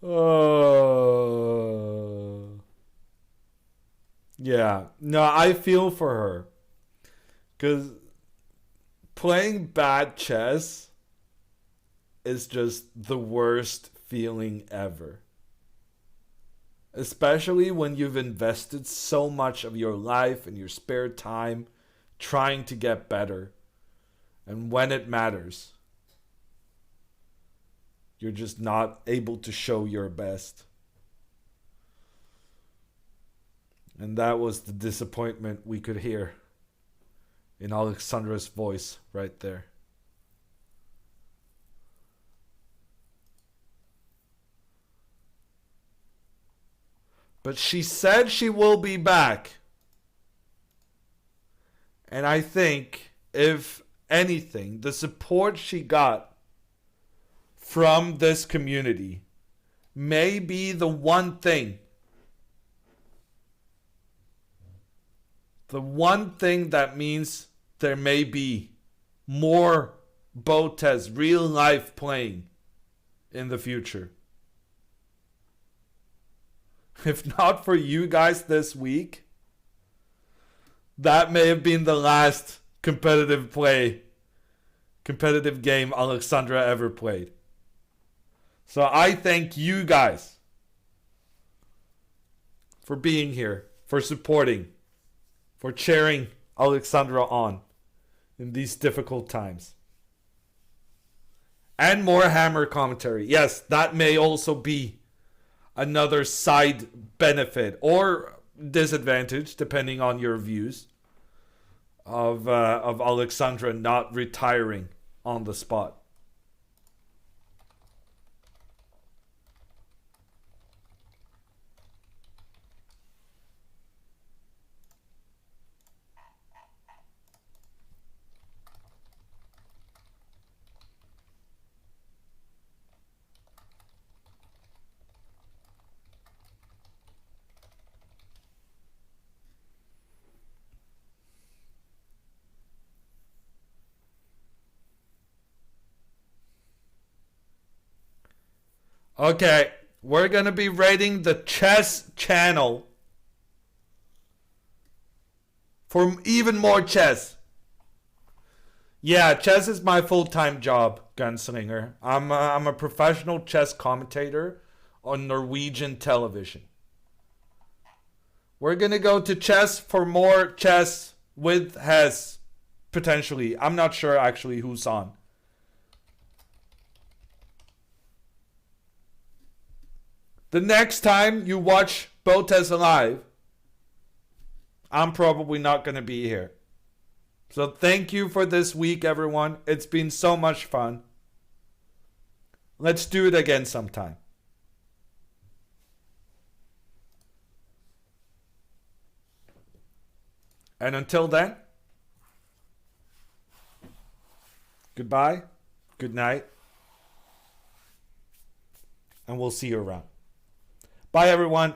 Oh. Yeah. No, I feel for her. Because playing bad chess is just the worst feeling ever. Especially when you've invested so much of your life and your spare time trying to get better. And when it matters, you're just not able to show your best. And that was the disappointment we could hear in Alexandra's voice right there. But she said she will be back. And I think, if anything, the support she got from this community may be the one thing that means there may be more Botes real life playing in the future. If not for you guys this week, that may have been the last competitive game Alexandra ever played. So I thank you guys for being here, for supporting, for cheering Alexandra on in these difficult times. And more Hammer commentary. Yes, that may also be another side benefit or disadvantage, depending on your views, of Alexandra not retiring on the spot. Okay, we're going to be rating the chess channel for even more chess. Yeah, chess is my full-time job, Gunslinger. I'm a professional chess commentator on Norwegian television. We're going to go to chess for more chess with Hess, potentially. I'm not sure actually who's on. The next time you watch Botes live, I'm probably not going to be here. So thank you for this week, everyone. It's been so much fun. Let's do it again sometime. And until then, goodbye, good night, and we'll see you around. Bye, everyone.